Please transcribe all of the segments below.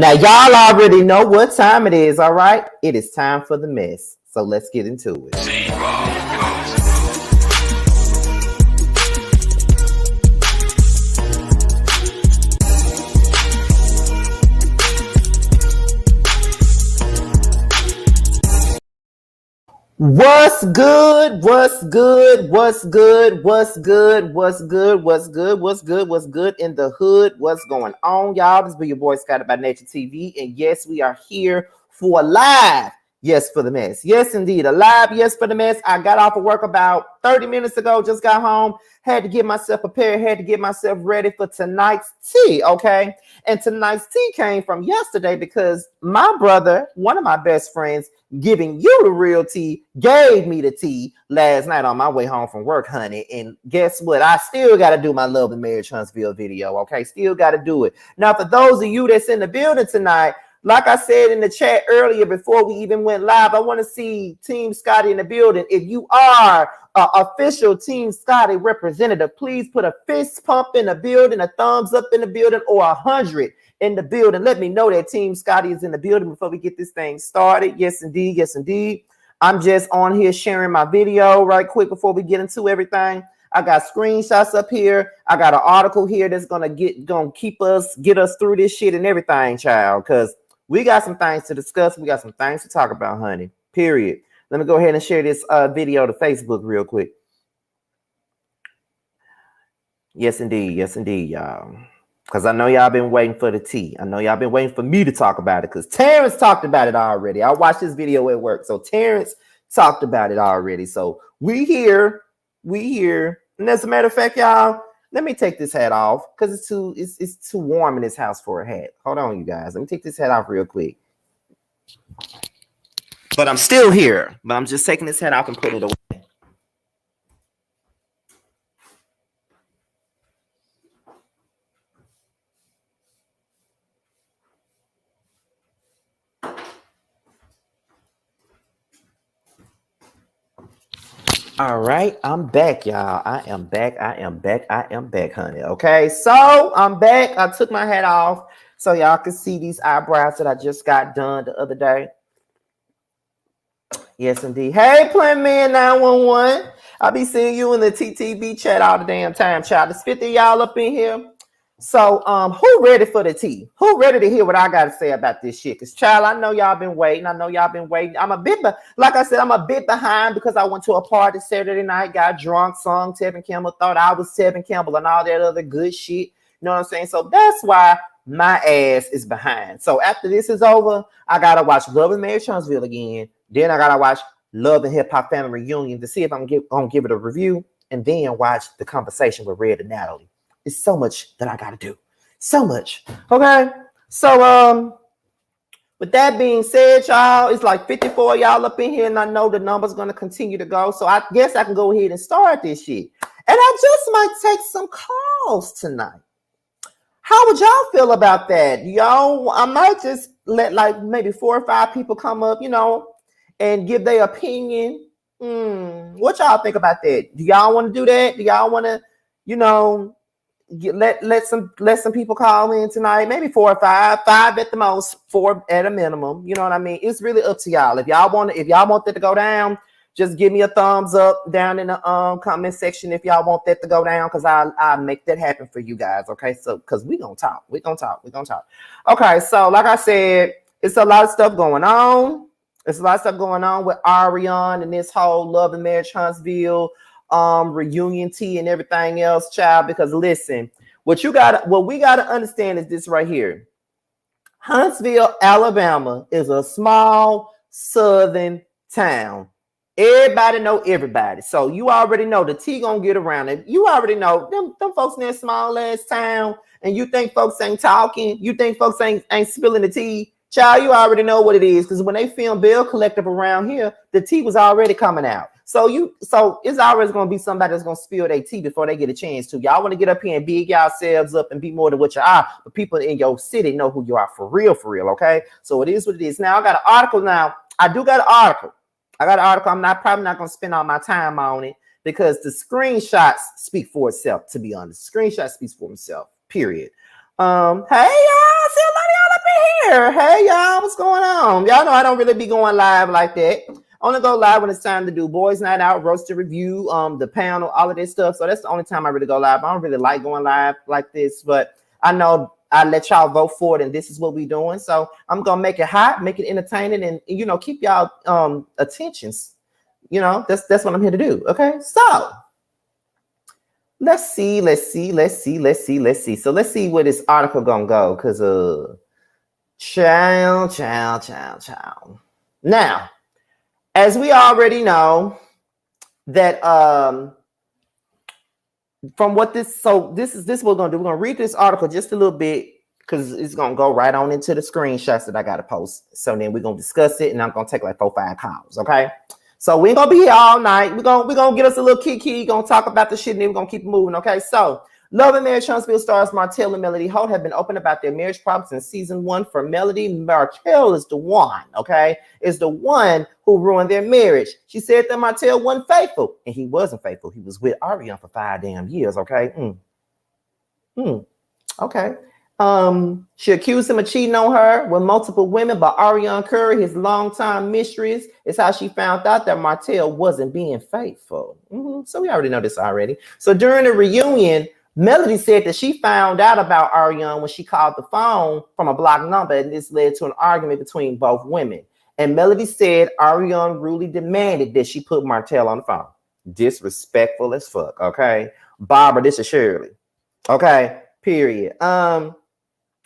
Now, y'all already know what time it is, all right? It is time for the mess. So let's get into it. What's good? What's good? What's good? What's good? What's good? What's good? What's good? What's good in the hood? What's going on, y'all? This be your boy Scotty by Nature TV, and yes, we are here for a live. Yes, for the mess. Yes, indeed, a live. Yes, for the mess. I got off of work about 30 minutes ago. Just got home. Had to get myself prepared. Had to get myself ready for tonight's tea. Okay, and tonight's tea came from yesterday because my brother, one of my best friends, giving you the real tea, gave me the tea last night on my way home from work, honey. And guess what? I still got to do my Love and Marriage Huntsville video, okay? Still got to do it. Now, for those of you that's in the building tonight, like I said in the chat earlier before we even went live, I want to see Team Scotty in the building. If you are an official Team Scotty representative, please put a fist pump in the building, a thumbs up in the building, or 100 in the building. Let me know that Team Scotty is in the building before we get this thing started. Yes, indeed. Yes, indeed. I'm just on here sharing my video right quick before we get into everything. I got screenshots up here. I got an article here that's gonna get us through this shit and everything, child. Because we got some things to discuss. We got some things to talk about, honey. Period. Let me go ahead and share this video to Facebook real quick. Yes, indeed. Yes, indeed, y'all. Because I know y'all been waiting for the tea. I know y'all been waiting for me to talk about it because Terrence talked about it already. I watched this video at work. So Terrence talked about it already. So we here. And as a matter of fact, y'all, let me take this hat off because it's too warm in this house for a hat. Hold on, you guys. Let me take this hat off real quick. But I'm still here. But I'm just taking this hat off and putting it away. All right, I'm back, y'all. I am back, honey. Okay, so I'm back. I took my hat off so y'all can see these eyebrows that I just got done the other day. Yes, indeed. Hey, Plan Man 911. I'll be seeing you in the TTV chat all the damn time, child. There's 50 y'all up in here. So, who ready for the tea? Who ready to hear what I got to say about this shit? Because, child, I know y'all been waiting. I'm a bit, like I said, I'm a bit behind because I went to a party Saturday night, got drunk, sung Tevin Campbell, thought I was Tevin Campbell and all that other good shit. You know what I'm saying? So that's why my ass is behind. So after this is over, I got to watch Love and Marriage Huntsville again. Then I got to watch Love and Hip Hop Family Reunion to see if I'm going to give it a review. And then watch The Conversation with Red and Natalie. It's so much that I got to do. So much. Okay. So, with that being said, y'all, it's like 54 y'all up in here, and I know the number's going to continue to go. So I guess I can go ahead and start this shit. And I just might take some calls tonight. How would y'all feel about that? Y'all, I might just let like maybe 4 or 5 people come up, and give their opinion. What y'all think about that? Do y'all want to do that? Do y'all want to, let some people call in tonight? Maybe 4 or 5 at the most, 4 at a minimum. You know what I mean? It's really up to y'all. If y'all want that to go down, just give me a thumbs up down in the comment section if y'all want that to go down, because I'll make that happen for you guys. Okay, so because we're gonna talk. Okay, so like I said, it's a lot of stuff going on. There's a lot of stuff going on with Arionne and this whole Love and Marriage Huntsville reunion tea and everything else, child. Because listen, what we gotta understand is this right here. Huntsville, Alabama is a small southern town. Everybody know everybody. So you already know the tea gonna get around it. You already know them folks in that small ass town, and you think folks ain't talking, you think folks ain't spilling the tea. Child, you already know what it is, because when they filmed Bill Collective around here, the tea was already coming out. So it's always gonna be somebody that's gonna spill their tea before they get a chance to. Y'all want to get up here and big yourselves up and be more than what you are, but people in your city know who you are for real, okay? So it is what it is. Now I got an article now. I got an article. I'm probably not gonna spend all my time on it because the screenshots speak for itself, to be honest. Screenshot speaks for itself, period. Hey y'all, see a lot of y'all up in here. Hey, y'all, what's going on? Y'all know I don't really be going live like that. I only go live when it's time to do boys' night out, roaster review, the panel, all of this stuff. So that's the only time I really go live. I don't really like going live like this, but I know I let y'all vote for it, and this is what we doing. So I'm gonna make it hot, make it entertaining, and keep y'all attentions. That's what I'm here to do. Okay, so let's see. So let's see where this article gonna go, because child. Now, as we already know, that from what this is what we're gonna do. We're gonna read this article just a little bit, because it's gonna go right on into the screenshots that I gotta post. So then we're gonna discuss it, and I'm gonna take like 4-5 calls. Okay. So we ain't gonna be here all night. We're gonna get us a little kiki, gonna talk about the shit, and then we're gonna keep it moving. Okay. So Love and Marriage Huntsville stars Martell and Melody Holt have been open about their marriage problems in season 1. For Melody, Martell is the one, okay? Is the one who ruined their marriage. She said that Martell wasn't faithful, and he wasn't faithful. He was with Arionne for 5 damn years, okay? Okay. She accused him of cheating on her with multiple women, but Arionne Curry, his longtime mistress, is how she found out that Martell wasn't being faithful. So we already know this already. So during the reunion, Melody said that she found out about Arionne when she called the phone from a blocked number, and this led to an argument between both women. And Melody said Arionne really demanded that she put Martell on the phone. Disrespectful as fuck, okay? Barbara, this is Shirley. Okay, period.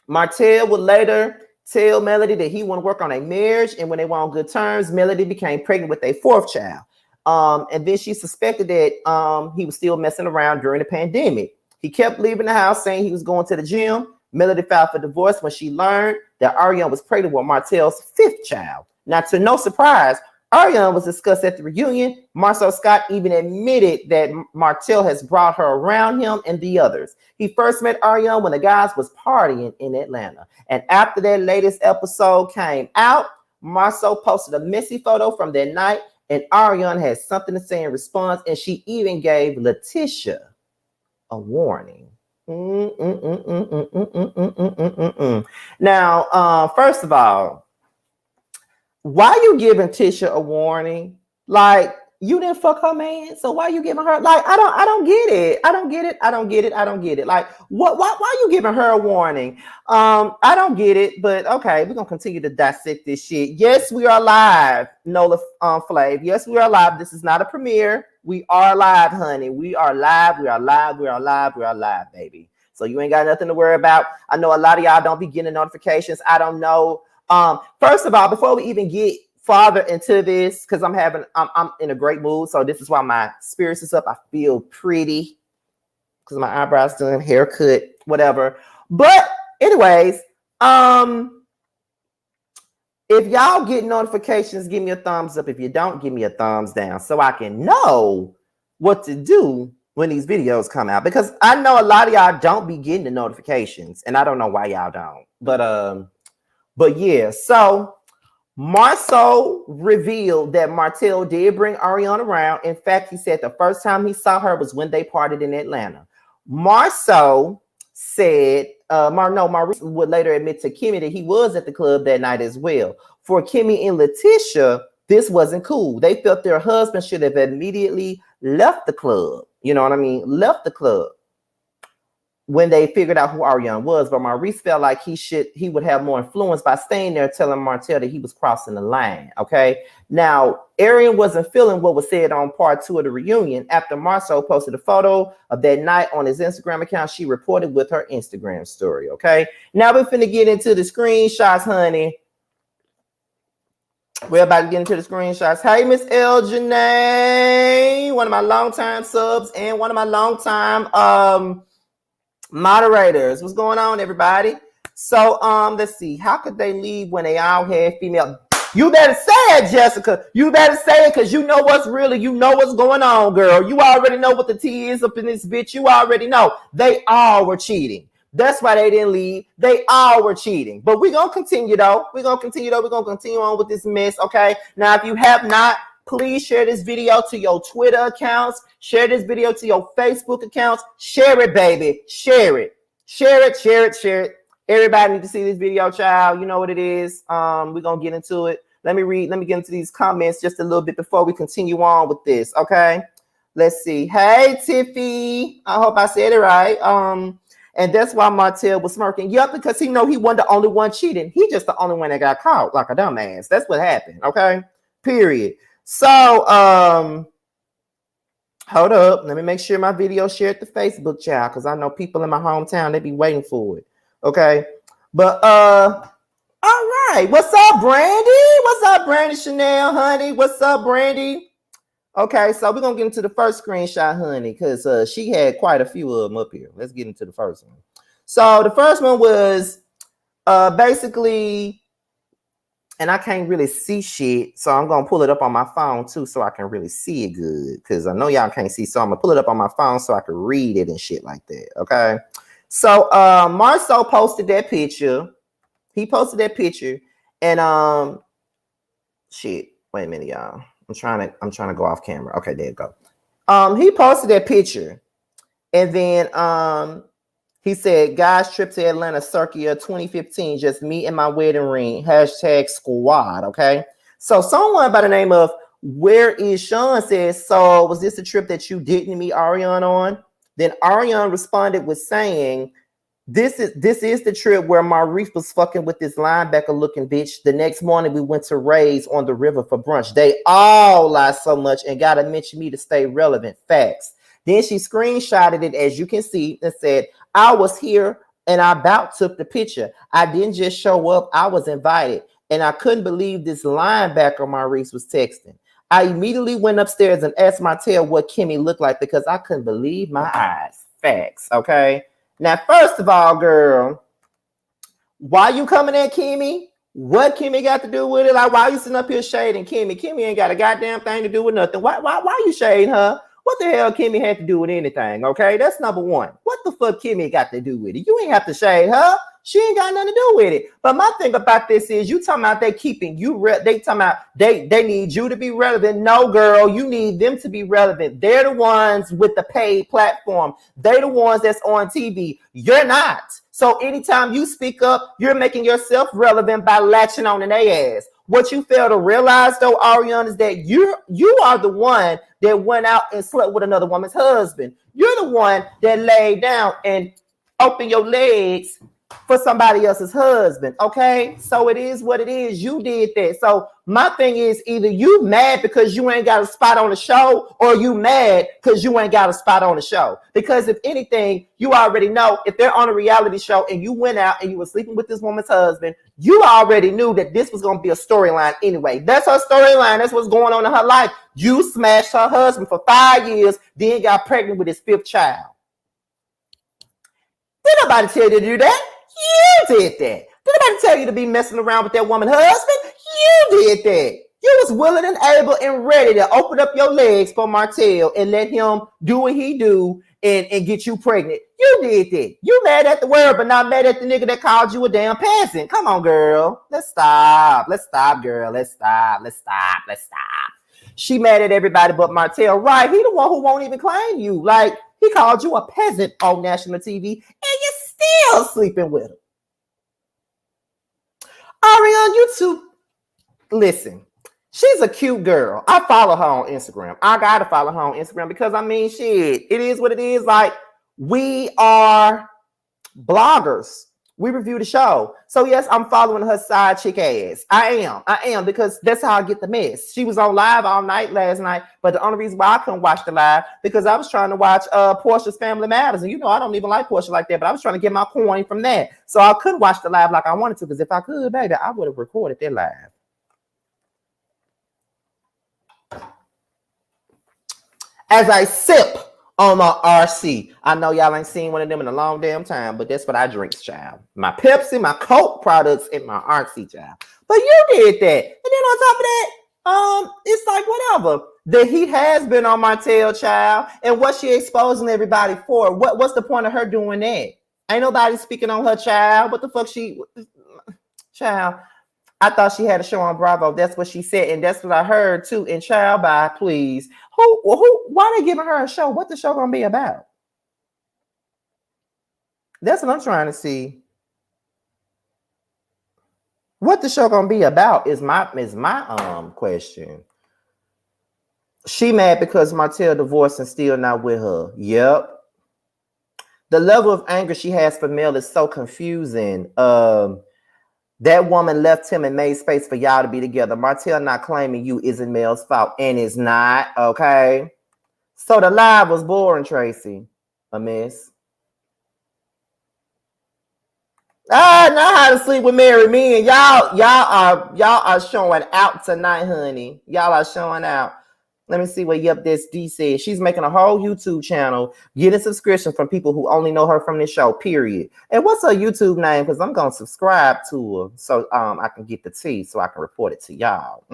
Martell would later tell Melody that he want to work on a marriage, and when they were on good terms, Melody became pregnant with a 4th child. And then she suspected that he was still messing around during the pandemic. He kept leaving the house saying he was going to the gym. Melody filed for divorce when she learned that Arionne was pregnant with Martell's 5th child. Now, to no surprise, Arionne was discussed at the reunion. Marcel Scott even admitted that Martell has brought her around him and the others. He first met Arionne when the guys was partying in Atlanta. And after that latest episode came out, Marcel posted a messy photo from that night, and Arionne had something to say in response, and she even gave Letitia a warning. Now, first of all, why you giving Tisha a warning? Like, you didn't fuck her man, so why you giving her? Like, I don't get it. I don't get it. Like, why you giving her a warning? I don't get it, but okay, we're gonna continue to dissect this shit. Yes, we are live, Nola Flav. Yes, we are live. This is not a premiere. We are live, honey. We are live, baby. So you ain't got nothing to worry about. I know a lot of y'all don't be getting notifications. I don't know. First of all, before we even get farther into this, because I'm in a great mood, so this is why my spirits is up. I feel pretty because my eyebrows done, haircut, whatever. But anyways, if y'all get notifications, give me a thumbs up. If you don't, give me a thumbs down so I can know what to do when these videos come out, because I know a lot of y'all don't be getting the notifications, and I don't know why y'all don't. But yeah, so Marceau revealed that Martell did bring Arionne around. In fact, he said the first time he saw her was when they partied in Atlanta. Marceau said, Maurice would later admit to Kimmy that he was at the club that night as well. For Kimmy and Letitia, this wasn't cool. They felt their husband should have immediately left the club. You know what I mean? Left the club when they figured out who Arionne was. But Maurice felt like he would have more influence by staying there, telling Martell that he was crossing the line. Okay. Now, Arionne wasn't feeling what was said on part 2 of the reunion. After Marceau posted a photo of that night on his Instagram account, she reported with her Instagram story. Okay. Now we're finna get into the screenshots, honey. We're about to get into the screenshots. Hey, Miss El Janae, one of my longtime subs and one of my longtime moderators. What's going on, everybody? So let's see. How could they leave when they all had female? You better say it, Jessica. You better say it, because you know what's really, you know what's going on, girl. You already know what the tea is up in this bitch. You already know. They all were cheating. That's why they didn't leave. They all were cheating. But we're going to continue, though. We're going to continue on with this mess, okay? Now, if you have not, please share this video to your Twitter accounts. Share this video to your Facebook accounts. Share it, baby. Share it. Share it. Everybody need to see this video, child. You know what it is. We're gonna get into it. Let me get into these comments just a little bit before we continue on with this. Okay. Let's see. Hey, Tiffy. I hope I said it right. And that's why Martell was smirking. Yep, because he know he wasn't the only one cheating. He just the only one that got caught like a dumbass. That's what happened. Okay. Period. So, hold up. Let me make sure my video shared to Facebook, child, because I know people in my hometown, they be waiting for it. Okay. But, all right. What's up, Brandy? What's up, Brandy Chanel, honey? What's up, Brandy? Okay, so we're gonna get into the first screenshot, honey, because she had quite a few of them up here. Let's get into the first one. So the first one was basically, and I can't really see shit, so I'm gonna pull it up on my phone too, so I can really see it good. Because I know y'all can't see, so I'm gonna pull it up on my phone so I can read it and shit like that. Okay. So Marceau posted that picture. He posted that picture, and shit. Wait a minute, y'all. I'm trying to go off camera. Okay, there you go. He posted that picture, and then he said, "Guys, trip to Atlanta, Circia 2015, just me and my wedding ring. #squad." Okay, so someone by the name of Where Is Sean says, "So was this the trip that you didn't meet Arionne on?" Then Arionne responded with saying, This is the trip where Maurice was fucking with this linebacker looking bitch. The next morning we went to Ray's on the river for brunch. They all lie so much and gotta mention me to stay relevant. Facts." Then she screenshotted it, as you can see, and said, "I was here and I about took the picture. I didn't just show up, I was invited. And I couldn't believe this linebacker Maurice was texting. I immediately went upstairs and asked Martell what Kimmy looked like because I couldn't believe my eyes." Facts, okay? Now, first of all, girl, why you coming at Kimmy? What Kimmy got to do with it? Like, why you sitting up here shading Kimmy? Kimmy ain't got a goddamn thing to do with nothing. Why you shading her? What the hell Kimmy had to do with anything? Okay, that's number one. What the fuck Kimmy got to do with it? You ain't have to shade her. She ain't got nothing to do with it. But my thing about this is, you talking about they keeping you. They talking about they need you to be relevant. No, girl, you need them to be relevant. They're the ones with the paid platform. They're the ones that's on TV. You're not. So anytime you speak up, you're making yourself relevant by latching on in their ass. What you fail to realize, though, Arionne, is that you are the one that went out and slept with another woman's husband. You're the one that laid down and opened your legs for somebody else's husband. Okay, so it is what it is. You did that. So my thing is, either you mad because you ain't got a spot on the show, or you mad because you ain't got a spot on the show. Because if anything, you already know, if they're on a reality show and you went out and you were sleeping with this woman's husband, you already knew that this was going to be a storyline anyway. That's her storyline. That's what's going on in her life. You smashed her husband for 5 years, then got pregnant with his 5th child. Did nobody tell you to do that? You did that. Did nobody tell you to be messing around with that woman's husband? You did that. You was willing and able and ready to open up your legs for Martell and let him do what he do and get you pregnant. You did that. You mad at the world, but not mad at the nigga that called you a damn peasant. Come on, girl. Let's stop. Let's stop, girl. Let's stop. Let's stop. Let's stop. She mad at everybody but Martell. Right. He the one who won't even claim you. Like, he called you a peasant on national TV, and you're still sleeping with him. Arionne, you two, listen. She's a cute girl. I follow her on Instagram. I gotta follow her on Instagram because, I mean, shit, it is what it is. Like, we are bloggers. We review the show. So yes, I'm following her side chick ass. I am, because that's how I get the mess. She was on live all night last night, but the only reason why I couldn't watch the live because I was trying to watch Portia's Family Matters. And you know, I don't even like Portia like that, but I was trying to get my coin from that. So I couldn't watch the live like I wanted to, because if I could, baby, I would have recorded that live. As I sip on my RC. I know y'all ain't seen one of them in a long damn time, but that's what I drink, child. My Pepsi, my Coke products, and my RC, child. But you did that. And then on top of that, it's like whatever. The heat has been on Martell, child. And what she exposing everybody for? What's the point of her doing that? Ain't nobody speaking on her, child. What the fuck child? I thought she had a show on Bravo. That's what she said, and that's what I heard too. And child, bye, please. Who? Why they giving her a show? What the show gonna be about? That's what I'm trying to see. What the show gonna be about is my question. She mad because Martell divorced and still not with her. Yep. The level of anger she has for Mel is so confusing. That woman left him and made space for y'all to be together. Martell not claiming you isn't Mel's fault, and it's not, okay? So the live was boring, Tracy. A miss. I know how to sleep with married men. Y'all are showing out tonight, honey. Y'all are showing out. Let me see what Yep This D said. She's making a whole YouTube channel, getting subscription from people who only know her from this show, period. And what's her YouTube name? Because I'm going to subscribe to her so I can get the tea so I can report it to y'all.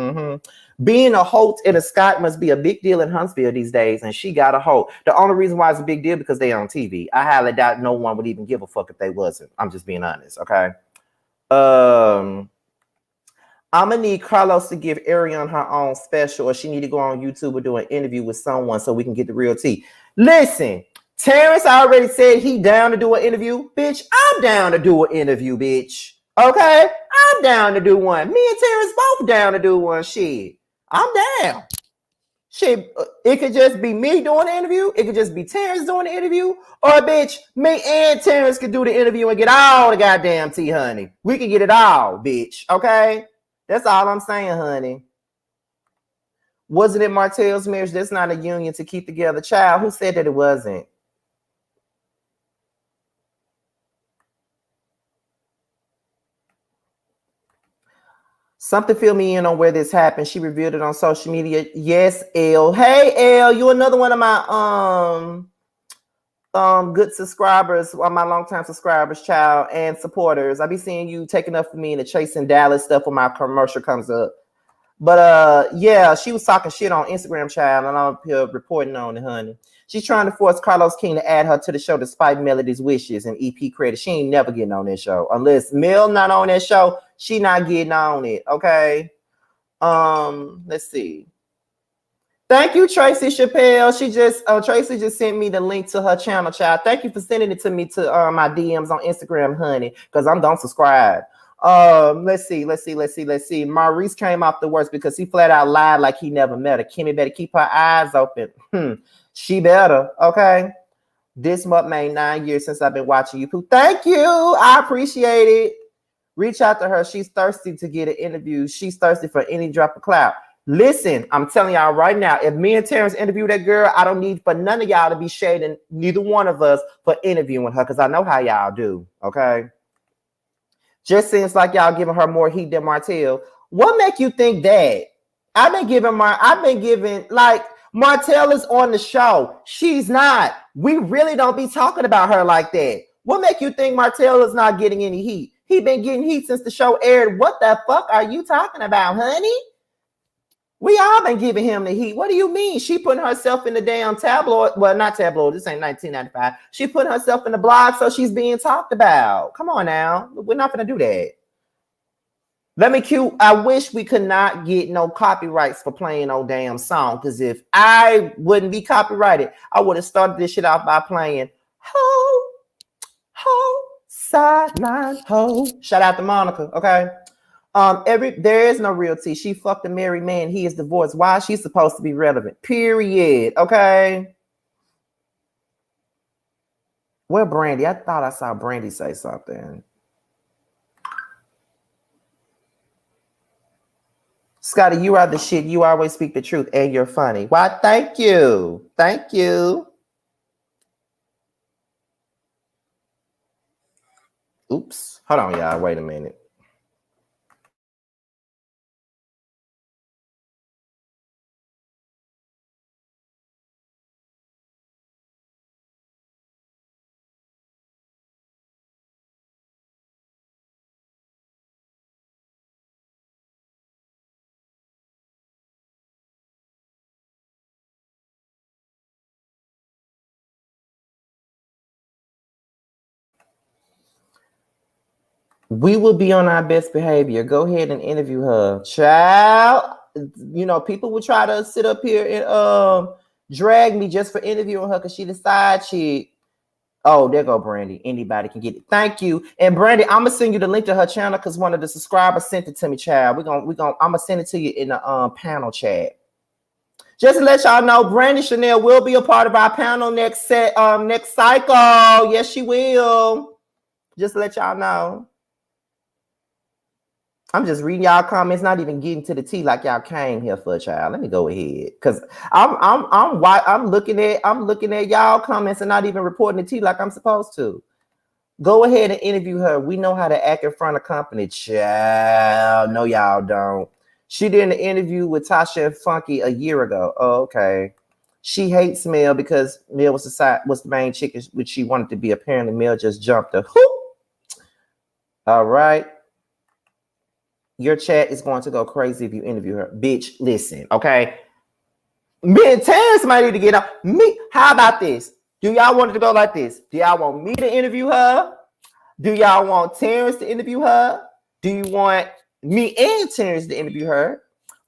Being a Holt and a Scott must be a big deal in Huntsville these days, and she got a Holt. The only reason why it's a big deal because they're on TV. I highly doubt no one would even give a fuck if they wasn't. I'm just being honest, okay? I'm gonna need Carlos to give Arionne her own special, or she need to go on YouTube or do an interview with someone so we can get the real tea. Listen, Terrence already said he down to do an interview. Bitch, I'm down to do an interview, bitch. Okay? I'm down to do one. Me and Terrence both down to do one. Shit. I'm down. Shit, it could just be me doing the interview. It could just be Terrence doing the interview. Or, bitch, me and Terrence could do the interview and get all the goddamn tea, honey. We can get it all, bitch. Okay? That's all I'm saying, honey. Wasn't it Martell's marriage? That's not a union to keep together. Child, who said that it wasn't? Something fill me in on where this happened. She revealed it on social media. Yes, L. Hey, L, you another one of my good subscribers, my longtime subscribers, child, and supporters. I be seeing you taking up for me in the Chasing Dallas stuff when my commercial comes up. But yeah, she was talking shit on Instagram, child, and I'm here reporting on it, honey. She's trying to force Carlos King to add her to the show despite Melody's wishes and EP credit. She ain't never getting on that show. Unless Mel not on that show, she not getting on it, okay? Let's see. Thank you, Tracy Chappelle. Tracy just sent me the link to her channel, child. Thank you for sending it to me to my DMs on Instagram, honey, because I'm don't subscribe. Let's see. Maurice came off the worst because he flat out lied like he never met her. Kimmy better keep her eyes open. She better, okay? This month made 9 years since I've been watching you. Thank you. I appreciate it. Reach out to her. She's thirsty to get an interview. She's thirsty for any drop of clout. Listen, I'm telling y'all right now, if me and Terrence interview that girl, I don't need for none of y'all to be shading neither one of us for interviewing her because I know how y'all do, okay? Just seems like y'all giving her more heat than Martell. What make you think that? I've been giving like Martell is on the show. She's not. We really don't be talking about her like that. What make you think Martell is not getting any heat? He been getting heat since the show aired. What the fuck are you talking about, honey? We all been giving him the heat. What do you mean? She putting herself in the damn tabloid. Well, not tabloid. This ain't 1995. She put herself in the blog, so she's being talked about. Come on now. We're not going to do that. Let me cue. I wish we could not get no copyrights for playing no damn song. Because if I wouldn't be copyrighted, I would have started this shit off by playing Ho, sideline, ho. Shout out to Monica, okay? There is no real tea. She fucked a married man. He is divorced. Why is she supposed to be relevant? Period. Okay. Where Brandy? I thought I saw Brandy say something. Scotty, you are the shit. You always speak the truth and you're funny. Why? Thank you. Thank you. Oops. Hold on, y'all. Wait a minute. We will be on our best behavior. Go ahead and interview her. Child, you know, people will try to sit up here and drag me just for interviewing her because she the side chick. Oh, there go Brandy. Anybody can get it. Thank you. And Brandy, I'm gonna send you the link to her channel because one of the subscribers sent it to me, child. I'm gonna send it to you in the panel chat. Just to let y'all know, Brandy Chanel will be a part of our panel next cycle. Yes, she will. Just to let y'all know. I'm just reading y'all comments, not even getting to the tea like y'all came here for, child. Let me go ahead, cause I'm looking at y'all comments and not even reporting the tea like I'm supposed to. Go ahead and interview her. We know how to act in front of company, child. No, y'all don't. She did an interview with Tasha and Funky a year ago. Oh, okay. She hates Mel because Mel was the main chick which she wanted to be. Apparently, Mel just jumped her. All right. Your chat is going to go crazy if you interview her. Bitch, listen, okay? Me and Terrence might need to get up. How about this? Do y'all want it to go like this? Do y'all want me to interview her? Do y'all want Terrence to interview her? Do you want me and Terrence to interview her?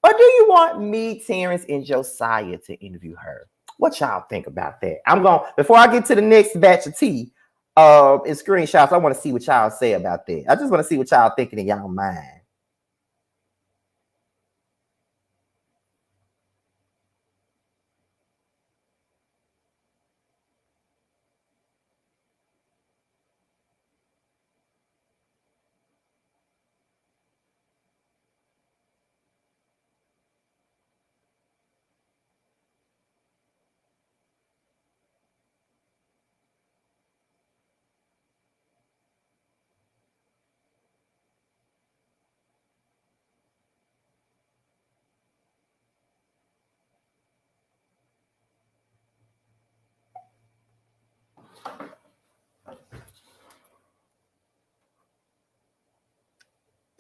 Or do you want me, Terrence, and Josiah to interview her? What y'all think about that? Before I get to the next batch of tea and screenshots, I want to see what y'all say about that. I just want to see what y'all thinking in y'all mind.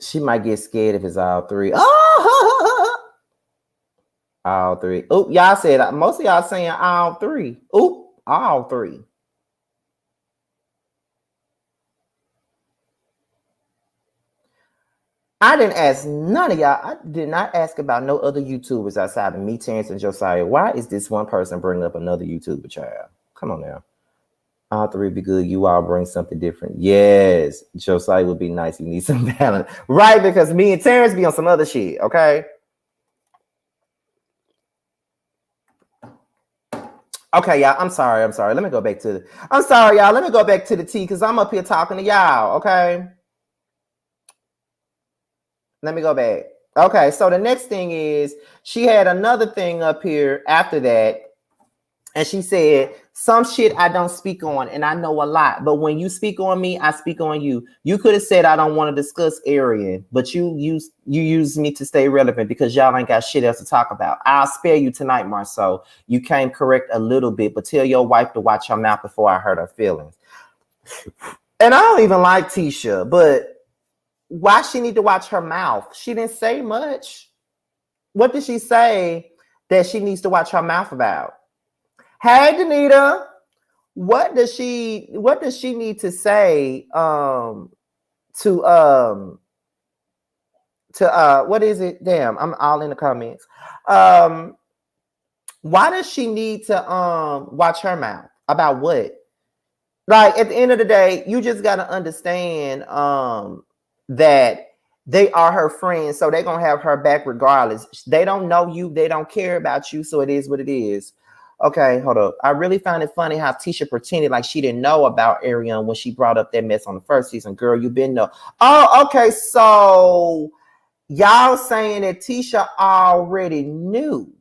She might get scared if it's all three. Oh, all three. Oh, y'all said most of y'all saying all three. Oh, all three. I didn't ask none of y'all. I did not ask about no other YouTubers outside of me, Terrence, and Josiah. Why is this one person bringing up another YouTuber, child? Come on now. All three be good. You all bring something different. Yes, Josiah would be nice. You need some balance. Right, because me and Terrence be on some other shit, okay? Okay, y'all. I'm sorry. Let me go back to I'm sorry, y'all. Let me go back to the tea because I'm up here talking to y'all, okay? Let me go back. Okay, so the next thing is she had another thing up here after that. And she said, some shit I don't speak on, and I know a lot. But when you speak on me, I speak on you. You could have said I don't want to discuss Arionne, but you use me to stay relevant because y'all ain't got shit else to talk about. I'll spare you tonight, Marceau. You came correct a little bit, but tell your wife to watch her mouth before I hurt her feelings. And I don't even like Tisha, but why she need to watch her mouth? She didn't say much. What did she say that she needs to watch her mouth about? Hey, Danita, what does she need to say to what is it? Damn, I'm all in the comments. Why does she need to watch her mouth? About what? Like at the end of the day, you just gotta understand that they are her friends, so they're gonna have her back regardless. They don't know you, they don't care about you, so it is what it is. Okay, hold up. I really found it funny how Tisha pretended like she didn't know about Arionne when she brought up that mess on the first season. Girl, you been know. Oh, okay. So y'all saying that Tisha already knew.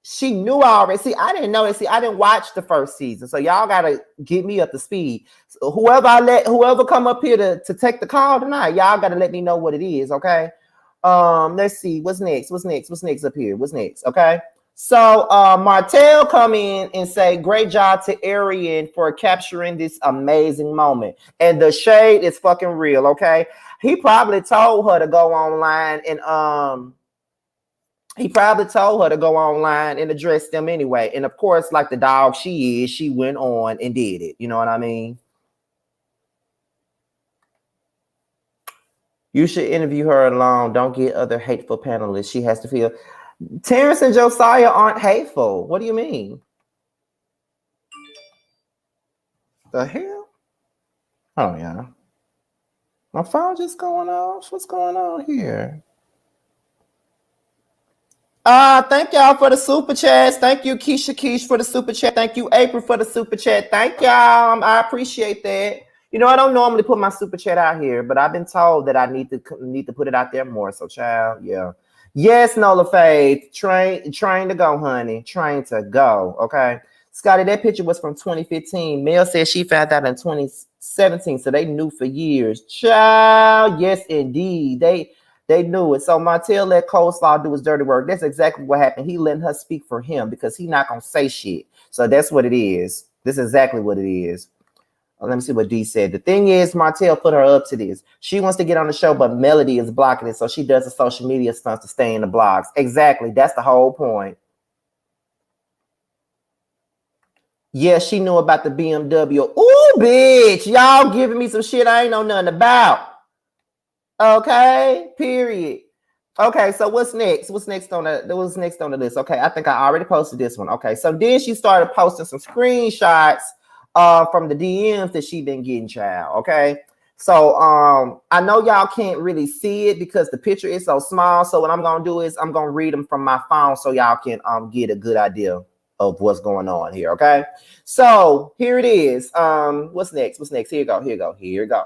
She knew already. See, I didn't know it. See, I didn't watch the first season. So y'all gotta get me up to speed. So whoever come up here to take the call tonight, y'all gotta let me know what it is, okay? Let's see. What's next up here? What's next? Okay. So Martell come in and say, great job to Arionne for capturing this amazing moment. And the shade is fucking real, okay? He probably told her to go online and address them anyway. And of course, like the dog she is, she went on and did it. You know what I mean? You should interview her alone. Don't get other hateful panelists. She has to feel. Terrence and Josiah aren't hateful. What do you mean? The hell? Oh yeah. My phone just going off. What's going on here? Thank y'all for the super chats. Thank you, Keisha Keish, for the super chat. Thank you, April, for the super chat. Thank y'all. I appreciate that. You know, I don't normally put my super chat out here, but I've been told that I need to put it out there more. So, child, yeah. Yes, Nola Faith. Train to go, honey. Train to go. Okay. Scotty, that picture was from 2015. Mel said she found out in 2017, so they knew for years. Child, yes, indeed. They knew it. So Martell let Coleslaw do his dirty work. That's exactly what happened. He letting her speak for him because he not gonna say shit. So that's what it is. This is exactly what it is. Let me see what D said. The thing is, Martell put her up to this. She wants to get on the show, but Melody is blocking it. So she does the social media stunts to stay in the blogs. Exactly. That's the whole point. Yeah, she knew about the BMW. Ooh, bitch. Y'all giving me some shit I ain't know nothing about. Okay, period. Okay, so what's next? What's next on the list? Okay, I think I already posted this one. Okay, so then she started posting some screenshots from the DMs that she been getting, child. Okay. So I know y'all can't really see it because the picture is so small. So what I'm gonna do is I'm gonna read them from my phone so y'all can get a good idea of what's going on here. Okay. So here it is. What's next? Here you go.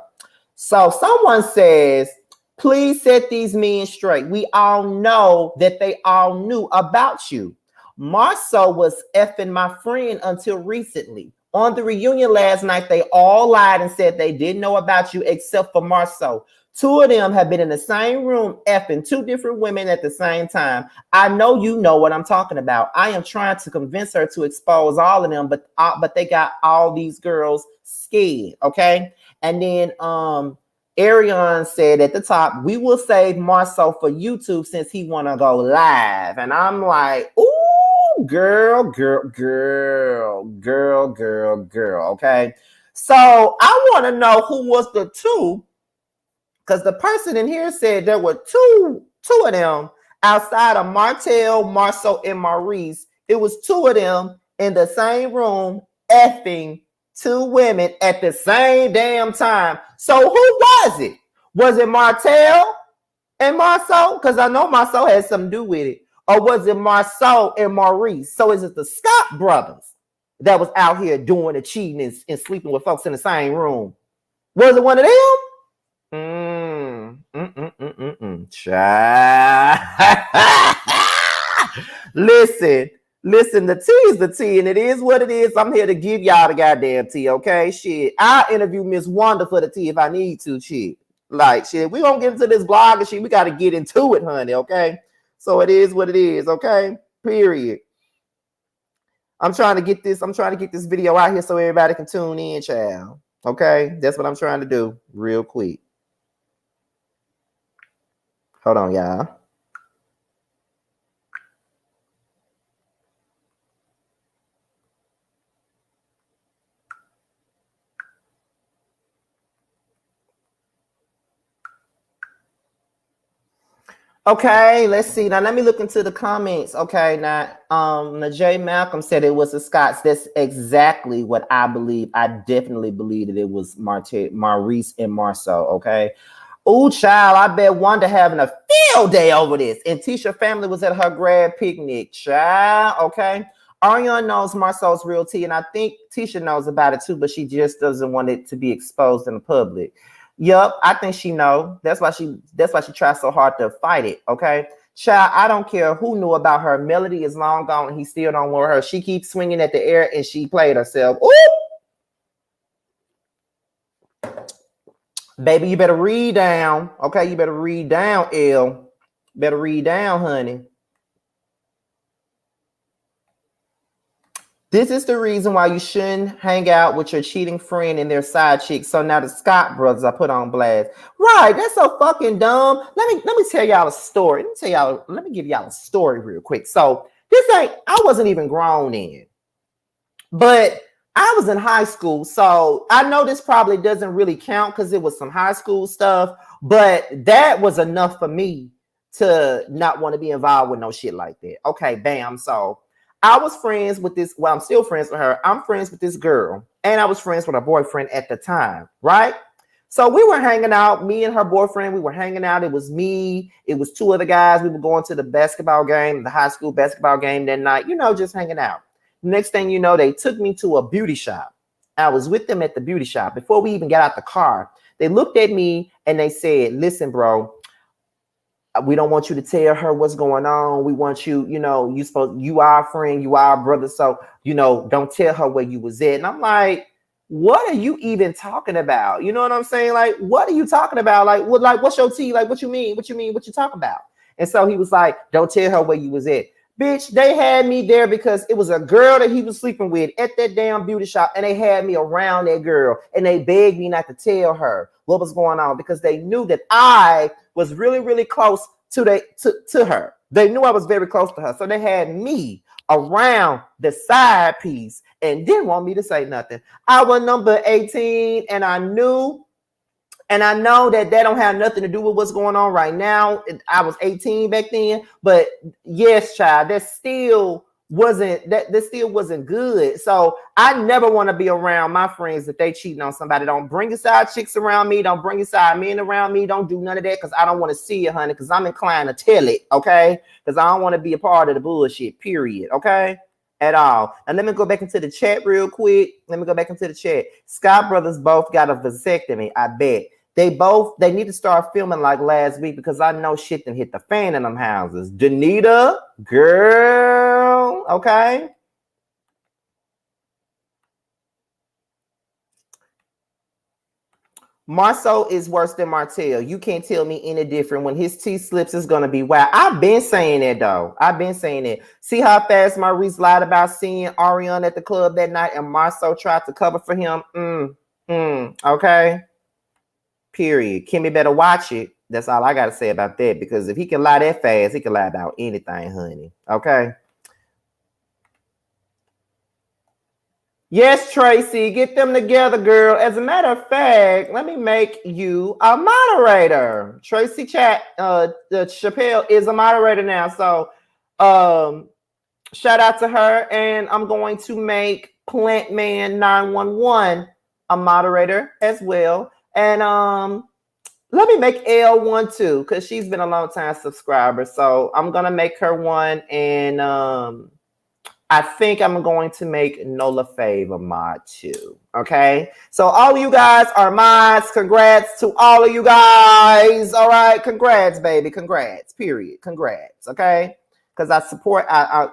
So someone says, please set these men straight. We all know that they all knew about you. Marceau was effing my friend until recently. On the reunion last night, they all lied and said they didn't know about you except for Marceau. Two of them have been in the same room effing two different women at the same time. I know you know what I'm talking about. I am trying to convince her to expose all of them, but they got all these girls scared, okay? And then Arionne said at the top, we will save Marceau for YouTube since he want to go live. And I'm like, ooh, girl. Okay. So I want to know who was the two, because the person in here said there were two of them outside of Martell, Marceau, and Maurice. It was two of them in the same room effing two women at the same damn time. So who was it? Was it Martell and Marceau? Because I know Marceau had something to do with it. Or was it Marceau and Maurice? So is it the Scott brothers that was out here doing the cheating and sleeping with folks in the same room? Was it one of them? Listen, the tea is the tea, and it is what it is. I'm here to give y'all the goddamn tea, okay? Shit, I'll interview Miss Wanda for the tea if I need to, shit. Like, shit, we gonna get into this blog and shit. We got to get into it, honey, okay? So it is what it is, okay? Period. I'm trying to get this video out here so everybody can tune in, child. Okay? That's what I'm trying to do real quick. Hold on, y'all. Okay, let's see. Now let me look into the comments. Okay, now Najee Malcolm said it was the Scots. That's exactly what I believe. I definitely believe that it was Maurice and Marceau. Okay. Oh, child, I bet Wanda having a field day over this. And Tisha family was at her grad picnic, child. Okay. Arionne knows Marceau's real tea, and I think Tisha knows about it too, but she just doesn't want it to be exposed in the public. Yep, I think she know. That's why she tries so hard to fight it. Okay, child, I don't care who knew about her. Melody is long gone, and he still don't want her. She keeps swinging at the air, and she played herself. Ooh, baby, you better read down. Okay, you better read down, L. Better read down, honey. This is the reason why you shouldn't hang out with your cheating friend and their side chick. So now the Scott brothers are put on blast. Right, that's so fucking dumb. Let me tell y'all a story. Let me give y'all a story real quick. So I wasn't even grown in, but I was in high school. So I know this probably doesn't really count because it was some high school stuff, but that was enough for me to not want to be involved with no shit like that. Okay, bam. So I was friends with this. Well, I'm still friends with her. I'm friends with this girl. and I was friends with her boyfriend at the time, right? So we were hanging out, me and her boyfriend, we were hanging out. It was me, it was two other guys. We were going to the basketball game, the high school basketball game that night, just hanging out. Next thing you know, they took me to a beauty shop. I was with them at the beauty shop. Before we even got out the car, they looked at me and they said, listen, bro, we don't want you to tell her what's going on. We want you, you are our friend, you are our brother. So, don't tell her where you was at. And I'm like, what are you even talking about? You know what I'm saying? Like, what are you talking about? Like, what's your tea? Like, what you mean? What you talking about? And so he was like, don't tell her where you was at. Bitch, they had me there because it was a girl that he was sleeping with at that damn beauty shop. And they had me around that girl. And they begged me not to tell her what was going on because they knew that I was really, really close to her. They knew I was very close to her. So they had me around the side piece and didn't want me to say nothing. I was number 18 and I know that don't have nothing to do with what's going on right now. I was 18 back then, but yes, child, that still wasn't good. So I never want to be around my friends if they cheating on somebody. Don't bring your side chicks around me. Don't bring your side men around me. Don't do none of that because I don't want to see it, honey, because I'm inclined to tell it, okay? Because I don't want to be a part of the bullshit, period, okay? At all. And let me go back into the chat real quick. Scott brothers both got a vasectomy, I bet. They need to start filming like last week because I know shit done hit the fan in them houses. Danita, girl, okay? Marceau is worse than Martell. You can't tell me any different. When his T slips, it's going to be wild. I've been saying that, though. I've been saying it. See how fast Maurice lied about seeing Arionne at the club that night and Marceau tried to cover for him? Okay? Period. Kimmy better watch it. That's all I got to say about that. Because if he can lie that fast, he can lie about anything, honey. Okay? Yes, Tracy, get them together, girl. As a matter of fact, let me make you a moderator. Tracy Chappelle is a moderator now. So shout out to her. And I'm going to make Plantman 911 a moderator as well. And let me make L1 too, because she's been a long time subscriber. So I'm going to make her one. And I think I'm going to make Nola Fave a mod too. Okay. So all of you guys are mods. Congrats to all of you guys. All right. Congrats, baby. Congrats. Period. Congrats. Okay. Because I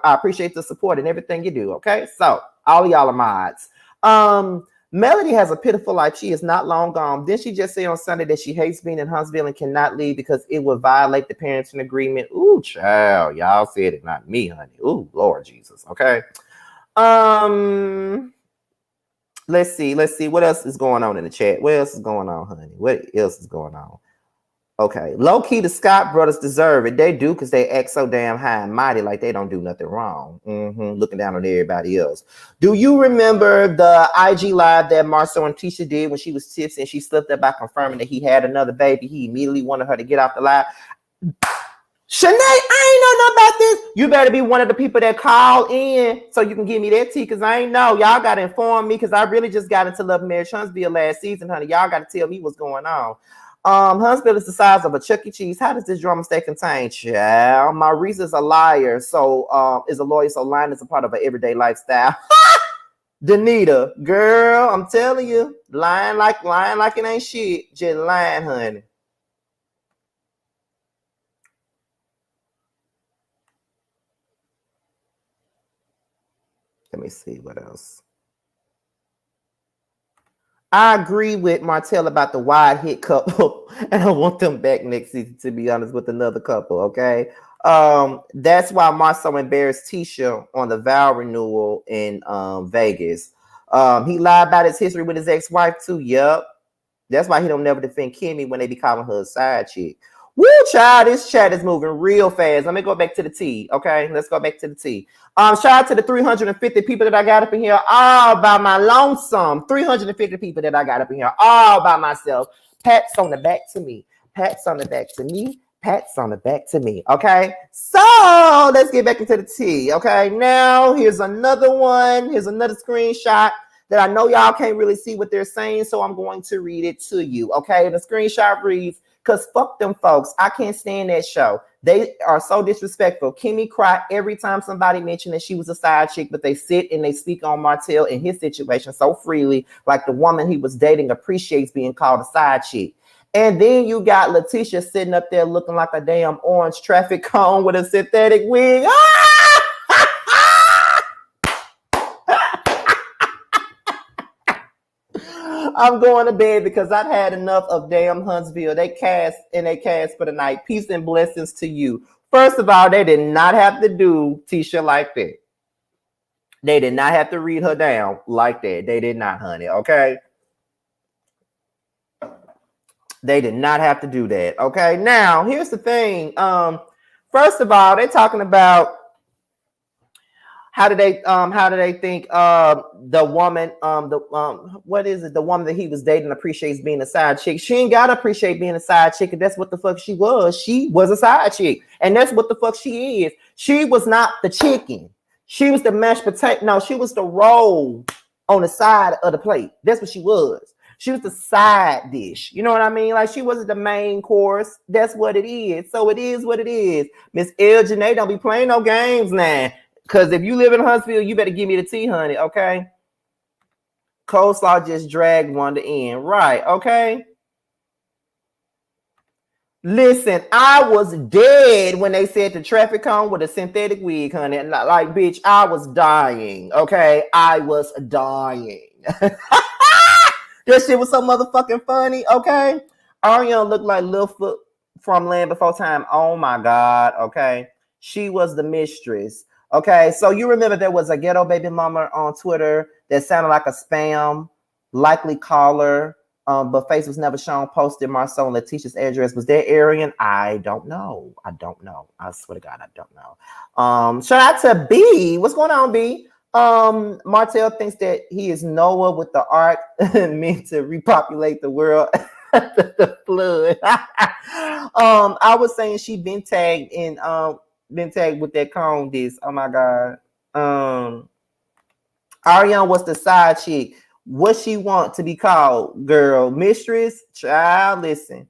appreciate the support and everything you do. Okay. So all of y'all are mods. Melody has a pitiful life. She is not long gone. Then she just said on Sunday that she hates being in Huntsville and cannot leave because it would violate the parenting agreement. Ooh, child. Y'all said it, not me, honey. Ooh, Lord Jesus. Okay. Let's see. What else is going on in the chat? What else is going on, honey? What else is going on? Okay. Low key, the Scott brothers deserve it. They do because they act so damn high and mighty like they don't do nothing wrong. Looking down on everybody else. Do you remember the IG live that Marceau and Tisha did when she was tipsy and she slipped up by confirming that he had another baby? He immediately wanted her to get off the live. Shanae, I ain't know nothing about this. You better be one of the people that call in so you can give me that tea because I ain't know. Y'all got to inform me because I really just got into Love Marriage Huntsville last season, honey. Y'all got to tell me what's going on. Huntsville is the size of a Chuck E. Cheese. How does this drama stay contained? Child, Maurice is a liar. So is a lawyer. So lying is a part of an everyday lifestyle. Danita, girl, I'm telling you, lying like it ain't shit. Just lying, honey. Let me see what else. I agree with Martell about the wide hit couple, and I want them back next season, to be honest, with another couple, okay? That's why Marceau embarrassed Tisha on the vow renewal in Vegas. He lied about his history with his ex-wife, too. Yep. That's why he don't never defend Kimmy when they be calling her a side chick. Woo, child, this chat is moving real fast. Let me go back to the T, okay? Let's go back to the T. Shout out to the 350 people that I got up in here all by my lonesome. 350 people that I got up in here all by myself. Pats on the back to me. Pats on the back to me. Pats on the back to me, okay? So let's get back into the T, okay? Now, here's another one. Here's another screenshot. that I know y'all can't really see what they're saying, so I'm going to read it to you. Okay, the screenshot reads, because fuck them folks. I can't stand that show. They are so disrespectful. Kimmy cried every time somebody mentioned that she was a side chick, but they sit and they speak on Martell and his situation so freely, like the woman he was dating appreciates being called a side chick. And then you got Letitia sitting up there looking like a damn orange traffic cone with a synthetic wig. I'm going to bed because I've had enough of damn Huntsville. They cast for the night. Peace and blessings to you. First of all, they did not have to do Tisha like that. They did not have to read her down like that. They did not, honey. Okay. They did not have to do that. Okay. Now, here's the thing. First of all, they're talking about how do they think the woman what is it, the woman that he was dating appreciates being a side chick. She ain't gotta appreciate being a side chick, and that's what the fuck she was. She was a side chick, and that's what the fuck she is. She was not the chicken. She was the mashed potato. No, she was the roll on the side of the plate. That's what she was. She was the side dish. You know what I mean? Like, she wasn't the main course. That's what it is. So it is what it is. Miss L. Janae, don't be playing no games now. Because if you live in Huntsville, you better give me the tea, honey, okay? Coleslaw just dragged one to end. Right, okay? Listen, I was dead when they said the traffic cone with a synthetic wig, honey. Like, bitch, I was dying, okay? I was dying. That shit was so motherfucking funny, okay? Arionne looked like Littlefoot from Land Before Time. Oh, my God, okay? She was the mistress. Okay, so you remember there was a ghetto baby mama on Twitter that sounded like a spam, likely caller, but face was never shown, posted Marceau and Letitia's address. Was that Arionne? I don't know. I swear to God, I don't know. Shout out to B. What's going on, B? Martell thinks that he is Noah with the ark meant to repopulate the world after the flood. I was saying she been tagged with that cone disc. Oh my God. Arionne was the side chick. What she want to be called, girl? Mistress? Child, listen.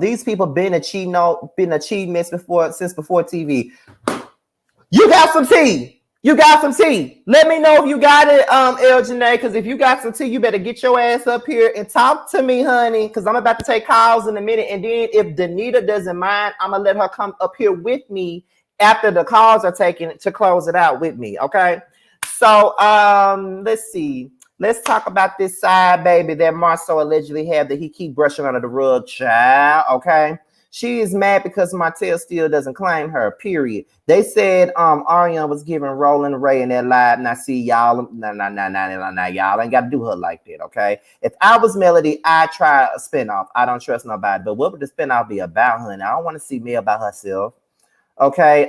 These people been achievements since before TV. You got some tea. Let me know if you got it, El Janae, because if you got some tea, you better get your ass up here and talk to me, honey, because I'm about to take calls in a minute. And then if Danita doesn't mind, I'm going to let her come up here with me after the calls are taken to close it out with me, okay? So let's see. Let's talk about this side baby that Marceau allegedly had that he keep brushing under the rug, child, okay? She is mad because Martell still doesn't claim her, period. They said Arionne was giving Roland Ray in that live. Now, see, y'all, y'all ain't got to do her like that, okay? If I was Melody, I'd try a spinoff. I don't trust nobody. But what would the spinoff be about, honey? I don't want to see Mel by herself, okay?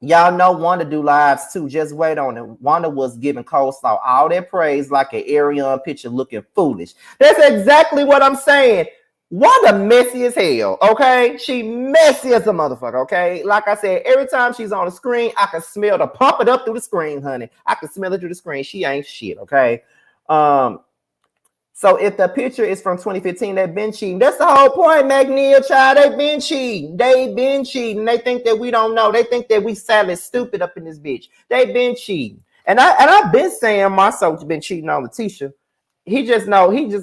Y'all know Wanda do lives, too. Just wait on it. Wanda was giving Coleslaw all that praise like an Arionne picture looking foolish. That's exactly what I'm saying. Wanda messy as hell, okay? She messy as a motherfucker, okay? Like I said, every time she's on the screen, I can smell the pump it up through the screen, honey. I can smell it through the screen. She ain't shit, okay? So if the picture is from 2015, they've been cheating. That's the whole point, McNeil, child. They've been cheating. They think that we don't know. They think that we sadly stupid up in this bitch. They've been cheating. And I've been saying Marceau's been cheating on Letitia. He just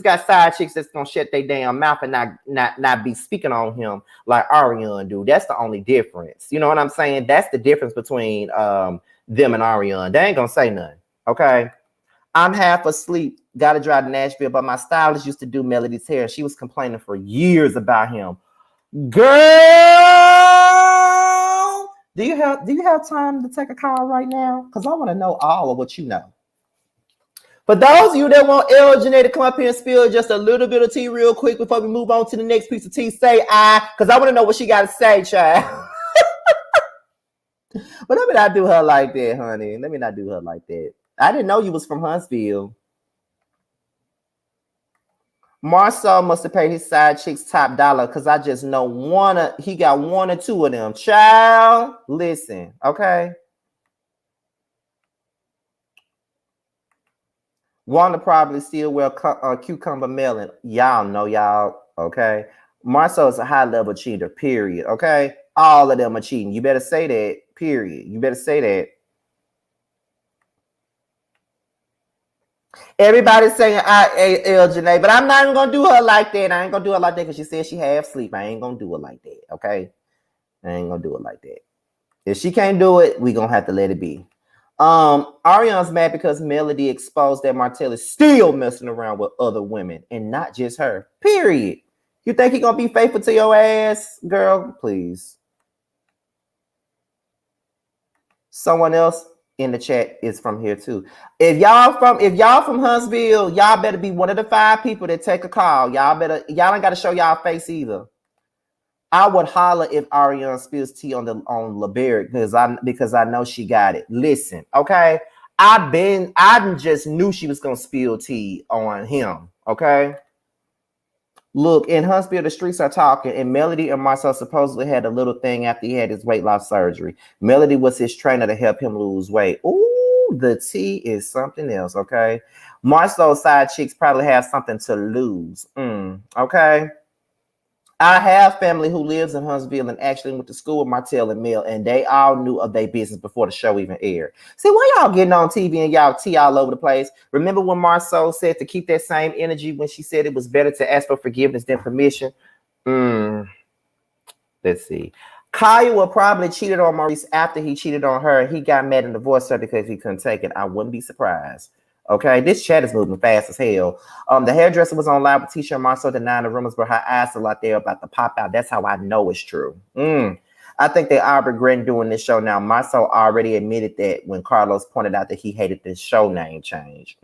got side chicks that's gonna shut their damn mouth and not be speaking on him like Arionne do. That's the only difference. You know what I'm saying? That's the difference between them and Arionne. They ain't gonna say nothing. Okay. I'm half asleep. Gotta drive to Nashville, but my stylist used to do Melody's hair. She was complaining for years about him. Girl, do you have time to take a call right now? Because I want to know all of what you know. For those of you that want El Janae to come up here and spill just a little bit of tea real quick before we move on to the next piece of tea, say I, because I want to know what she got to say, child. But let me not do her like that, honey. Let me not do her like that. I didn't know you was from Huntsville. Marceau must have paid his side chicks top dollar because I just know he got one or two of them. Child, listen, okay? Wanda probably still wear cucumber melon. Y'all know y'all, okay? Marcel is a high level cheater, period, okay? All of them are cheating. You better say that, period. You better say that. Everybody's saying Janae, but I'm not even gonna do her like that. I ain't gonna do her like that because she said she half sleep. I ain't gonna do her like that, okay? I ain't gonna do it like that. If she can't do it, we gonna have to let it be. Arionne's mad because Melody exposed that Martell is still messing around with other women and not just her. Period. You think he gonna be faithful to your ass, girl? Please. Someone else in the chat is from here too. If y'all from Huntsville, y'all better be one of the 5 people that take a call. Y'all ain't gotta show y'all face either. I would holler if Arionne spills tea on LeBerick because I know she got it. Listen, okay. I just knew she was gonna spill tea on him. Okay. Look, in Huntsville, the streets are talking, and Melody and Marcel supposedly had a little thing after he had his weight loss surgery. Melody was his trainer to help him lose weight. Ooh, the tea is something else, okay? Marcel's side chicks probably have something to lose. Okay. I have family who lives in Huntsville and actually went to school with Martell and Mel, and they all knew of their business before the show even aired. See, why y'all getting on TV and y'all tea all over the place? Remember when Marceau said to keep that same energy when she said it was better to ask for forgiveness than permission? Let's see. Kyle probably cheated on Maurice after he cheated on her. He got mad and divorced her because he couldn't take it. I wouldn't be surprised. Okay, this chat is moving fast as hell. The hairdresser was on live with Tisha and Marceau denying the rumors, but her eyes are like they're about to pop out. That's how I know it's true. I think they are regretting doing this show now. Marceau already admitted that when Carlos pointed out that he hated this show name change.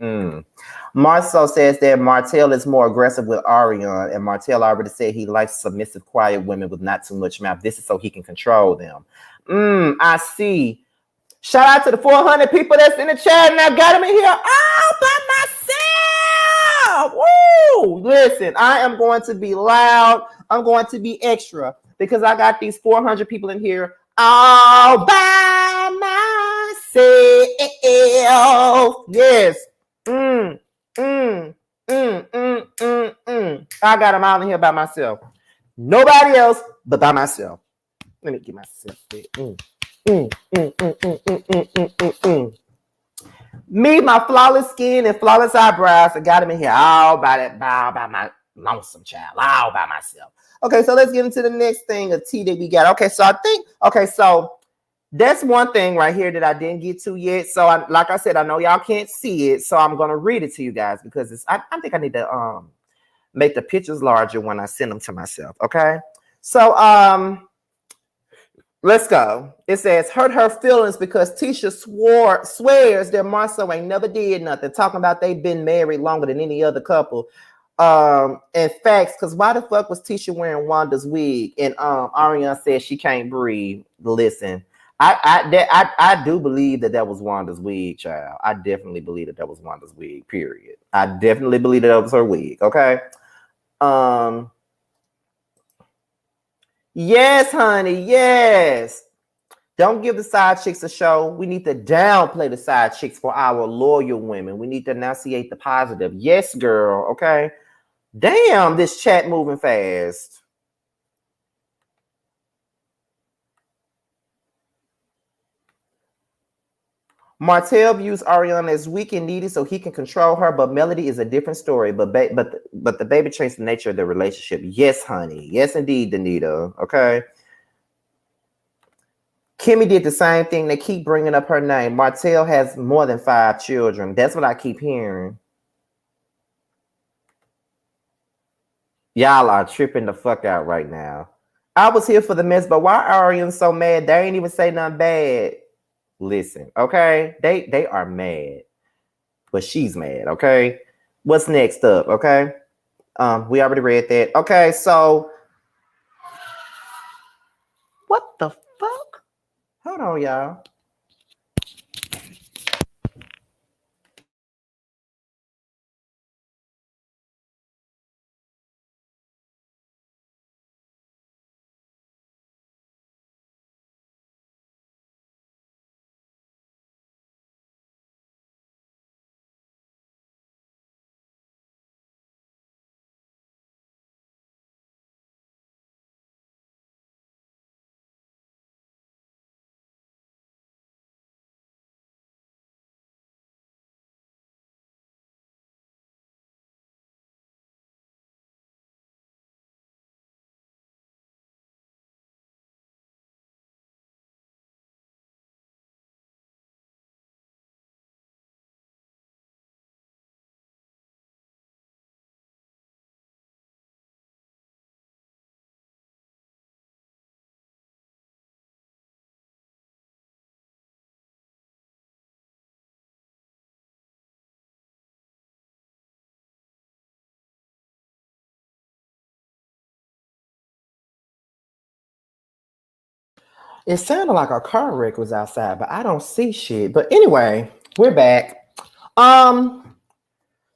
Marceau says that Martell is more aggressive with Arionne, and Martell already said he likes submissive, quiet women with not too much mouth. This is so he can control them. I see. Shout out to the 400 people that's in the chat, and I got them in here all by myself. Woo! Listen, I am going to be loud. I'm going to be extra because I got these 400 people in here all by myself. Yes. I got them all in here by myself. Nobody else but by myself. Let me get myself there. Me, my flawless skin and flawless eyebrows, I got them in here all by my lonesome child, all by myself. Okay, so let's get into the next thing of tea that we got. Okay, so that's one thing right here that I didn't get to yet. So like I said, I know y'all can't see it, so I'm gonna read it to you guys because I think I need to make the pictures larger when I send them to myself. Okay, so let's go. It says, hurt her feelings because Tisha swears that Marceau ain't never did nothing, talking about they've been married longer than any other couple. And facts, because why the fuck was Tisha wearing Wanda's wig? And Arionne says she can't breathe. Listen, I do believe that was Wanda's wig, child. I definitely believe that was Wanda's wig, period. I definitely believe that was her wig, okay? Yes, honey, yes. Don't give the side chicks a show. We need to downplay the side chicks for our loyal women. We need to enunciate the positive. Yes, girl, okay? Damn, this chat moving fast. Martell views Arionne as weak and needy so he can control her, but Melody is a different story. But the baby changed the nature of the relationship. Yes, honey. Yes, indeed, Danita. Okay? Kimmy did the same thing. They keep bringing up her name. Martell has more than 5 children. That's what I keep hearing. Y'all are tripping the fuck out right now. I was here for the mess, but why are Arionne so mad? They ain't even say nothing bad. Listen, okay? They are mad. But she's mad, okay? What's next up, okay? We already read that. Okay, so what the fuck? Hold on, y'all. It sounded like a car wreck was outside, but I don't see shit. But anyway, we're back. Um,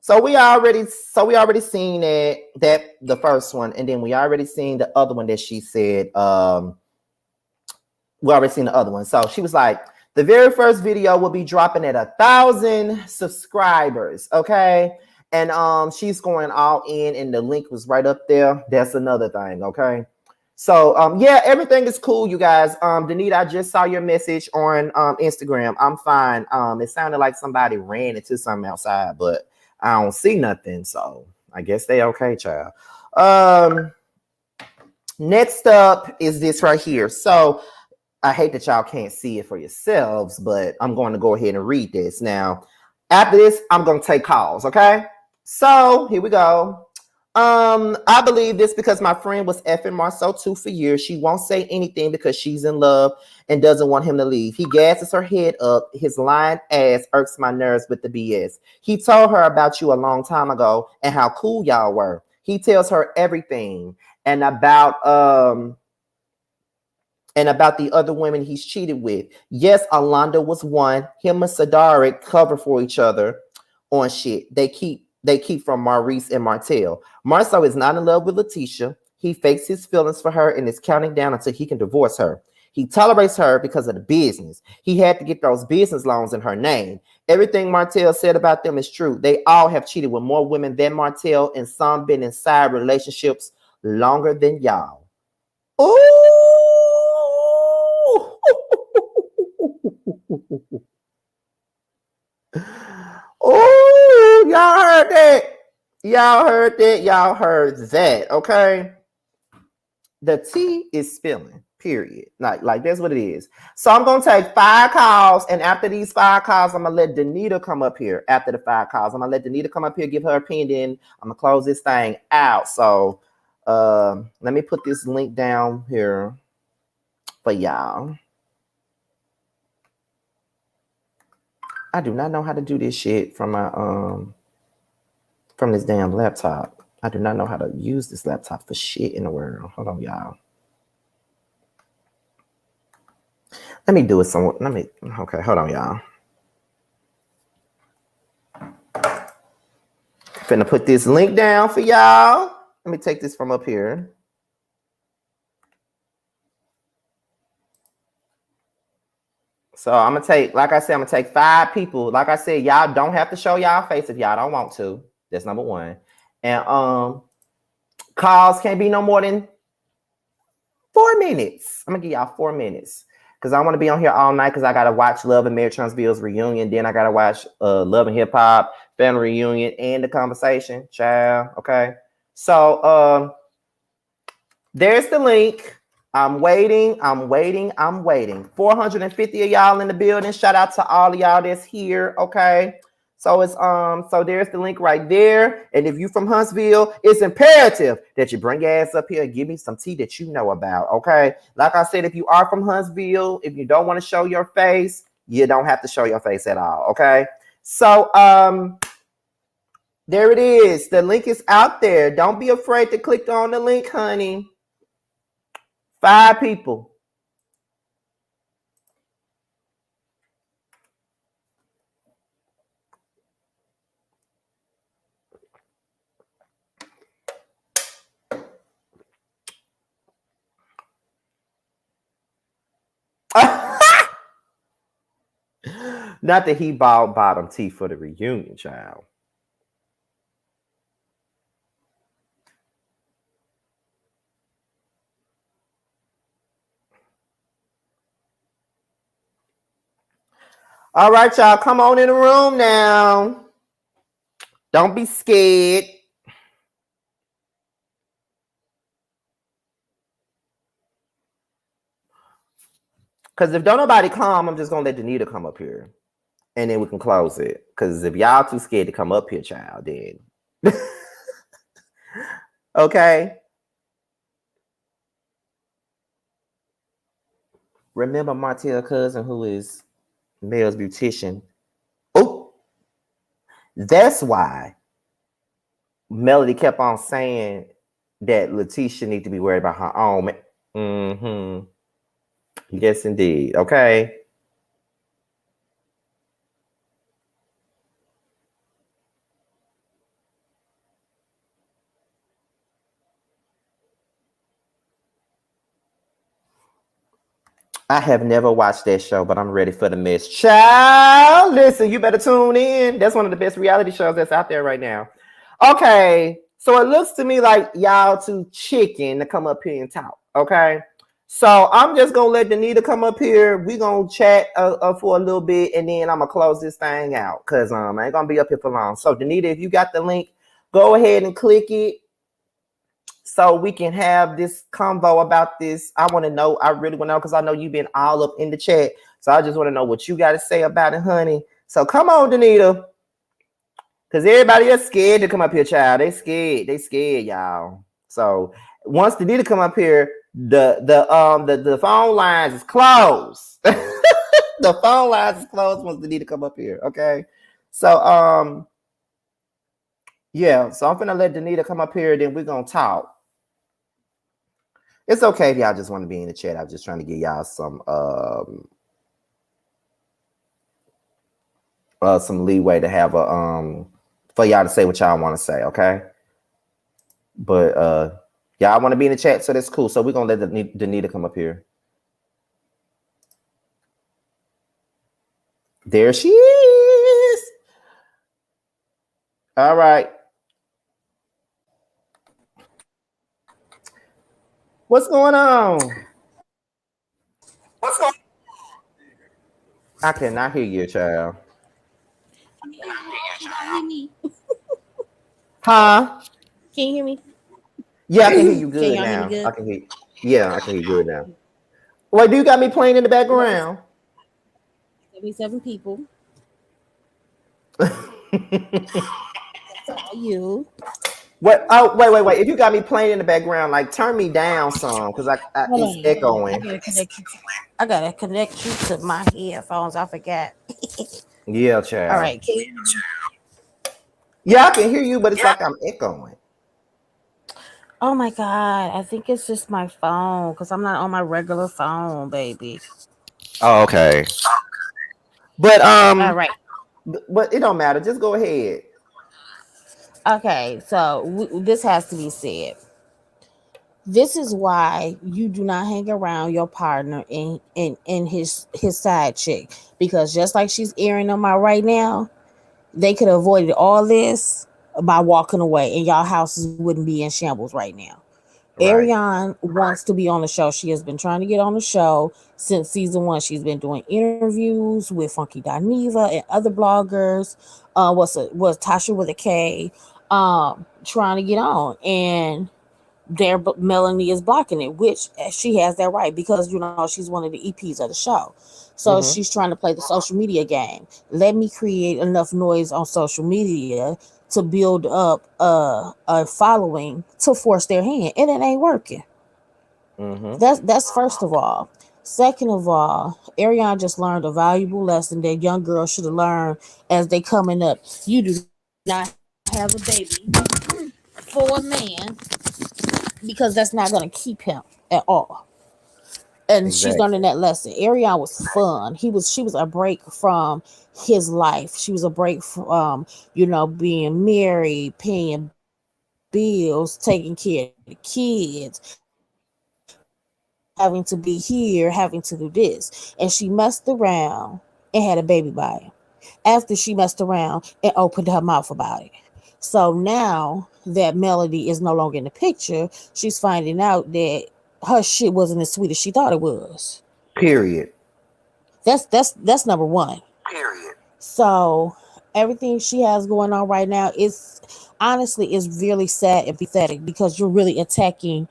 so we already seen that the first one, and then we already seen the other one that she said. We already seen the other one. So she was like, the very first video will be dropping at 1,000 subscribers. Okay. And she's going all in, and the link was right up there. That's another thing. Okay. So yeah, everything is cool, you guys. Danita, I just saw your message on Instagram. I'm fine. It sounded like somebody ran into something outside, but I don't see nothing. So I guess they okay, child. Next up is this right here. So I hate that y'all can't see it for yourselves, but I'm going to go ahead and read this. Now, after this, I'm going to take calls, okay? So, here we go. I believe this because my friend was effing Marceau too for years. She won't say anything because she's in love and doesn't want him to leave. He gasses her head up. His lying ass irks my nerves with the BS. He told her about you a long time ago and how cool y'all were. He tells her everything and about the other women he's cheated with. Yes, Alonda was one. Him and Sadaric cover for each other on shit. They keep from Maurice and Martell. Marceau is not in love with Letitia. He fakes his feelings for her and is counting down until he can divorce her. He tolerates her because of the business. He had to get those business loans in her name. Everything Martell said about them is true. They all have cheated with more women than Martell, and some been inside relationships longer than y'all. Ooh! Oh, y'all heard that. Y'all heard that. Y'all heard that. Okay. The tea is spilling, period. Like that's what it is. So I'm gonna take 5 calls, and after these 5 calls, I'm gonna let Danita come up here. After the 5 calls, I'm gonna let Danita come up here, give her opinion. I'm gonna close this thing out. So let me put this link down here for y'all. I do not know how to do this shit from my from this damn laptop. I do not know how to use this laptop for shit in the world. Hold on, y'all. Let me do it somewhere. Okay, hold on, y'all. Finna put this link down for y'all. Let me take this from up here. So I'm gonna take, like I said, I'm gonna take 5 people. Like I said, y'all don't have to show y'all face if y'all don't want to. That's number 1. And calls can't be no more than 4 minutes. I'm gonna give y'all 4 minutes because I want to be on here all night because I gotta watch Love and Marriage Transville's reunion. Then I gotta watch Love and Hip Hop Family Reunion and the conversation, child. Okay, so there's the link. I'm waiting. 450 of y'all in the building. Shout out to all of y'all that's here. Okay. So it's so there's the link right there. And if you from Huntsville, it's imperative that you bring your ass up here and give me some tea that you know about. Okay. Like I said, if you are from Huntsville, if you don't want to show your face, you don't have to show your face at all. Okay. So there it is. The link is out there. Don't be afraid to click on the link, honey. 5 people. Not that he bought bottom tea for the reunion, child. All right, y'all, come on in the room now. Don't be scared. Because if don't nobody come, I'm just going to let Danita come up here. And then we can close it. Because if y'all too scared to come up here, child, then. Okay. Remember Martell's cousin, who is Mel's beautician. Oh, that's why Melody kept on saying that Letitia need to be worried about her own. Mm-hmm. Yes, indeed. Okay. I have never watched that show, but I'm ready for the mess. Child, listen, you better tune in. That's one of the best reality shows that's out there right now. Okay, so it looks to me like y'all too chicken to come up here and talk. Okay, so I'm just gonna let Danita come up here. We gonna chat for a little bit, and then I'm gonna close this thing out because I ain't gonna be up here for long. So Danita, if you got the link, go ahead and click it so we can have this convo about this. I want to know. I really want to know because I know you've been all up in the chat. So I just want to know what you got to say about it, honey. So come on, Danita. Because everybody is scared to come up here, child. They scared. They scared, y'all. So once Danita come up here, the phone lines is closed. The phone lines is closed once Danita come up here. Okay. So yeah. So I'm gonna let Danita come up here, then we're gonna talk. It's okay if y'all just want to be in the chat. I'm just trying to give y'all some leeway to have a for y'all to say what y'all want to say, okay? But y'all want to be in the chat, so that's cool. So we're gonna let Danita come up here. There she is. All right. What's going on? What's going I cannot hear you, child. on? Huh? Can you hear me? Yeah, I can hear you Can good y'all hear me now. I good? can hear. Yeah, I can hear you good now. Wait, do you got me playing in the Well, it's background? 77 people. That's all you. What? Oh, wait. If you got me playing in the background, like turn me down some, because I Hold it's on, hold on. echoing. I gotta connect you to my headphones. I forgot. Yeah, All child. right, can you? Yeah, I can hear you, but it's like I'm echoing. Oh my god, I think it's just my phone because I'm not on my regular phone, baby. Oh, okay. But All right. but it don't matter. Just go ahead. Okay, so this has to be said. This is why you do not hang around your partner in his side chick, because just like she's airing them out right now, they could have avoided all this by walking away, and y'all houses wouldn't be in shambles right now. Right. Arionne wants to be on the show. She has been trying to get on the show since season one. She's been doing interviews with Funky Dineva and other bloggers. Was Tasha with a K? Trying to get on, and Melanie is blocking it, which she has that right because she's one of the EPs of the show. So she's Mm-hmm. trying to play the social media game. Let me create enough noise on social media to build up a following to force their hand, and it ain't working. Mm-hmm. That's first of all. Second of all, Ariane just learned a valuable lesson that young girls should have learned as they coming up. You do not have a baby for a man because that's not going to keep him at all. And she's learning Exactly. that lesson. Ariane was fun. She was a break from his life. She was a break from being married, paying bills, taking care of the kids, having to be here, having to do this. And she messed around and had a baby by him. After she messed around and opened her mouth about it. So now that Melody is no longer in the picture, she's finding out that her shit wasn't as sweet as she thought it was. Period. That's number one. Period. So everything she has going on right now is honestly is really sad and pathetic because you're really attacking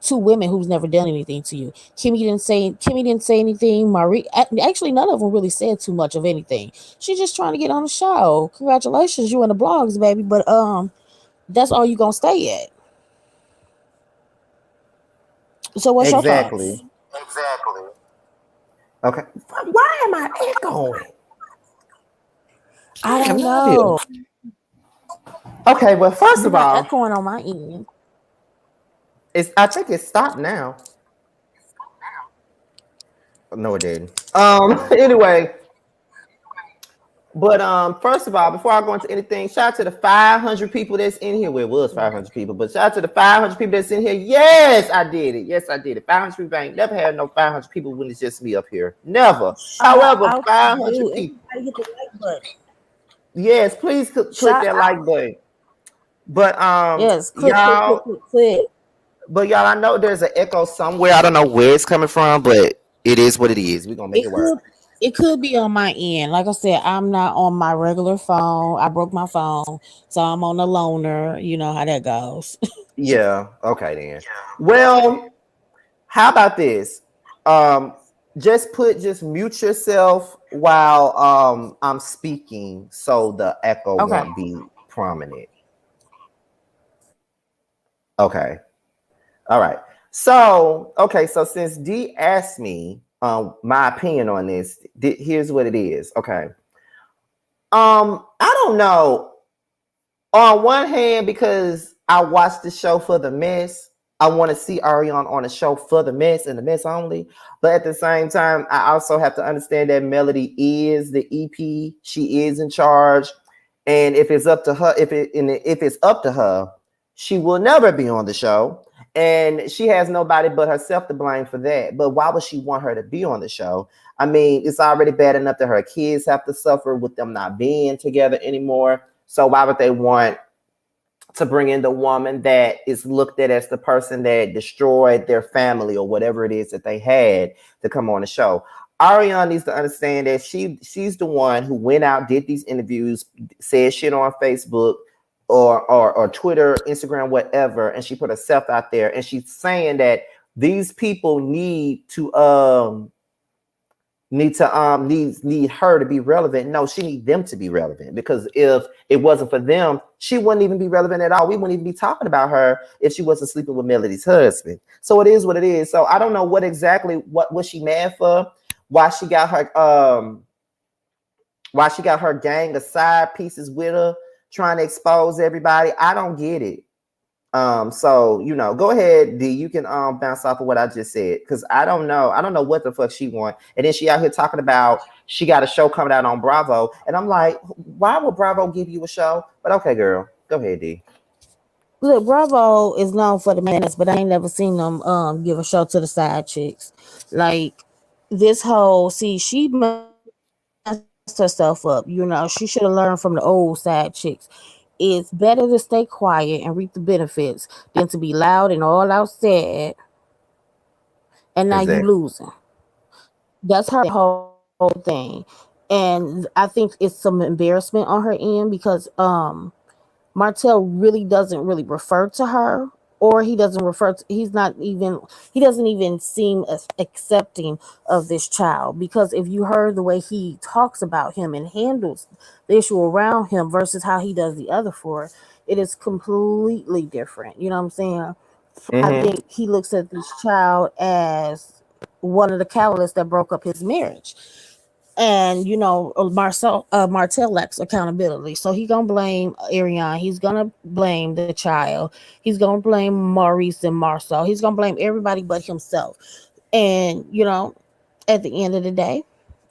two women who's never done anything to you. Kimmy didn't say anything. Marie actually none of them really said too much of anything. She's just trying to get on the show. Congratulations, you in the blogs, baby. But that's all you gonna stay at. So what's your thoughts? Exactly. Okay. Why am I echoing? I I have don't no idea. know. Okay, well, first You're of not all, echoing on my end. I think it stopped now. No, it didn't. Anyway, but first of all, before I go into anything, shout out to the 500 people that's in here. Well, it was 500 people, but shout out to the 500 people that's in here. Yes, I did it. Yes, I did it. 500 people. I ain't never had no 500 people when it's just me up here. Never. Shout However, out to 500 you. people. Everybody hit the like button. Yes, please click Shout that out. like button. But Yes, click, click, click, y'all, click, click. but y'all, I know there's an echo somewhere. I don't know where it's coming from, but it is what it is. We're gonna make It it work. could it could be on my end. Like I said, I'm not on my regular phone. I broke my phone, so I'm on the loaner. You know how that goes. Yeah. Okay then. Well, how about this? Um, just mute yourself while I'm speaking so the echo Okay. won't be prominent. Okay. All right. So, okay, so since D asked me my opinion on this, here's what it is. Okay. I don't know. On one hand, because I watched the show for the mess, I want to see Arionne on the show for the mess and the mess only. But at the same time, I also have to understand that Melody is the EP. She is in charge, and if it's up to her, if it's up to her, she will never be on the show, and she has nobody but herself to blame for that. But why would she want her to be on the show? I mean, it's already bad enough that her kids have to suffer with them not being together anymore. So why would they want to bring in the woman that is looked at as the person that destroyed their family or whatever it is that they had to come on the show? Arionne needs to understand that she's the one who went out, did these interviews, said shit on Facebook or Twitter, Instagram, whatever, and she put herself out there, and she's saying that these people need her to be relevant. No, she need them to be relevant, because if it wasn't for them, she wouldn't even be relevant at all. We wouldn't even be talking about her if she wasn't sleeping with Melody's husband. So it is what it is. So I don't know what was she mad for, why she got her gang of side pieces with her trying to expose everybody. I don't get it. So go ahead, D. You can bounce off of what I just said, because I don't know. I don't know what the fuck she want. And then she out here talking about she got a show coming out on Bravo, and I'm like, why would Bravo give you a show? But okay, girl, go ahead, D. Look, Bravo is known for the madness, but I ain't never seen them give a show to the side chicks. Like this whole she messed herself up. She should have learned from the old side chicks. It's better to stay quiet and reap the benefits than to be loud and all out sad, and now you losing. Exactly. That's her whole thing. And I think it's some embarrassment on her end because Martell really doesn't really refer to her, or he doesn't refer to, he doesn't even seem as accepting of this child, because if you heard the way he talks about him and handles the issue around him versus how he does the other four, it is completely different. You know what I'm saying? I Mm-hmm. think he looks at this child as one of the catalysts that broke up his marriage. And Martell lacks accountability, so he gonna blame Arionne. He's gonna blame the child. He's gonna blame Maurice and Marcel. He's gonna blame everybody but himself. And at the end of the day,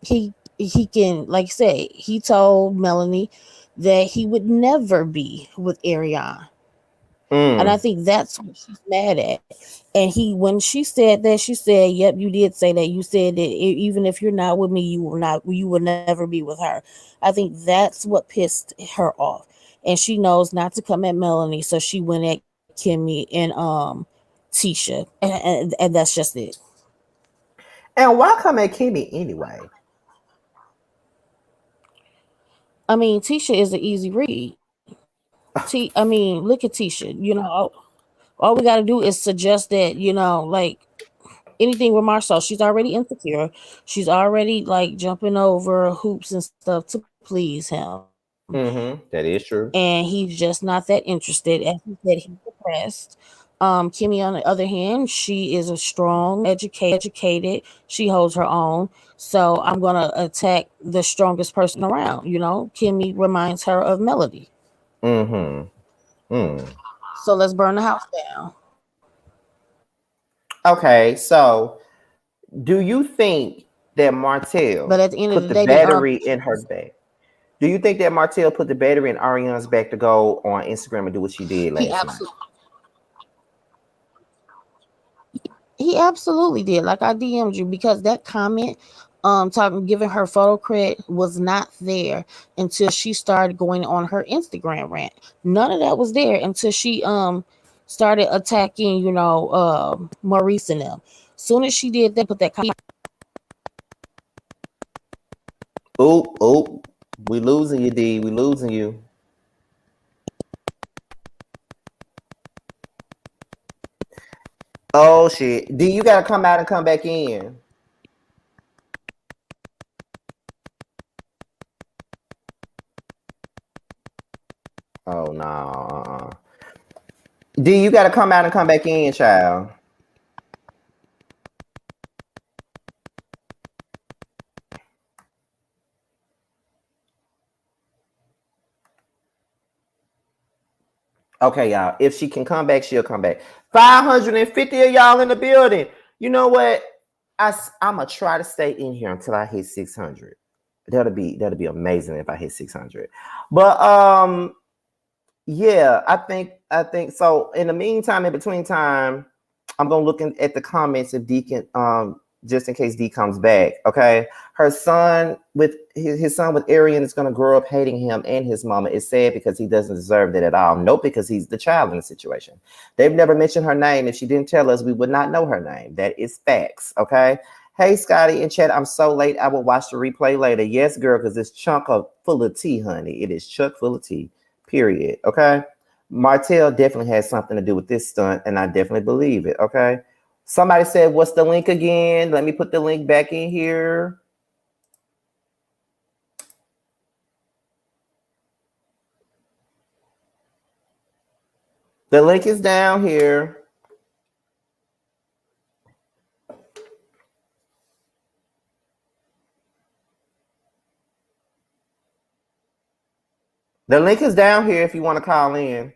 he can, like I said, he told Melanie that he would never be with Arionne. And I Mm. think that's what she's mad at. And when she said that, she said, "Yep, you did say that. You said that even if you're not with me, you will never be with her." I think that's what pissed her off, and she knows not to come at Melanie, so she went at Kimmy and Tisha, and that's just it. And why come at Kimmy anyway? I mean, Tisha is an easy read. I mean, look at Tisha. All we got to do is suggest that like anything with Marcel. She's already insecure. She's already like jumping over hoops and stuff to please him. Mm-hmm. And That is he's true. just not that interested. As he said, he's depressed. Kimmy, on the other hand, she is a strong, educated. She holds her own. So I'm gonna attack the strongest person around. Kimmy reminds her of Melody. Mm-hmm. Mm. So let's burn the house down. Okay, so do you think? that Martell But at the end of put the the day, they are. battery in her back? Do you think that Martell put the battery in Arionne's back to go on Instagram and do what she did He last night? absolutely He absolutely did. Like I DM'd you because that comment, talking giving her photo credit was not there until she started going on her Instagram rant. None of that was there until she started attacking, Maurice and them. Soon as she did that, put that comment. Oh, we losing you, D. We losing you. Oh shit. D, you gotta come out and come back in. Oh no. D, you gotta come out and come back in, child. Okay, y'all. If she can come back, she'll come back. 550 of y'all in the building. You know what? I'm gonna try to stay in here until I hit 600. That'll be amazing if I hit 600. But yeah, I think so. In the meantime, in between time, I'm gonna look at the comments if D can just in case D comes back. Okay. Her son with his son with Arionne is gonna grow up hating him and his mama. It's sad because he doesn't deserve that at all. Nope, because he's the child in the situation. They've never mentioned her name. If she didn't tell us, we would not know her name. That is facts. Okay. Hey Scotty and Chat, I'm so late. I will watch the replay later. Yes, girl, because it's chunk of full of tea, honey. It is chuck full of tea. Period. Okay. Martell definitely has something to do with this stunt, and I definitely believe it. Okay. Somebody said, what's the link again? Let me put the link back in here. The link is down here. The link is down here if you want to call in.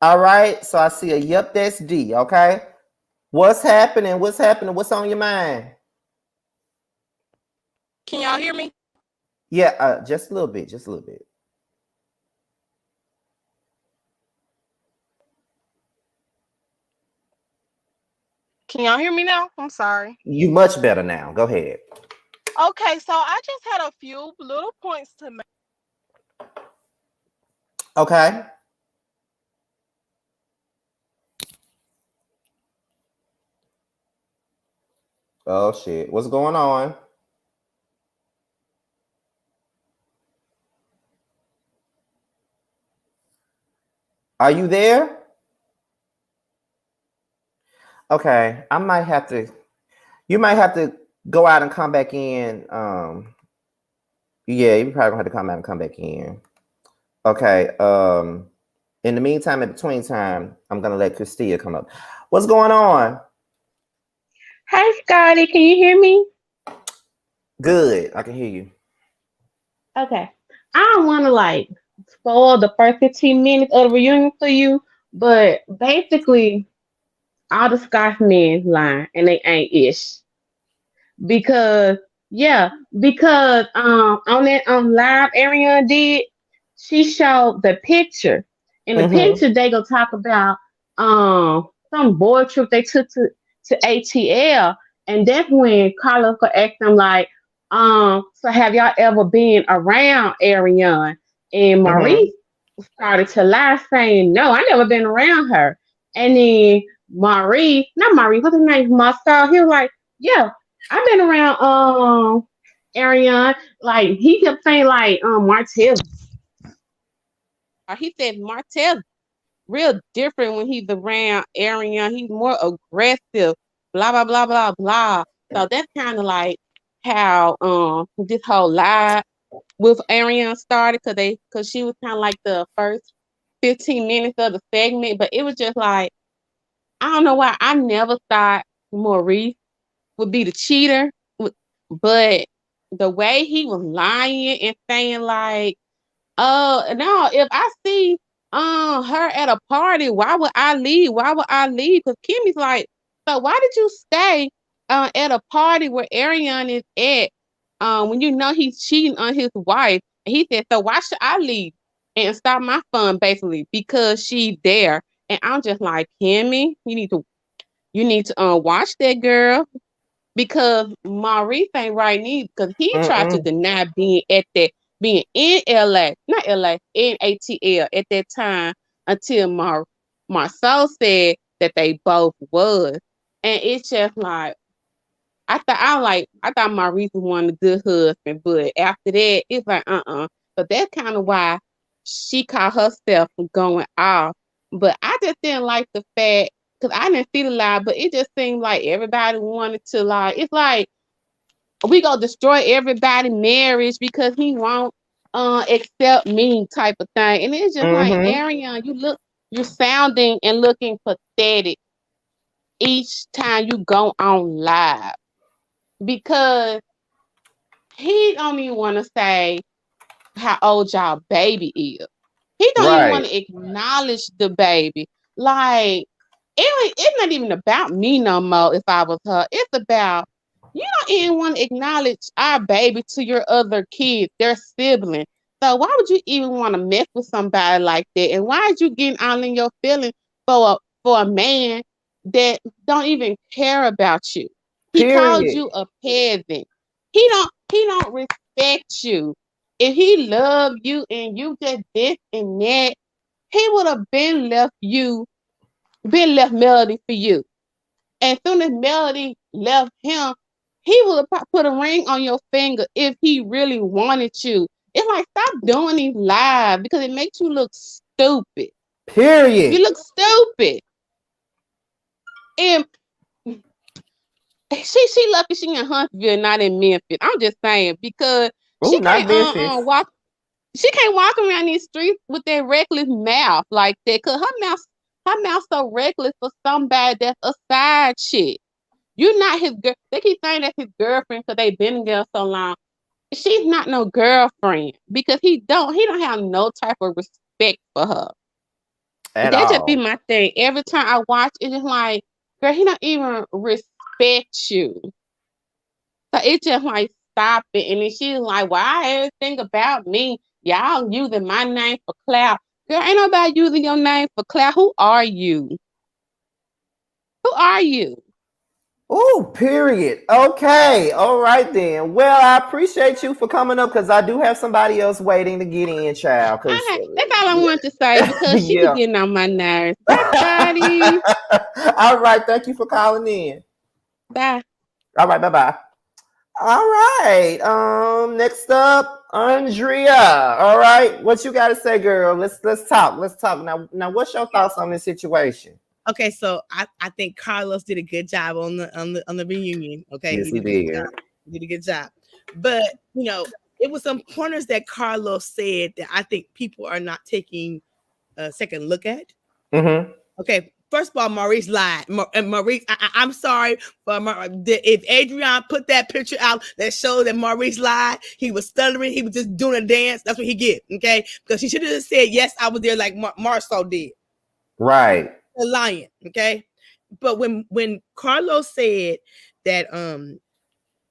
All right. So I see a yep, that's D. Okay. What's happening? What's happening? What's on your mind? Can y'all hear me? Yeah, just a little bit. Just a little bit. Can y'all hear me now? I'm sorry. You much better now. Go ahead. Okay, so I just had a few little points to make. Okay. Oh shit. What's going on? Are you there? Okay. You might have to go out and come back in. Yeah, you probably have to come out and come back in. Okay. In the meantime, in between time, I'm gonna let Christia come up. What's going on? Hi, Scotty. Can you hear me? Good. I can hear you. Okay. I don't want to spoil the first 15 minutes of the reunion for you, but basically, all the Scots men lying and they ain't ish. Because yeah, because on that live Ariana did, she showed the picture. In the Mm-hmm. picture, they go talk about some boy trip they took to ATL, and that's when Carlos could ask them so have y'all ever been around Ariana? And Mm-hmm. Maurice started to lie, saying, no, I never been around her. And then not Maurice, what's his name? Marcel, he was like, yeah, I've been around Ariane. Like he kept saying Martell. He said Martell real different when he's around Ariane. He's more aggressive, blah blah blah blah blah. So that's kind of like how this whole lie with Ariane started because she was kind of like the first 15 minutes of the segment, but it was just like I don't know why I never thought Maurice would be the cheater, but the way he was lying and saying like, "Oh no, if I see her at a party. Why would I leave? Why would I leave? Because Kimmy's like, so why did you stay at a party where Arionne is at when you know he's cheating on his wife? And he said, so why should I leave and stop my fun basically because she's there? And I'm just like, Kimmy, you need to watch that girl because Maurice ain't right neither because he tried to deny being in LA, not LA, in ATL at that time until Marceau said that they both was. And it's just like I thought Maurice was one of the good husbands, but after that, it's like So that's kind of why she caught herself from going off. But I just didn't like the fact because I didn't see the lie, but it just seemed like everybody wanted to like. It's like we gonna destroy everybody's marriage because he won't accept me type of thing. And it's just like Arionne, you're sounding and looking pathetic each time you go on live because he don't even want to say how old y'all baby is. He don't even want to acknowledge the baby. Like it's not even about me no more if I was her. It's about you don't even want to acknowledge our baby to your other kids, their sibling. So why would you even want to mess with somebody like that? And why is you getting all in your feelings for a man that don't even care about you? He called you a peasant. He don't respect you. If he loved you and you just this and that, he would have been left Melody for you. And soon as Melody left him, he would have put a ring on your finger if he really wanted you. It's like, stop doing these lives because it makes you look stupid. Period. You look stupid. And she lucky she in Huntsville, not in Memphis. I'm just saying because she can't walk. She can't walk around these streets with that reckless mouth like that. Cause her mouth so reckless for somebody that's a side chick. You're not his girl. They keep saying that's his girlfriend because they've been together so long. She's not no girlfriend because he don't have no type of respect for her. That just be my thing. Every time I watch, it's just like, girl, he don't even respect you. So it's just like, stop it. And then she's like, why everything about me? Y'all using my name for clout. Girl, ain't nobody using your name for clout. Who are you? Who are you? Oh, period. Okay. All right then. Well, I appreciate you for coming up because I do have somebody else waiting to get in, child. That's all I wanted to say because she be getting on my nerves. Bye, buddy. All right. Thank you for calling in. Bye. All right. Bye-bye. All right. Next up, Andrea. All right. What you got to say, girl? Let's talk. Let's talk. Now, what's your thoughts on this situation? Okay, so I think Carlos did a good job on the reunion. Okay, yes, he did. He did a good job. But it was some pointers that Carlos said that I think people are not taking a second look at. Mm-hmm. Okay, first of all, Maurice lied. Maurice, I'm sorry, but if Adrian put that picture out that showed that Maurice lied, he was stuttering, he was just doing a dance. That's what he get. Okay, because he should have just said yes, I was there like Marceau did. Right. A lion, okay. But when Carlos said that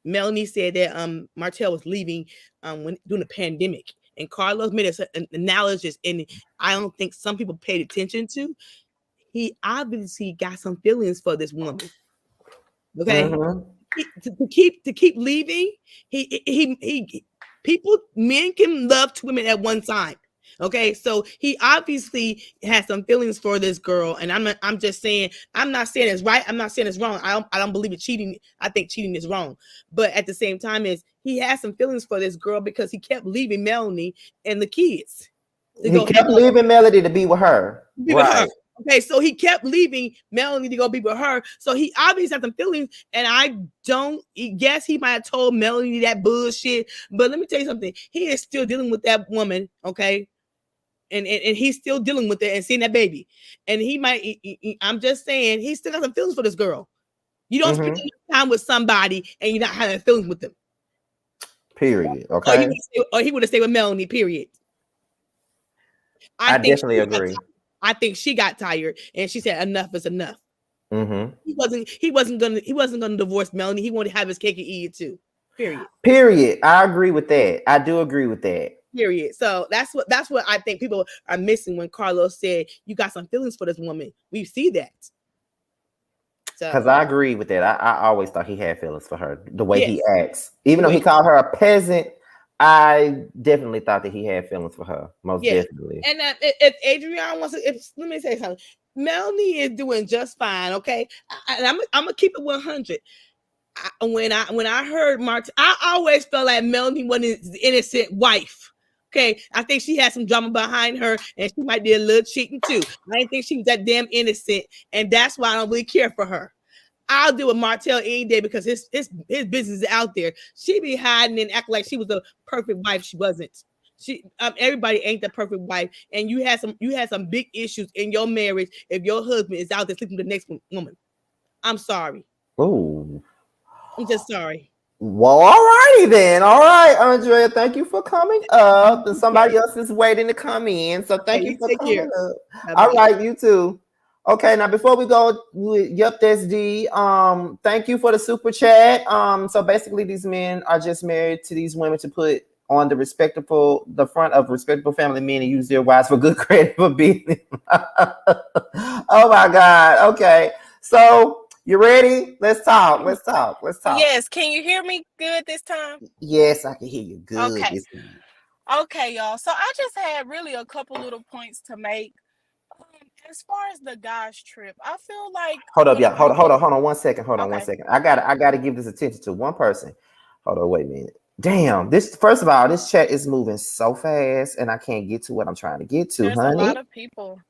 Melanie said that Martell was leaving when during the pandemic, and Carlos made an analysis, and I don't think some people paid attention to. He obviously got some feelings for this woman. Okay, to keep leaving, he men can love two women at one time. Okay, so he obviously has some feelings for this girl, and I'm just saying, I'm not saying it's right, I'm not saying it's wrong. I don't believe in cheating. I think cheating is wrong, but at the same time, is he has some feelings for this girl because he kept leaving Melanie and the kids. He kept leaving Melody to be with her. Right. Okay, so he kept leaving Melanie to go be with her. So he obviously has some feelings, and I don't guess he might have told Melanie that bullshit. But let me tell you something. He is still dealing with that woman, okay? And he's still dealing with it and seeing that baby. And he might, I'm just saying, he still got some feelings for this girl. You don't spend time with somebody and you're not having feelings with them. Period. Okay. Or he would have stayed with Melanie, period. I think definitely agree. I think she got tired and she said enough is enough. Mm-hmm. He wasn't gonna divorce Melanie. He wanted to have his cake and eat it too. Period. I agree with that. I do agree with that. Period. So that's what I think people are missing when Carlos said you got some feelings for this woman. We see that. Because I agree with that. I always thought he had feelings for her. The way he acts, even though he Wait. called her a peasant, I definitely thought that he had feelings for her. Most definitely. And if Adrienne wants to, let me say something. Melanie is doing just fine. Okay, and I'm gonna keep it 100. When I heard Martin, I always felt like Melanie wasn't his innocent wife. Okay, I think she had some drama behind her, and she might be a little cheating too. I didn't think she was that damn innocent, and that's why I don't really care for her. I'll deal with Martell any day because his business is out there. She be hiding and acting like she was a perfect wife. She wasn't. She everybody ain't the perfect wife, and you had some big issues in your marriage if your husband is out there sleeping with the next woman. I'm sorry. Oh, I'm just sorry. Well, all righty then. All right, Andrea, thank you for coming up. And somebody else is waiting to come in. So thank you for coming up. Bye-bye. All right, you too. Okay, now before we go, yep, that's D. Thank you for the super chat. So basically these men are just married to these women to put on the front of respectable family men and use their wives for good credit for being. Oh my God. Okay. So you ready? Let's talk. Yes. Can you hear me good this time? Yes, I can hear you good. Okay. Okay, y'all. So I just had really a couple little points to make. As far as the guys trip, I feel like hold on 1 second. Hold on 1 second. I gotta give this attention to one person. Hold on, wait a minute. Damn, first of all, this chat is moving so fast and I can't get to what I'm trying to get to. There's honey. A lot of people.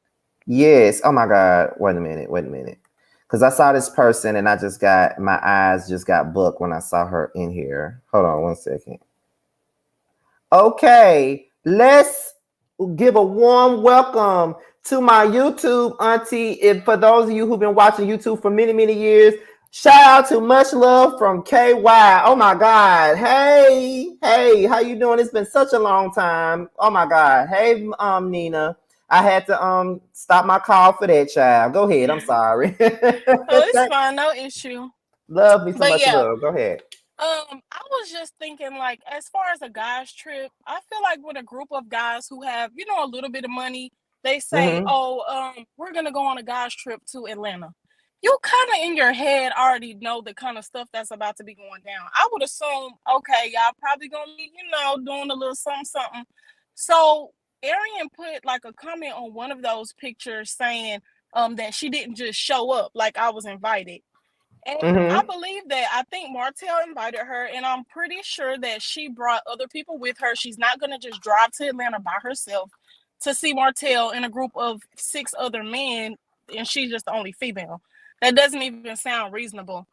Yes. Oh my God. Wait a minute. Because I saw this person and my eyes just got booked when I saw her in here. Hold on 1 second. Okay, let's give a warm welcome to my YouTube auntie. If for those of you who've been watching YouTube for many, many years, shout out to Much Love from KY. Oh my God. Hey, how you doing? It's been such a long time. Oh my God. Hey, Nina. I had to stop my call for that, child. Go ahead. I'm sorry. Oh, it's fine, no issue. Love me so much. Love. Go ahead. I was just thinking, like, as far as a guy's trip, I feel like with a group of guys who have, a little bit of money, they say, we're gonna go on a guy's trip to Atlanta. You kind of in your head already know the kind of stuff that's about to be going down. I would assume, okay, y'all probably gonna be, doing a little something. So Arionne put like a comment on one of those pictures saying that she didn't just show up, like I was invited. And I believe that. I think Martell invited her, and I'm pretty sure that she brought other people with her. She's not going to just drive to Atlanta by herself to see Martell in a group of 6 other men, and she's just the only female. That doesn't even sound reasonable.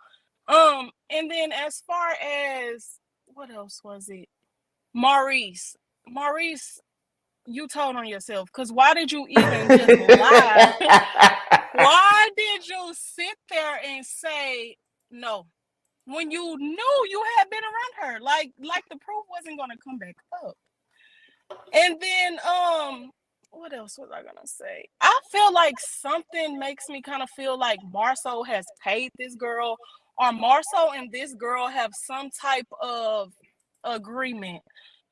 And then as far as, what else was it? Maurice, you told on yourself, because why did you even just lie? Why did you sit there and say no when you knew you had been around her? Like the proof wasn't going to come back up. And then what else was I gonna say? I feel like something makes me kind of feel like Marceau has paid this girl, or Marceau and this girl have some type of agreement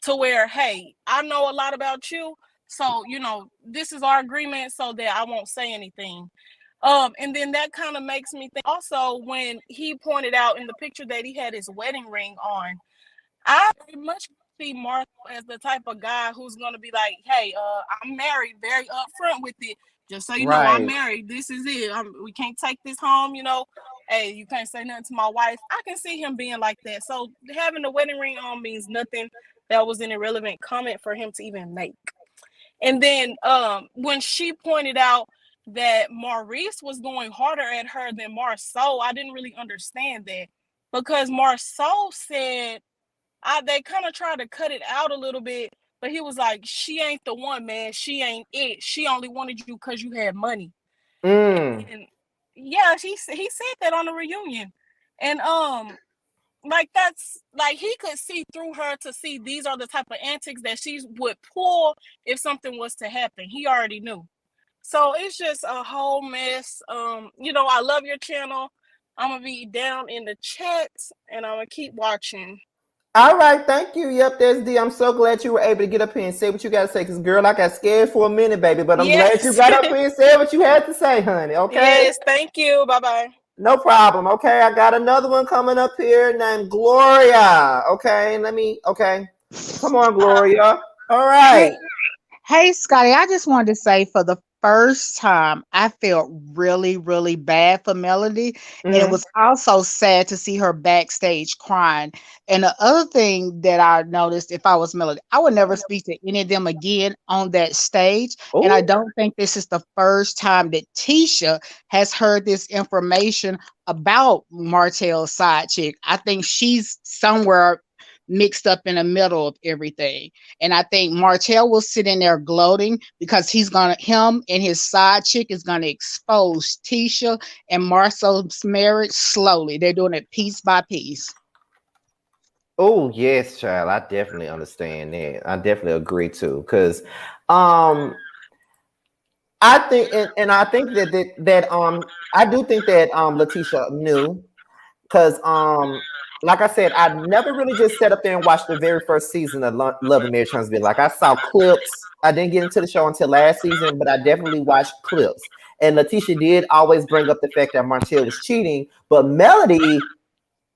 to where, hey, I know a lot about you, so this is our agreement, so that I won't say anything. And then that kind of makes me think also when he pointed out in the picture that he had his wedding ring on, I very much see Marceau as the type of guy who's going to be like, hey, I'm married, very upfront with it. Just so you know, I'm married. This is it. We can't take this home, Hey, you can't say nothing to my wife. I can see him being like that. So having the wedding ring on means nothing. That was an irrelevant comment for him to even make. And then when she pointed out that Maurice was going harder at her than Marceau, I didn't really understand that, because Marceau said, they kind of tried to cut it out a little bit, but he was like, she ain't the one, man. She ain't it. She only wanted you because you had money. And yeah, he said that on the reunion. And like that's like he could see through her to see these are the type of antics that she would pull if something was to happen. He already knew. So it's just a whole mess. I love your channel. I'm gonna be down in the chat and I'm gonna keep watching. All right, thank you. Yep, there's D. I'm so glad you were able to get up here and say what you got to say. Because, girl, I got scared for a minute, baby. But I'm glad you got up here and said what you had to say, honey. Okay? Yes, thank you. Bye-bye. No problem. Okay, I got another one coming up here named Gloria. Okay, come on, Gloria. All right. Hey, Scotty, I just wanted to say for the first time, I felt really, really bad for Melody. And it was also sad to see her backstage crying. And the other thing that I noticed, if I was Melody, I would never speak to any of them again on that stage. Ooh. And I don't think this is the first time that Tisha has heard this information about Martell's side chick. I think she's somewhere mixed up in the middle of everything. And I think Martell will sit in there gloating because him and his side chick is gonna expose Tisha and Marcel's marriage slowly. They're doing it piece by piece. Oh, yes, child. I definitely understand that. I definitely agree too. Because I think I think that I do think that Letitia knew. Because like I said, I never really just sat up there and watched the very first season of Love and Marriage Huntsville. Like I saw clips. I didn't get into the show until last season, but I definitely watched clips. And Letitia did always bring up the fact that Martell was cheating, but Melody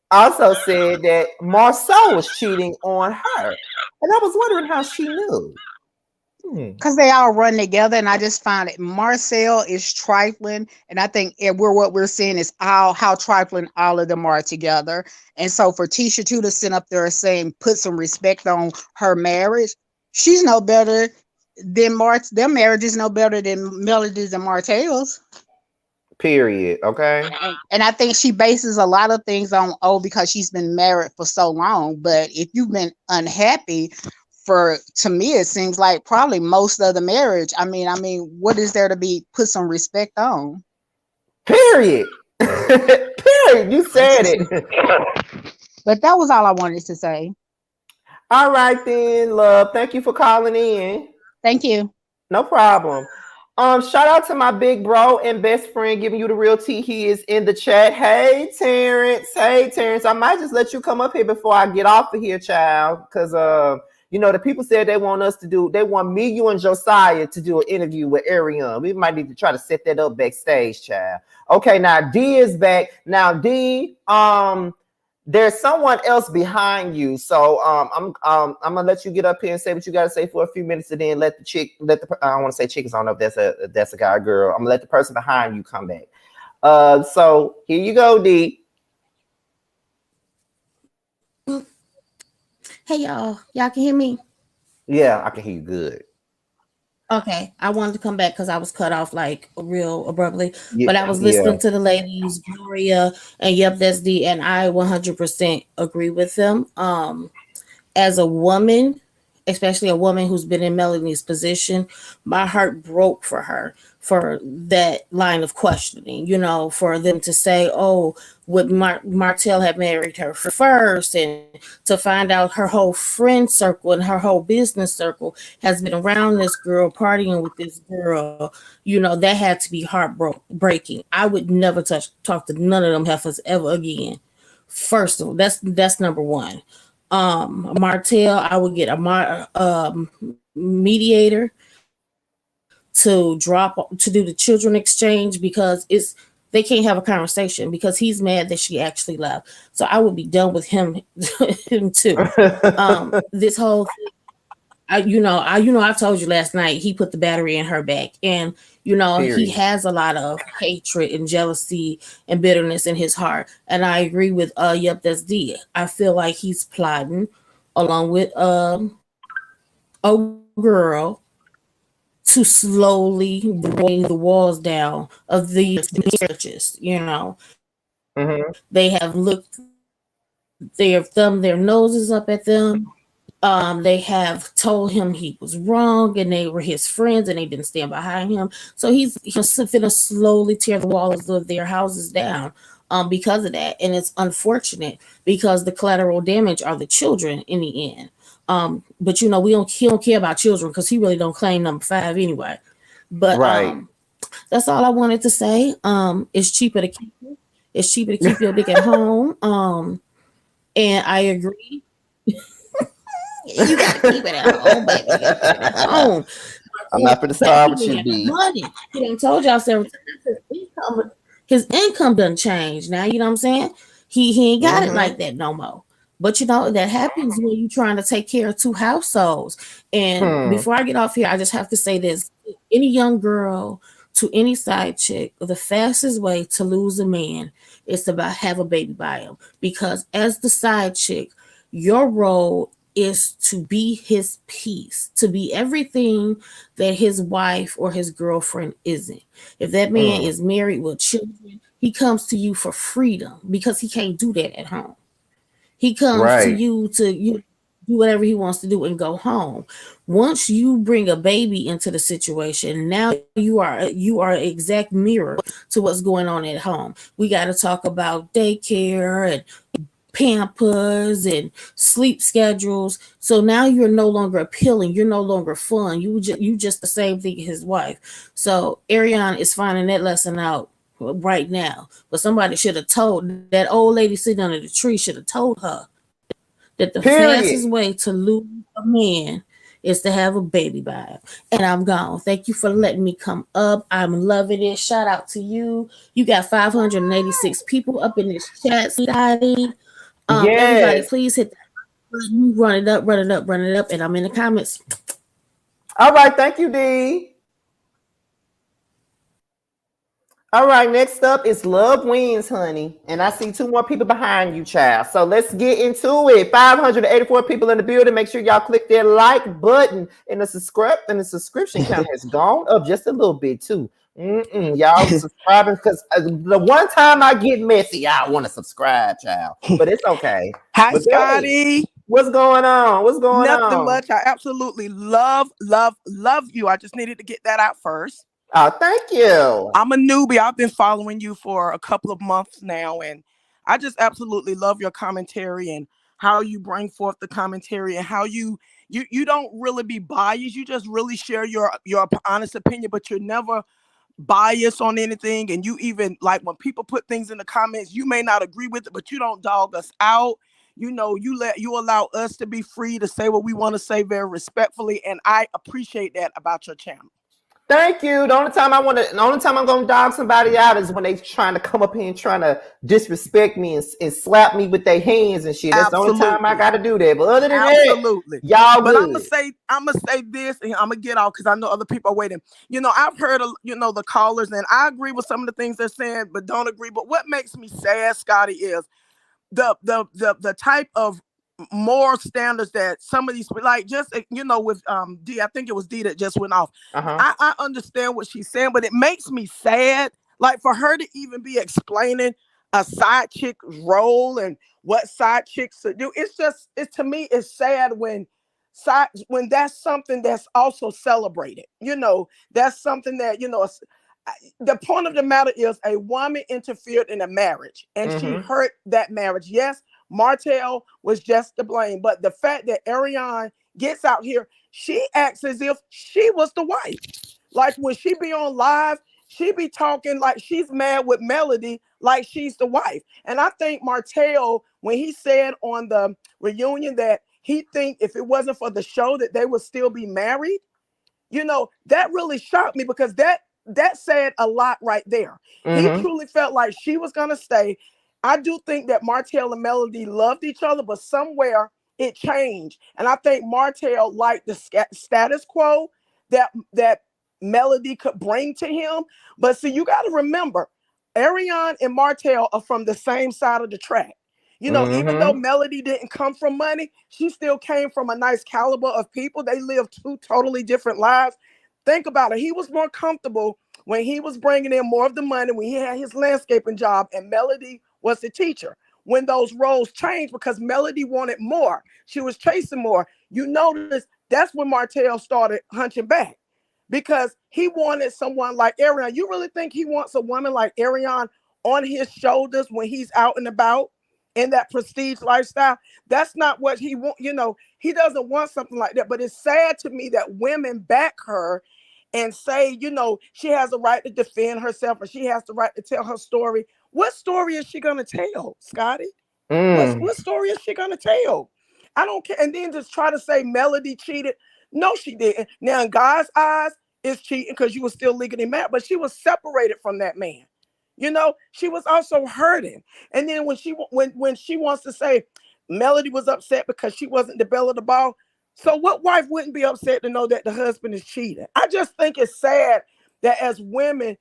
also said that Marceau was cheating on her. And I was wondering how she knew. Because they all run together, and I just find it Marcel is trifling, and I think what we're seeing is how trifling all of them are together. And so for Tisha too to sit up there saying put some respect on her marriage, she's no better than their marriage is no better than Melody's and Martell's. Period. Okay. And I think she bases a lot of things on because she's been married for so long. But if you've been unhappy to me, it seems like probably most of the marriage. I mean, what is there to be put some respect on? Period. Period. You said it. But that was all I wanted to say. All right then, love. Thank you for calling in. Thank you. No problem. Shout out to my big bro and best friend giving you the real tea. He is in the chat. Hey, Terrence. I might just let you come up here before I get off of here, child. Because the people said they want me, you, and Josiah to do an interview with Arionne. We might need to try to set that up backstage, child. Okay, now D is back. Now D, there's someone else behind you, so I'm gonna let you get up here and say what you gotta say for a few minutes, and then let the I don't want to say chickens. I don't know if that's a guy or girl. I'm gonna let the person behind you come back. So here you go, D. Hey y'all can hear me? Yeah, I can hear you good. Okay, I wanted to come back because I was cut off like real abruptly, but I was listening to the ladies, Gloria, and yep, that's D, and I 100% agree with them. As a woman, especially a woman who's been in Melanie's position, my heart broke for her for that line of questioning, for them to say, oh, would Martell had married her first, and to find out her whole friend circle and her whole business circle has been around this girl, partying with this girl, that had to be heartbreaking. I would never talk to none of them heifers ever again. First of all, that's number one. Martell, I would get a mediator to do the children exchange, because they can't have a conversation because he's mad that she actually left. So I would be done with him too. This whole thing, I told you last night he put the battery in her back, and he has a lot of hatred and jealousy and bitterness in his heart. And I agree with yep, that's D. I feel like he's plotting along with a girl to slowly bring the walls down of these churches. They have thumbed their noses up at them, They have told him he was wrong and they were his friends and they didn't stand behind him. So he's going to slowly tear the walls of their houses down because of that. And it's unfortunate because the collateral damage are the children in the end. But he don't care about children because he really don't claim number 5 anyway. But Right. That's all I wanted to say. It's cheaper to keep your dick at home. And I agree. You gotta keep it at home, baby. You gotta keep it at home. I'm not gonna start with you, B. Money. He done told y'all several times his income doesn't change now. You know what I'm saying? He ain't got it like that no more. But that happens when you're trying to take care of 2 households. And before I get off here, I just have to say this: any young girl to any side chick, the fastest way to lose a man is to have a baby by him. Because as the side chick, your role is to be his peace, to be everything that his wife or his girlfriend isn't. If that man is married with children, he comes to you for freedom because he can't do that at home. He comes to you do whatever he wants to do and go home. Once you bring a baby into the situation, now you are an exact mirror to what's going on at home. We got to talk about daycare and Pampers and sleep schedules. So now you're no longer appealing. You're no longer fun. You just the same thing as his wife. So Arionne is finding that lesson out right now. But somebody should have told that old lady sitting under the tree should have told her that the fastest way to lose a man is to have a baby by him. And I'm gone. Thank you for letting me come up. I'm loving it. Shout out to you. You got 586 people up in this chat, Scotty. Everybody, please hit that button, run it up, and I'm in the comments. All right, thank you, D. All right, next up is Love Wins, honey. And I see 2 more people behind you, child. So let's get into it. 584 people in the building. Make sure y'all click that like button. And the subscription count has gone up just a little bit, too. Y'all subscribing because the one time I get messy, I want to subscribe, child. But it's okay. Hi, Scotty. What's going on? Nothing much. I absolutely love you. I just needed to get that out first. Oh, thank you. I'm a newbie. I've been following you for a couple of months now, and I just absolutely love your commentary and how you bring forth the commentary and how you don't really be biased. You just really share your honest opinion, but you're never bias on anything. And you even, like, when people put things in the comments, you may not agree with it, but you don't dog us out. You allow us to be free to say what we want to say very respectfully, and I appreciate that about your channel. Thank you. The only time I'm gonna dog somebody out is when they trying to come up here and trying to disrespect me and slap me with their hands and shit. That's Absolutely. The only time I gotta do that. But other than Absolutely. that, y'all but good. I'm gonna say this, and I'm gonna get off because I know other people are waiting. I've heard the callers, and I agree with some of the things they're saying, but don't agree. But what makes me sad, Scotty, is the type of moral standards that some of these, like, just with D, I think it was D that just went off. I understand what she's saying, but it makes me sad, like, for her to even be explaining a side chick role and what side chicks do. To me, it's sad when that's something that's also celebrated. That's something that the point of the matter is a woman interfered in a marriage and she hurt that marriage. Yes, Martell was just to blame, but the fact that Arionne gets out here, she acts as if she was the wife. Like, when she be on live, she be talking like she's mad with Melody, like she's the wife. And I think Martell, when he said on the reunion that he think if it wasn't for the show that they would still be married, that really shocked me, because that said a lot right there. He truly felt like she was going to stay. I do think that Martell and Melody loved each other, but somewhere it changed. And I think Martell liked the status quo that Melody could bring to him. But see, you got to remember, Arionne and Martell are from the same side of the track. Even though Melody didn't come from money, she still came from a nice caliber of people. They lived 2 totally different lives. Think about it. He was more comfortable when he was bringing in more of the money, when he had his landscaping job, and Melody was the teacher. When those roles changed, because Melody wanted more, she was chasing more, you notice that's when Martell started hunching back, because he wanted someone like Arionne. You really think he wants a woman like Arionne on his shoulders when he's out and about in that prestige lifestyle? That's not what he want. He doesn't want something like that. But it's sad to me that women back her and say, she has a right to defend herself and she has the right to tell her story. What story is she going to tell, Scotty? What story is she going to tell? I don't care. And then just try to say Melody cheated. No, she didn't. Now, in God's eyes, it's cheating because you were still legally married, but she was separated from that man. She was also hurting. And then when she wants to say Melody was upset because she wasn't the belle of the ball, so what wife wouldn't be upset to know that the husband is cheating? I just think it's sad that as women,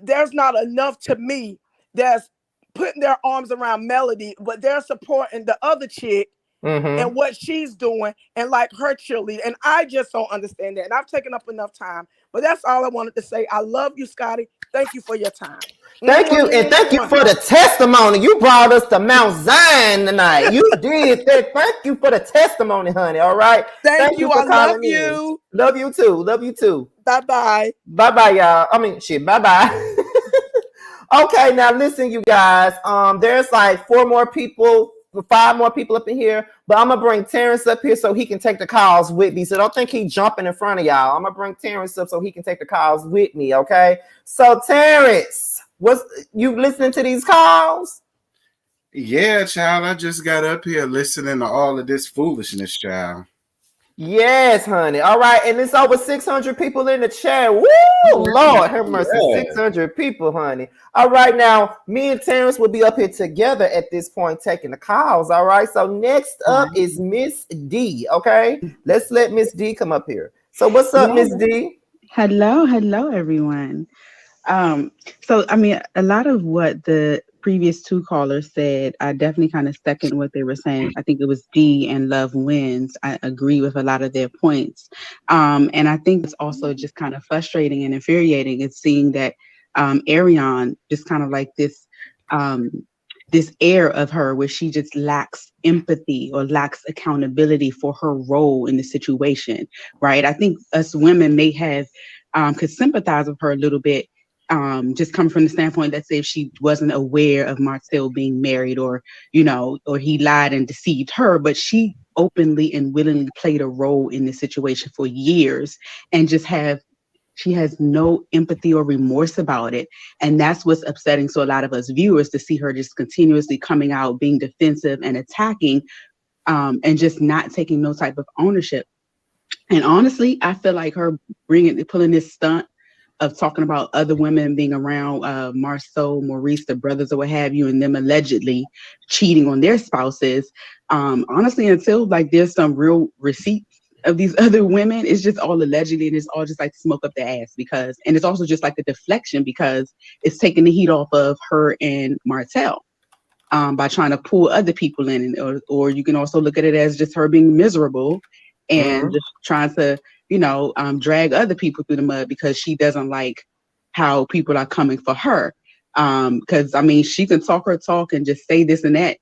there's not enough to me that's putting their arms around Melody, but they're supporting the other chick and what she's doing and like her cheerleader. And I just don't understand that. And I've taken up enough time, but that's all I wanted to say. I love you, Scotty. Thank you for your time. Thank you. And thank you for the testimony. You brought us to Mount Zion tonight. You did that. Thank you for the testimony, honey. All right. Thank you. For I love you. Love you too. Love you too. Bye-bye. Bye-bye, y'all. Bye-bye. Okay, now listen, you guys. There's like 5 more people up in here, but I'm gonna bring Terrence up here so he can take the calls with me. So don't think he's jumping in front of y'all. I'm gonna bring Terrence up so he can take the calls with me. Okay. So Terrence, you listening to these calls? Yeah, child. I just got up here listening to all of this foolishness, child. Yes, honey. All right, and it's over 600 people in the chat. Woo, Lord have mercy, 600 people, honey. All right, now me and Terrence will be up here together at this point taking the calls. All right, so next up is Miss D. Okay, let's let Miss D come up here. So what's up, Miss D? Hello, everyone. So I mean, a lot of what the previous 2 callers said, I definitely kind of second what they were saying. I think it was D and Love Wins. I agree with a lot of their points. And I think it's also just kind of frustrating and infuriating. It's seeing that Arionne just kind of like this air of her where she just lacks empathy or lacks accountability for her role in the situation, right? I think us women may have could sympathize with her a little bit, just coming from the standpoint that say if she wasn't aware of Martell being married or he lied and deceived her, but she openly and willingly played a role in this situation for years and she has no empathy or remorse about it. And that's what's upsetting to a lot of us viewers, to see her just continuously coming out, being defensive and attacking, and just not taking no type of ownership. And honestly, I feel like her pulling this stunt of talking about other women being around Marceau, Maurice, the brothers or what have you, and them allegedly cheating on their spouses. Honestly, until like there's some real receipts of these other women, it's just all allegedly, and it's all just like smoke up the ass, and it's also just like a deflection because it's taking the heat off of her and Martell by trying to pull other people in, or you can also look at it as just her being miserable and just trying to drag other people through the mud because she doesn't like how people are coming for her. Because I mean, she can talk her talk and just say this and that.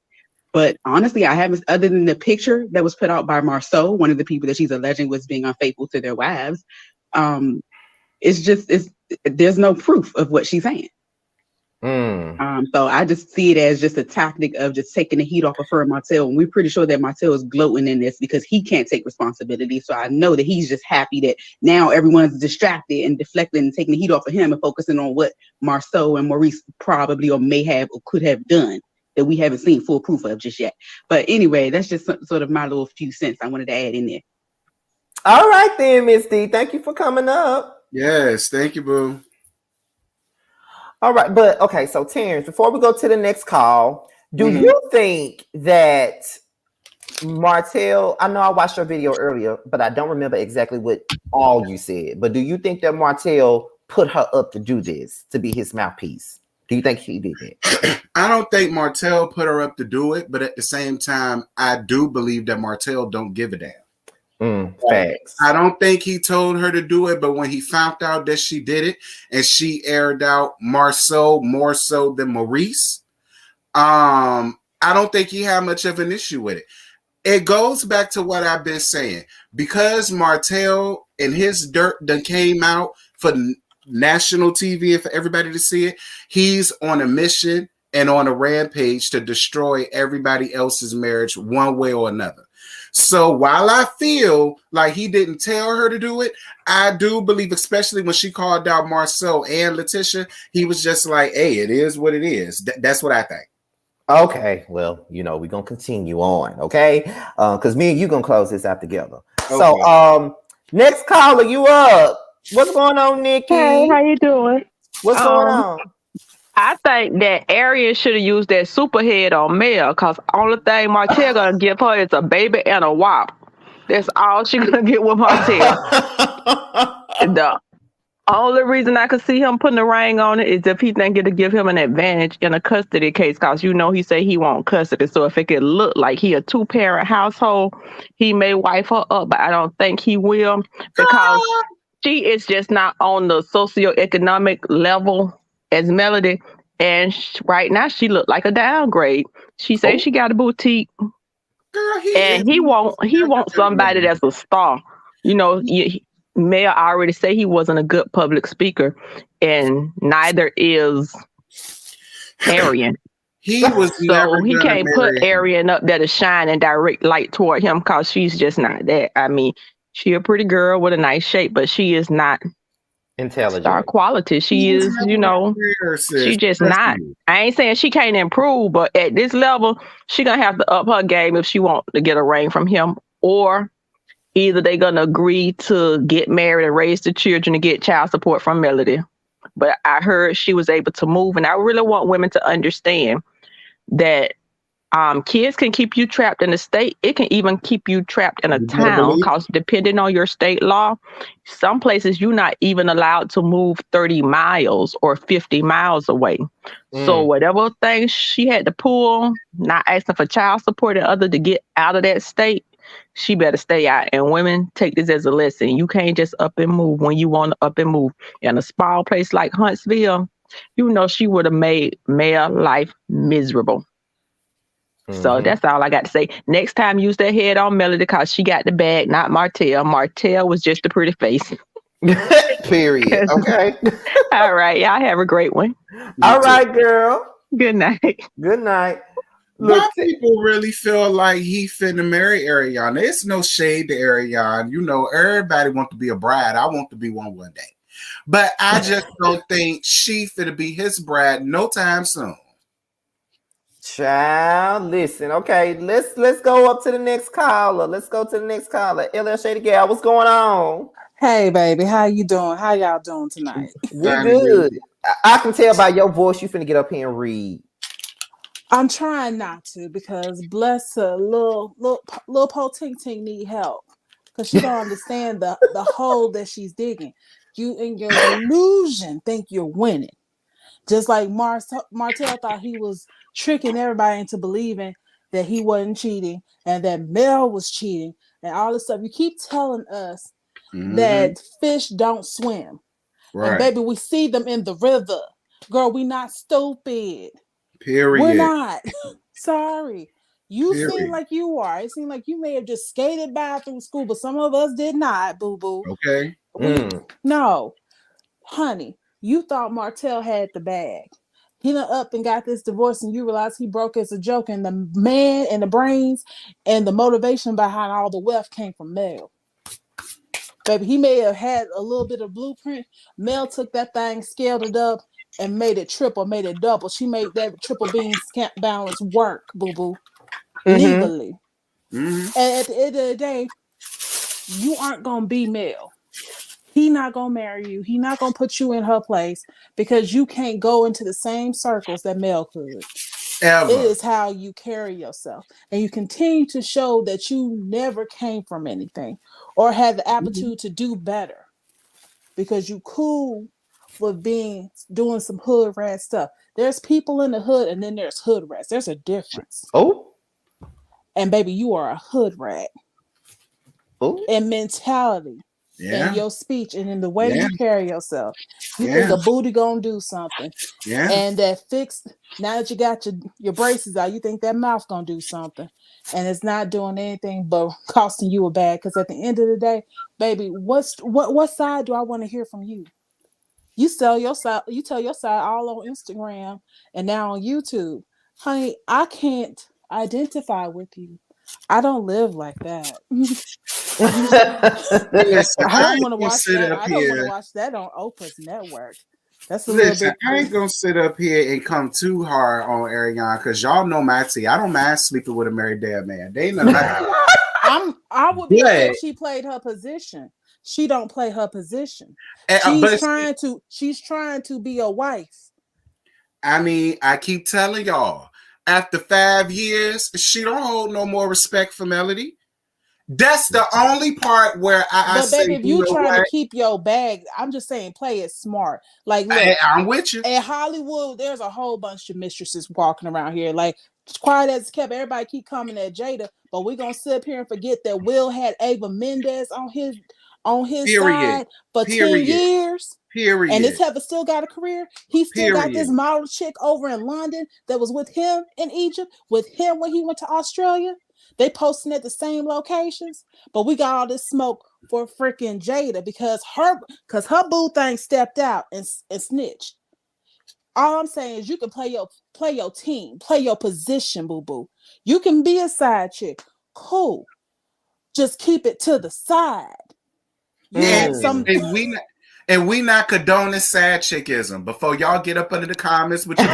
But honestly, I haven't, other than the picture that was put out by Marceau, one of the people that she's alleging was being unfaithful to their wives. There's no proof of what she's saying. So I just see it as just a tactic of just taking the heat off of her and Martell. And we're pretty sure that Martell is gloating in this because he can't take responsibility. So I know that he's just happy that now everyone's distracted and deflecting and taking the heat off of him and focusing on what Marceau and Maurice probably or may have or could have done that we haven't seen full proof of just yet. But anyway, that's just sort of my little few cents I wanted to add in there. All right then, Miss D. Thank you for coming up. Yes, thank you, boo. All right, but okay, so Terrence, before we go to the next call, do you think that Martell, I know I watched your video earlier, but I don't remember exactly what all you said, but do you think that Martell put her up to do this, to be his mouthpiece? Do you think he did that? I don't think Martell put her up to do it, but at the same time, I do believe that Martell don't give a damn. Facts. I don't think he told her to do it, but when he found out that she did it and she aired out Marceau more so than Maurice, I don't think he had much of an issue with it. it goes back to what I've been saying. Because Martell and his dirt done came out for national TV and for everybody to see it, he's on a mission and on a rampage to destroy everybody else's marriage one way or another. So while I feel like he didn't tell her to do it, I do believe, especially when she called out Marcel and Letitia, he was just like, hey, it is what it is. That's what I think. Okay, well, we're gonna continue on, okay? Because me and you gonna close this out together. Okay. So next caller, you up. What's going on, Nikki? Hey, how you doing? What's going on? I think that Arionne should have used that superhead on Mel, because only thing Martell gonna give her is a baby and a wop. That's all she gonna get with Martell. The only reason I could see him putting a ring on it is if he think it'll give him an advantage in a custody case, because he say he want custody. So if it could look like he a 2-parent household, he may wife her up, but I don't think he will, because she is just not on the socioeconomic level as Melody, and right now she look like a downgrade. She says she got a boutique, girl, and he wants somebody that's a star. Mel already say he wasn't a good public speaker, and neither is Arionne. He can't put Arionne up there to shine and direct light toward him, because she's just not that. I mean, she a pretty girl with a nice shape, but she is not intelligent star quality. She is, she just not. I ain't saying she can't improve, but at this level, she gonna have to up her game if she want to get a ring from him, or either they gonna agree to get married and raise the children and get child support from Melody. But I heard she was able to move, and I really want women to understand that kids can keep you trapped in a state. It can even keep you trapped in a town, because depending on your state law, some places you're not even allowed to move 30 miles or 50 miles away. So whatever things she had to pull, not asking for child support and other to get out of that state, she better stay out. And women, take this as a lesson. You can't just up and move when you want to up and move. In a small place like Huntsville, she would have made Mel life miserable. So that's all I got to say. Next time, use that head on Melody, because she got the bag, not Martell. Martell was just a pretty face. Period. Okay. All right. Y'all have a great one. All right, girl. Good night. Good night. Look, people really feel like he finna marry Arionne. There's no shade to Arionne. Everybody want to be a bride. I want to be one day. But I just don't think she finna be his bride no time soon. Child, listen. Okay, let's go up to the next caller. Let's go to the next caller. LL Shady Gal, what's going on? Hey, baby, how you doing? How y'all doing tonight? We're good. I can tell by your voice you finna get up here and read. I'm trying not to, because bless her, little Po Tink Tink need help, because she don't understand the hole that she's digging. You in your delusion think you're winning. Just like Martell thought he was tricking everybody into believing that he wasn't cheating and that Mel was cheating and all this stuff. You keep telling us that fish don't swim. Right. And baby, we see them in the river. Girl, we not stupid. Period. We're not. Sorry. You seem like you are. It seemed like you may have just skated by through school, but some of us did not, boo-boo. Okay. No. Honey, you thought Martell had the bag. He done up and got this divorce, and you realize he broke as a joke, and the man and the brains and the motivation behind all the wealth came from Mel. Baby, he may have had a little bit of blueprint. Mel took that thing, scaled it up, and made it triple, made it double. She made that triple beam scamp balance work, boo-boo, legally. And at the end of the day, you aren't going to be Mel. He not going to marry you. He not going to put you in her place, because you can't go into the same circles that Mel could. Ever. It is how you carry yourself. And you continue to show that you never came from anything or had the aptitude to do better, because you cool with doing some hood rat stuff. There's people in the hood, and then there's hood rats. There's a difference. Oh. And baby, you are a hood rat. Oh. And mentality. in your speech and in the way you carry yourself. You think Yeah. a booty gonna do something. Yeah. And that fixed, now that you got your braces out, you think that mouth gonna do something. And it's not doing anything but costing you a bag. Because at the end of the day, baby, what side do I want to hear from you? You tell your side all on Instagram and now on YouTube. Honey, I can't identify with you. I don't live like that. Listen, I don't want to gonna watch sit that. up I don't want to here. watch that on Oprah's network. That's a little Listen, bit. I ain't gonna sit up here and come too hard on Arionne because y'all know my tea. I don't mind sleeping with a married dead man. They ain't nothing I would be upset if she played her position. She don't play her position. She's trying to be a wife. I mean, I keep telling y'all, after 5 years, she don't hold no more respect for Melody. That's the only part where I say, baby, if you trying to keep your bag, I'm just saying, play it smart. Like, look, I'm with you. In Hollywood, there's a whole bunch of mistresses walking around here. Like, quiet as kept, everybody keep coming at Jada, but we're gonna sit up here and forget that Will had Ava Mendez on his side for 10 years. Period. And this heifer still got a career. He still got this model chick over in London that was with him in Egypt, with him when he went to Australia. They posting at the same locations, but we got all this smoke for freaking Jada because her boo thing stepped out and snitched. All I'm saying is you can play your team, play your position, boo boo. You can be a side chick, cool. Just keep it to the side. You have some. And we not condoning sad chickism. Before y'all get up under the comments with your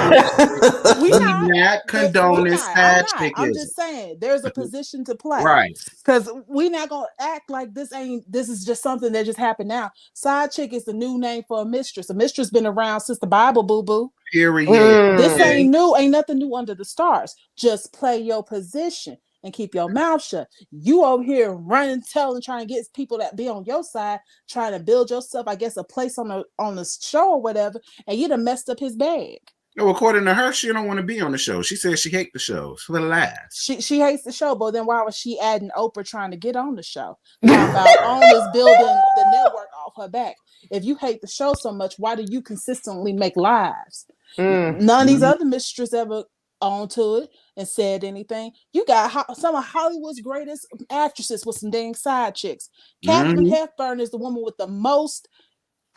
we not condoning sad chickism. I'm just saying there's a position to play. Right. Because we're not gonna act like this is just something that just happened now. Side chick is the new name for a mistress. A mistress been around since the Bible, boo-boo. Period. This ain't new, ain't nothing new under the stars. Just play your position and keep your mouth shut. You over here running, telling, trying to get people that be on your side, trying to build yourself, I guess, a place on the show or whatever, and you done messed up his bag. No, according to her, she don't want to be on the show. She says she hates the show. For the last. She hates the show, but then why was she adding Oprah trying to get on the show? Talking about owners building the network off her back. If you hate the show so much, why do you consistently make lives? None of these other mistresses ever onto it and said anything. You got some of Hollywood's greatest actresses with some dang side chicks. Katharine Hepburn is the woman with the most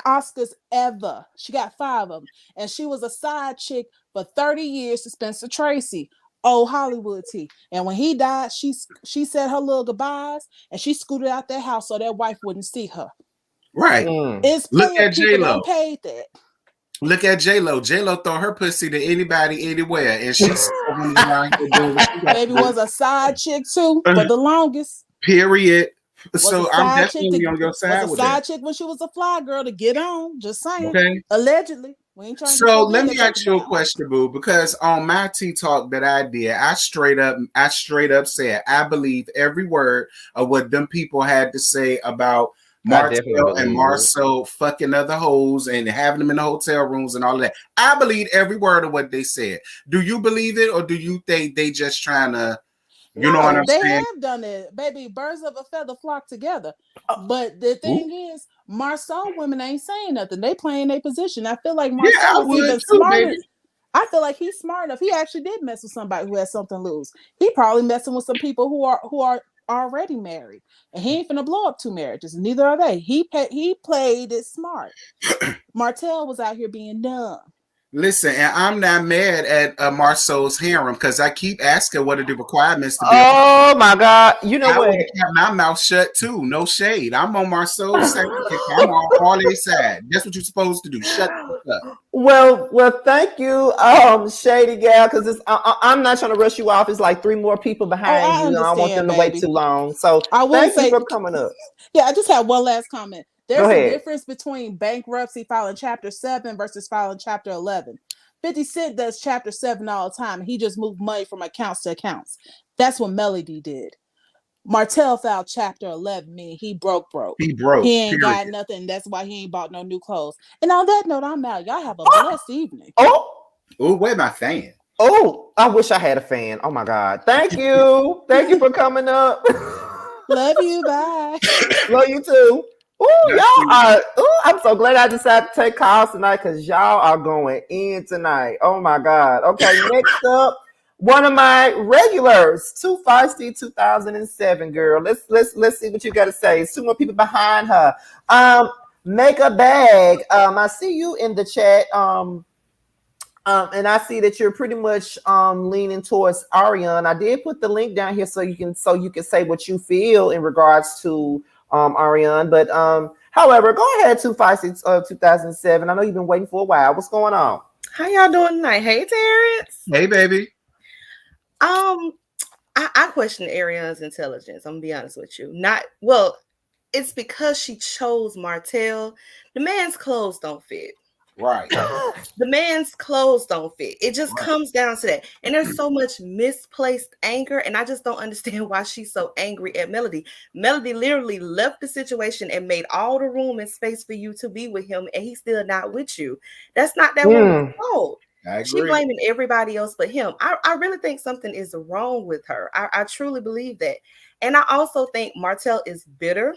Oscars ever. She got 5 of them, and she was a side chick for 30 years to Spencer Tracy, old Hollywood tea. And when he died, she said her little goodbyes and she scooted out that house so that wife wouldn't see her. Right. It's plenty of people that paid that. Look at J-Lo. J-Lo throw her pussy to anybody, anywhere, and she's baby was a side chick too for the longest. Period. So I'm definitely on your side was with a side that. chick when she was a fly girl to get on. Just saying. Okay. Allegedly. We ain't trying so let me ask you a question, boo, because on my tea talk that I did, I straight up said I believe every word of what them people had to say about Martell and Marceau fucking other hoes and having them in the hotel rooms and all of that. I believe every word of what they said. Do you believe it, or do you think they just trying to, you know what I'm saying? They have done it, baby. Birds of a feather flock together. But the thing is, Marceau women ain't saying nothing. They playing their position. I feel like Marceau was even smarter. I feel like he's smart enough. He actually did mess with somebody who has something loose. He probably messing with some people who are already married, and he ain't finna blow up 2 marriages. Neither are they. He played it smart. Martell was out here being dumb. Listen, and I'm not mad at Marceau's harem because I keep asking what are the requirements to be. Oh my God! You know what? I have my mouth shut too. No shade. I'm on Marceau's side. I'm on all their side. That's what you're supposed to do. Shut up. Well, thank you, Shady Gal, because I'm not trying to rush you off. It's like 3 more people behind you. I don't want them to wait too long. So thank you for coming up. Yeah, I just have one last comment. There's a difference between bankruptcy filing Chapter 7 versus filing Chapter 11. 50 Cent does Chapter 7 all the time. He just moved money from accounts to accounts. That's what Melody did. Martell filed Chapter 11, meaning he broke. He broke. He ain't got nothing. That's why he ain't bought no new clothes. And on that note, I'm out. Y'all have a blessed evening. Oh, where's my fan? Oh, I wish I had a fan. Oh my God. Thank you. Thank you for coming up. Love you. Bye. Love you too. Ooh, y'all are. Ooh, I'm so glad I decided to take calls tonight because y'all are going in tonight. Oh my God. Okay, next up, one of my regulars, Too Feisty 2007 girl. Let's see what you got to say. It's two more people behind her. Make a bag. I see you in the chat. And I see that you're pretty much leaning towards Arionne. I did put the link down here so you can say what you feel in regards to Arionne. But however, go ahead, 2007. I know you've been waiting for a while. What's going on? How y'all doing tonight? Hey, Terrence. Hey, baby. I question Arionne's intelligence. I'm gonna be honest with you. It's because she chose Martell. The man's clothes don't fit. Right. The man's clothes don't fit. It just comes down to that. And there's so much misplaced anger. And I just don't understand why she's so angry at Melody. Melody literally left the situation and made all the room and space for you to be with him. And he's still not with you. That's not that woman's fault. She blaming everybody else but him. I really think something is wrong with her. I truly believe that. And I also think Martell is bitter.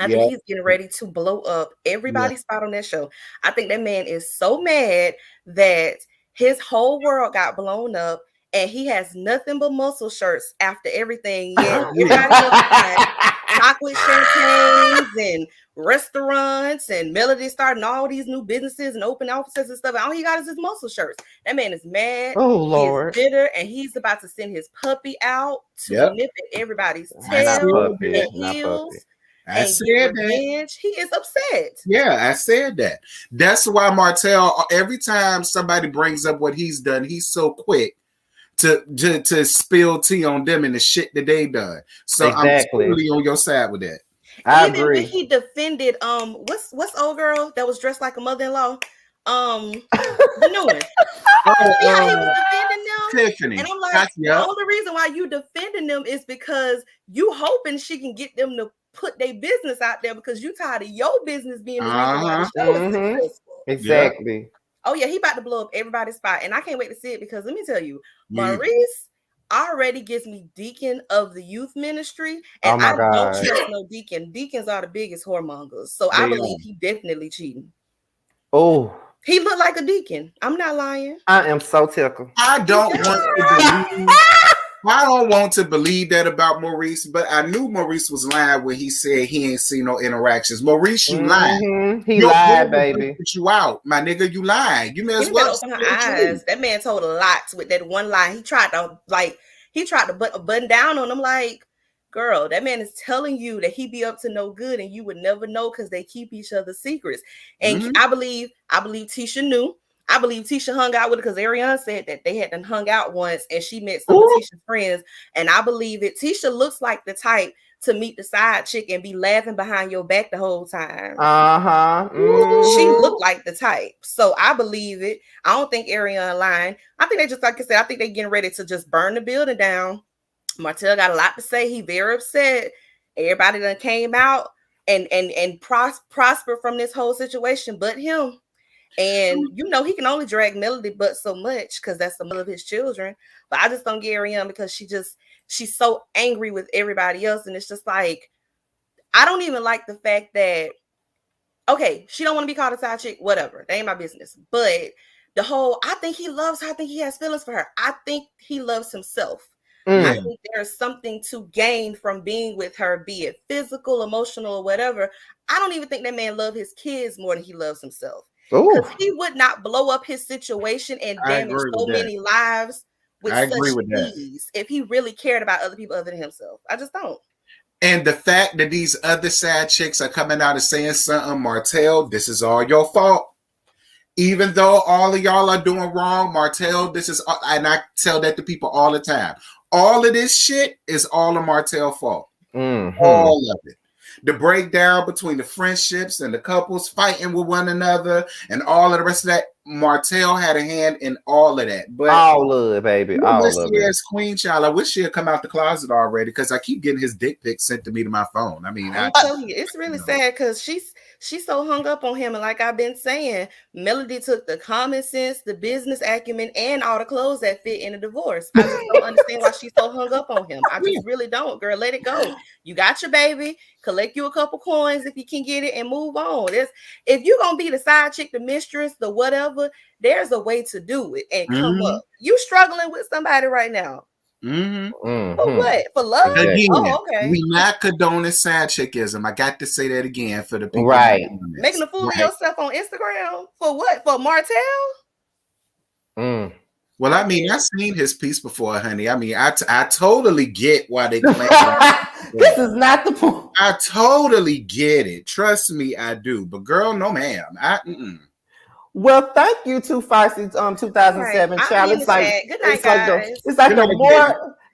I think he's getting ready to blow up everybody's spot on that show. I think that man is so mad that his whole world got blown up and he has nothing but muscle shirts after everything. Yeah, everybody else got chocolate champagnes and restaurants and Melody starting all these new businesses and open offices and stuff. And all he got is his muscle shirts. That man is mad. Oh, Lord. He is bitter and he's about to send his puppy out to nip at everybody's tail and heels. I said that. He is upset. Yeah, I said that. That's why Martell, every time somebody brings up what he's done, he's so quick to spill tea on them and the shit that they done. So I'm totally on your side with that. I agree. When he defended what's old girl that was dressed like a mother-in-law? The new one. See how he was defending them? Tiffany. And I'm like, the only reason why you defending them is because you hoping she can get them to put their business out there because you tired of your business being the reason why the show is successful. Exactly. Oh yeah, he about to blow up everybody's spot, and I can't wait to see it because let me tell you, Maurice already gives me deacon of the youth ministry, and I don't trust no deacon. Deacons are the biggest whoremongers, so I believe he definitely cheating. Oh, he looked like a deacon. I'm not lying. I am so tickled. I don't want to believe that about Maurice, but I knew Maurice was lying when he said he ain't seen no interactions. Maurice, you lied. He lied, baby. Put you out, my nigga. You lied. You may as well open her eyes. That man told a lot with that one lie. He tried to button down on him like, girl, that man is telling you that he be up to no good and you would never know because they keep each other's secrets. And I believe Tisha knew. I believe Tisha hung out with her because Arionne said that they had hung out once and she met some of Tisha's friends. And I believe it. Tisha looks like the type to meet the side chick and be laughing behind your back the whole time. She looked like the type. So I believe it. I don't think Arionne lying. I think they just, like I said, I think they're getting ready to just burn the building down. Martell got a lot to say. He very upset. Everybody done came out and prosper from this whole situation but him. And he can only drag Melody but so much because that's the mother of his children. But I just don't get Arionne because she's so angry with everybody else. And it's just like, I don't even like the fact that, okay, she don't want to be called a side chick, whatever. That ain't my business. But I think he loves her. I think he has feelings for her. I think he loves himself. I think there's something to gain from being with her, be it physical, emotional, or whatever. I don't even think that man loves his kids more than he loves himself. Because he would not blow up his situation and damage so many lives with such ease if he really cared about other people other than himself. I just don't. And the fact that these other side chicks are coming out and saying something, Martell, this is all your fault. Even though all of y'all are doing wrong, Martell, this is, and I tell that to people all the time. All of this shit is all of Martell's fault. All of it. The breakdown between the friendships and the couples fighting with one another and all of the rest of that, Martell had a hand in all of that. But all of it, baby. All of it. As Queen Child, I wish she had come out the closet already because I keep getting his dick pics sent to me to my phone. I mean, I'm telling you, it's really sad because She's so hung up on him. And like I've been saying, Melody took the common sense, the business acumen, and all the clothes that fit in a divorce. I just don't understand why she's so hung up on him. I just really don't, girl. Let it go. You got your baby. Collect you a couple coins if you can get it and move on. If you're going to be the side chick, the mistress, the whatever, there's a way to do it and come up. You struggling with somebody right now. For what? For love? Again, oh, okay. We not condoning side chickism. I got to say that again for the people. Right. Making a fool of yourself on Instagram? For what? For Martell? Well, I mean, I've seen his piece before, honey. I mean, I totally get why they claim this is not the point. I totally get it. Trust me, I do. But girl, no, ma'am. Well, thank you, 2007 right. child. It's like good night, guys. It's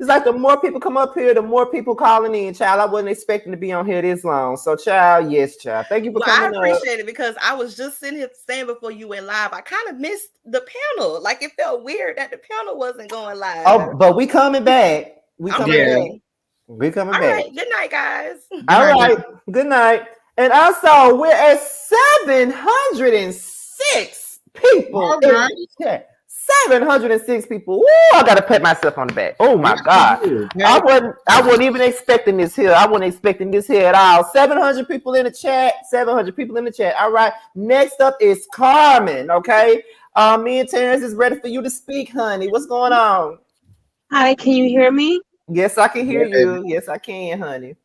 like the more people come up here, the more people calling in, child. I wasn't expecting to be on here this long. So, child, yes, child. Thank you for coming. I appreciate it because I was just sitting here saying before you went live, I kind of missed the panel. Like it felt weird that the panel wasn't going live. Oh, but we coming back. We coming back. All right. Good night, guys. All right. Good night. And also, we're at 706 people. 706 people. Ooh, I gotta pat myself on the back. Oh my God. I wasn't even expecting this here. I wasn't expecting this here at all. 700 people in the chat. 700 people in the chat. All right. Next up is Carmen. Okay. Me and Terrence is ready for you to speak, honey. What's going on? Hi, can you hear me? Yes, I can hear you. Yes, I can, honey.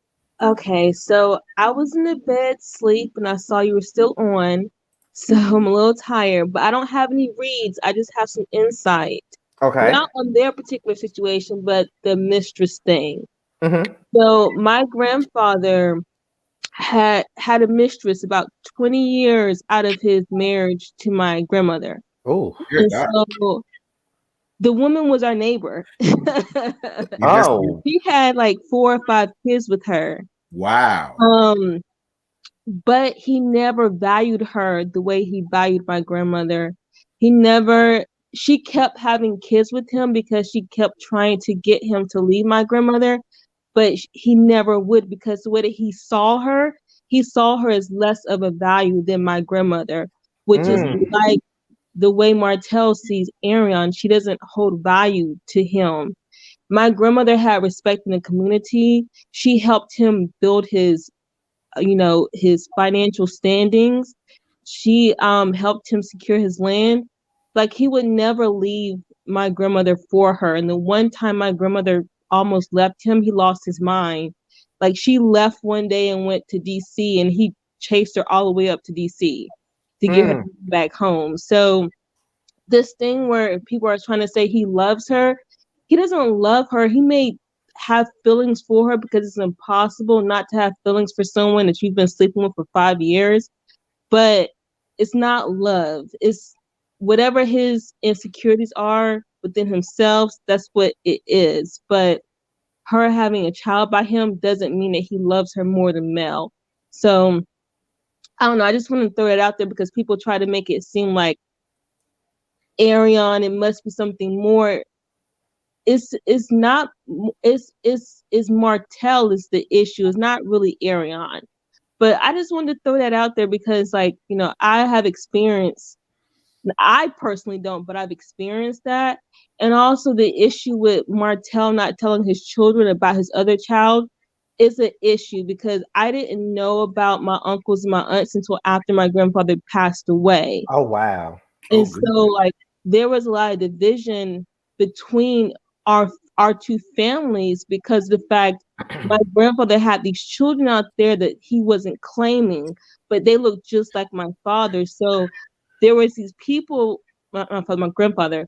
Okay, so I was in the bed sleep and I saw you were still on. So I'm a little tired, but I don't have any reads. I just have some insight. Okay. Not on their particular situation, but the mistress thing. So my grandfather had a mistress about 20 years out of his marriage to my grandmother. Oh, so the woman was our neighbor. Oh, he had like 4 or 5 kids with her. Wow. But he never valued her the way he valued my grandmother. She kept having kids with him because she kept trying to get him to leave my grandmother, but he never would because the way that he saw her as less of a value than my grandmother, which is like the way Martell sees Arionne. She doesn't hold value to him. My grandmother had respect in the community. She helped him build his financial standings. She helped him secure his land. Like he would never leave my grandmother for her. And the one time my grandmother almost left him, he lost his mind. Like she left one day and went to DC and he chased her all the way up to DC to get her back home. So this thing where people are trying to say he loves her, he doesn't love her. He may have feelings for her because it's impossible not to have feelings for someone that you've been sleeping with for 5 years, but it's not love. It's whatever his insecurities are within himself, that's what it is. But her having a child by him doesn't mean that he loves her more than Mel. So I don't know. I just want to throw it out there because people try to make it seem like Arionne, it must be something more. It's not. It's Martell is the issue. It's not really Arionne. But I just wanted to throw that out there because, like, I have experienced. I personally don't, but I've experienced that. And also the issue with Martell not telling his children about his other child is an issue because I didn't know about my uncles and my aunts until after my grandfather passed away. Oh, wow. And so, like, there was a lot of division between our two families because of the fact my grandfather had these children out there that he wasn't claiming, but they looked just like my father. So there was these people, my grandfather,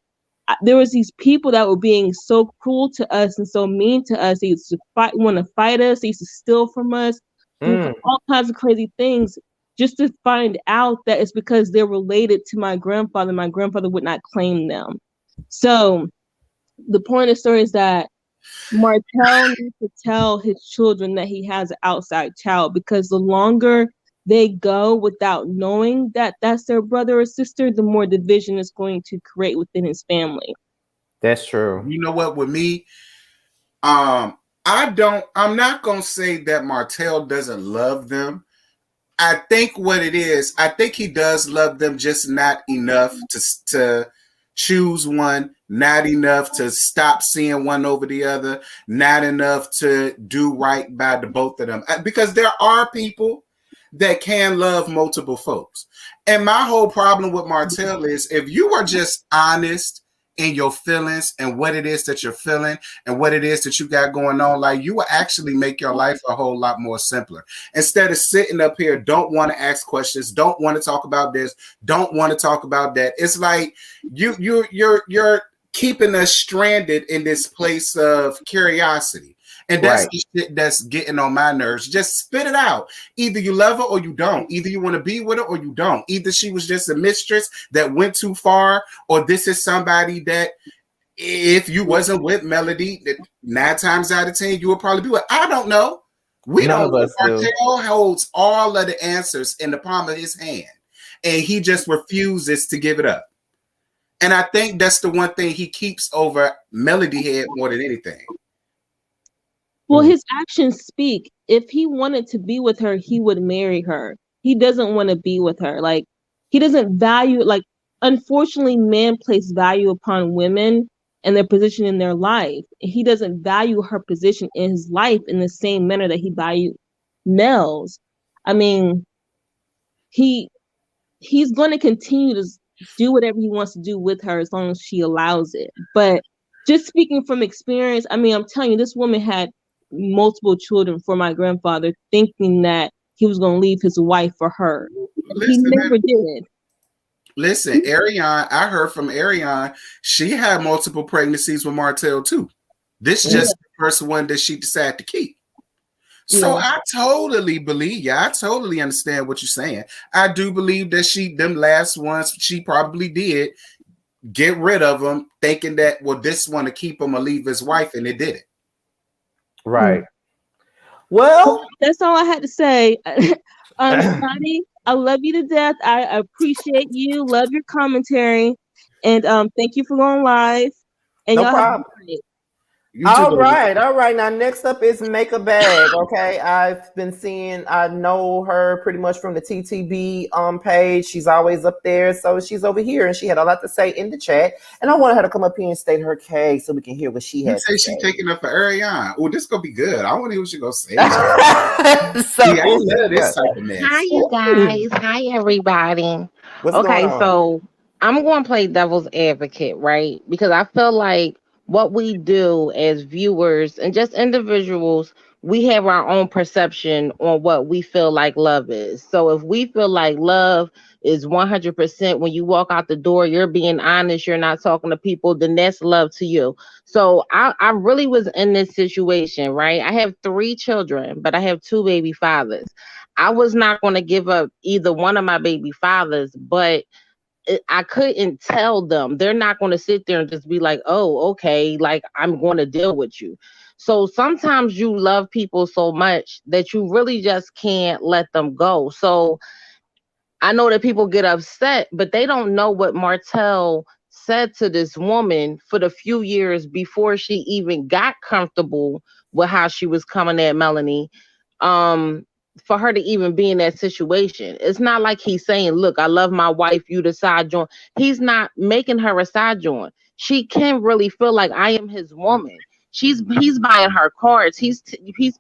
there was these people that were being so cruel to us and so mean to us. They used to want to fight us. They used to steal from us, do all kinds of crazy things just to find out that it's because they're related to my grandfather. My grandfather would not claim them. So the point of the story is that Martell needs to tell his children that he has an outside child because the longer they go without knowing that that's their brother or sister, the more division is going to create within his family. That's true. You know what, with me, I'm not going to say that Martell doesn't love them. I think what it is, I think he does love them, just not enough to choose one, not enough to stop seeing one over the other, not enough to do right by the both of them. Because there are people that can love multiple folks. And my whole problem with Martell is, if you are just honest in your feelings and what it is that you're feeling and what it is that you got going on, like, you will actually make your life a whole lot more simpler. Instead of sitting up here, don't want to ask questions, don't want to talk about this, don't want to talk about that. It's like you're keeping us stranded in this place of curiosity. And that's the shit that's getting on my nerves. Just spit it out. Either you love her or you don't. Either you want to be with her or you don't. Either she was just a mistress that went too far, or this is somebody that, if you wasn't with Melody, that 9 times out of 10 you would probably be with. I don't know. We don't know. Martell holds all of the answers in the palm of his hand, and he just refuses to give it up. And I think that's the one thing he keeps over Melody head more than anything. Well, his actions speak. If he wanted to be with her, he would marry her. He doesn't want to be with her. Like, he doesn't value, like, unfortunately, men place value upon women and their position in their life. He doesn't value her position in his life in the same manner that he valued Mel's. I mean, he's going to continue to do whatever he wants to do with her as long as she allows it. But just speaking from experience, I mean, I'm telling you, this woman had multiple children for my grandfather, thinking that he was going to leave his wife for her. He never did. Listen, Arionne, I heard from Arionne, she had multiple pregnancies with Martell too. This is just the first one that she decided to keep. So I totally believe you. I totally understand what you're saying. I do believe that them last ones, she probably did get rid of them, thinking that, well, this one to keep him or leave his wife, and it didn't. Right. Well, that's all I had to say. Scotty, I love you to death. I appreciate you. Love your commentary, and thank you for going live. And no y'all problem. All right. Now, next up is Make a Bag. Okay, I know her pretty much from the TTB page. She's always up there, so she's over here, and she had a lot to say in the chat. And I wanted her to come up here and state her case so we can hear what she has to say. She's taking up for Arionne. Oh, this gonna be good. I want to hear what she gonna say. I love this type of mess. Hi, you guys. Hi, everybody. What's going on? So I'm going to play devil's advocate, right? Because I feel like what we do as viewers and just individuals, we have our own perception on what we feel like love is. So if we feel like love is 100% when you walk out the door, you're being honest, you're not talking to people, then that's love to you. So I really was in this situation, right? I have 3 children, but I have 2 baby fathers. I was not going to give up either one of my baby fathers, but I couldn't tell them. They're not going to sit there and just be like, oh, okay, like, I'm going to deal with you. So sometimes you love people so much that you really just can't let them go. So I know that people get upset, but they don't know what Martell said to this woman for the few years before she even got comfortable with how she was coming at Melanie. For her to even be in that situation. It's not like he's saying, look, I love my wife, you the side joint. He's not making her a side joint. She can really feel like I am his woman. He's buying her cards. He's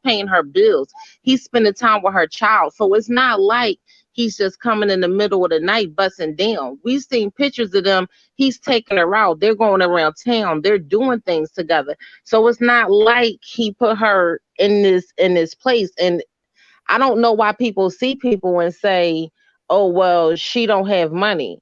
paying her bills. He's spending time with her child. So it's not like he's just coming in the middle of the night busting down. We've seen pictures of them. He's taking her out. They're going around town. They're doing things together. So it's not like he put her in this place. And I don't know why people see people and say, oh, well, she don't have money.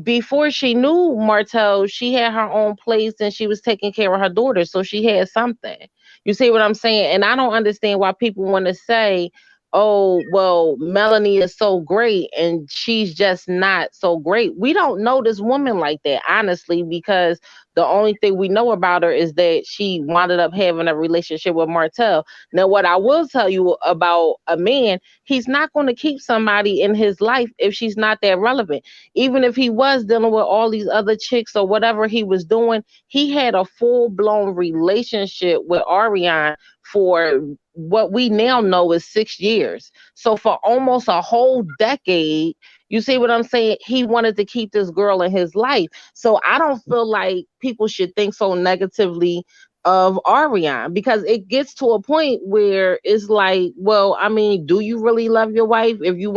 Before she knew Martell, she had her own place and she was taking care of her daughter. So she had something. You see what I'm saying? And I don't understand why people want to say, oh, well, Melanie is so great and she's just not so great. We don't know this woman like that, honestly, because The only thing we know about her is that she wound up having a relationship with Martell. Now, what I will tell you about a man, he's not going to keep somebody in his life if she's not that relevant. Even if he was dealing with all these other chicks or whatever he was doing, he had a full-blown relationship with Arionne for what we now know is 6 years. So for almost a whole decade, you see what I'm saying? He wanted to keep this girl in his life. So I don't feel like people should think so negatively of Arionne, because it gets to a point where it's like, well, I mean, do you really love your wife? If you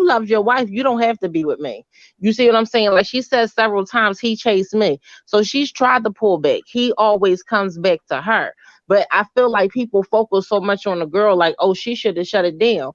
love your wife, you don't have to be with me. You see what I'm saying? Like she said several times, he chased me. So she's tried to pull back. He always comes back to her. But I feel like people focus so much on the girl, like, oh, she should have shut it down.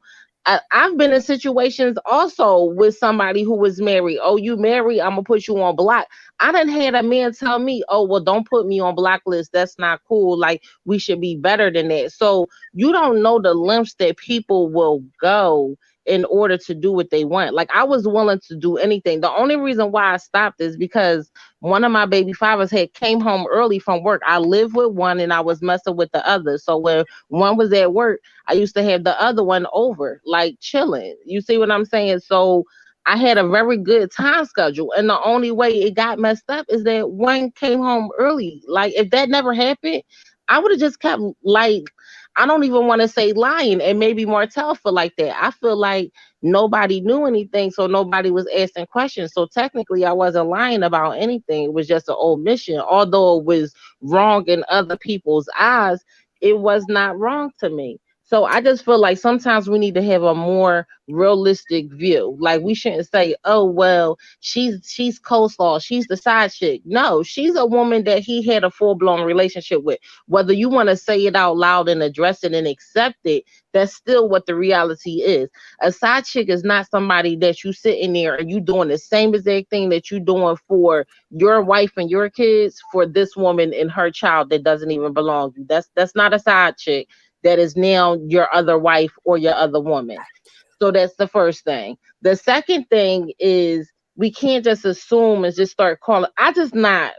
I've been in situations also with somebody who was married. Oh, you married? I'm gonna put you on block. I done had a man tell me, oh, well, don't put me on blacklist. That's not cool. Like, we should be better than that. So you don't know the lengths that people will go in order to do what they want. Like, I was willing to do anything. The only reason why I stopped is because one of my baby fathers had came home early from work. I lived with one and I was messing with the other. So when one was at work, I used to have the other one over, like chilling. You see what I'm saying? So I had a very good time schedule. And the only way it got messed up is that one came home early. Like, if that never happened, I would have just kept, like, I don't even want to say lying, and maybe Martell feel like that. I feel like nobody knew anything, so nobody was asking questions. So technically, I wasn't lying about anything. It was just an omission. Although it was wrong in other people's eyes, it was not wrong to me. So I just feel like sometimes we need to have a more realistic view. Like, we shouldn't say, "Oh well, she's coleslaw, she's the side chick." No, she's a woman that he had a full blown relationship with. Whether you want to say it out loud and address it and accept it, that's still what the reality is. A side chick is not somebody that you sitting there and you doing the same exact thing that you doing for your wife and your kids for this woman and her child that doesn't even belong to you. That's not a side chick. That is now your other wife or your other woman. So that's the first thing. The second thing is, we can't just assume and just start calling. I just not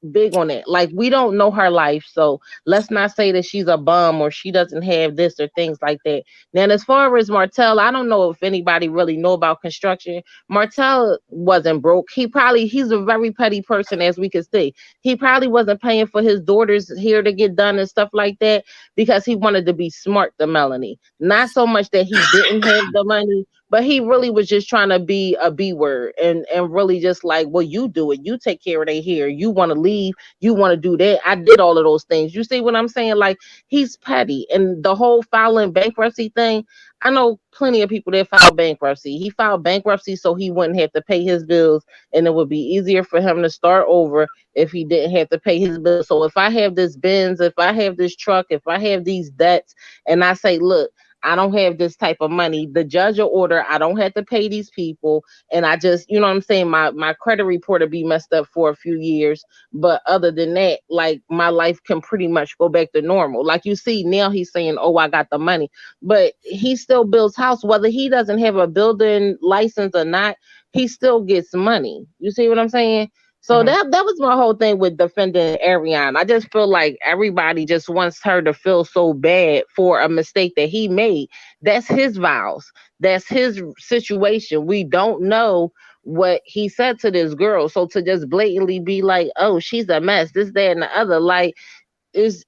big on it. Like, we don't know her life, so let's not say that she's a bum or she doesn't have this or things like that. Now, as far as Martell, I don't know if anybody really know about construction. Martell wasn't broke. He's a very petty person, as we can see. He probably wasn't paying for his daughter's hair to get done and stuff like that because he wanted to be smart to Melanie. Not so much that he didn't have the money, but he really was just trying to be a B word and really just like, well, you do it. You take care of their hair. You want to leave. You want to do that. I did all of those things. You see what I'm saying? Like, he's petty. And the whole filing bankruptcy thing, I know plenty of people that filed bankruptcy. He filed bankruptcy so he wouldn't have to pay his bills, and it would be easier for him to start over if he didn't have to pay his bills. So if I have this Benz, if I have this truck, if I have these debts, and I say, look, I don't have this type of money, the judge will order I don't have to pay these people, and I just, you know what I'm saying, my credit report will be messed up for a few years, but other than that, like, my life can pretty much go back to normal. Like, you see now he's saying, oh, I got the money, but he still builds house. Whether he doesn't have a building license or not, he still gets money. You see what I'm saying? So that was my whole thing with defending Arionne. I just feel like everybody just wants her to feel so bad for a mistake that he made. That's his vows. That's his situation. We don't know what he said to this girl. So to just blatantly be like, oh, she's a mess, this, that, and the other, like, is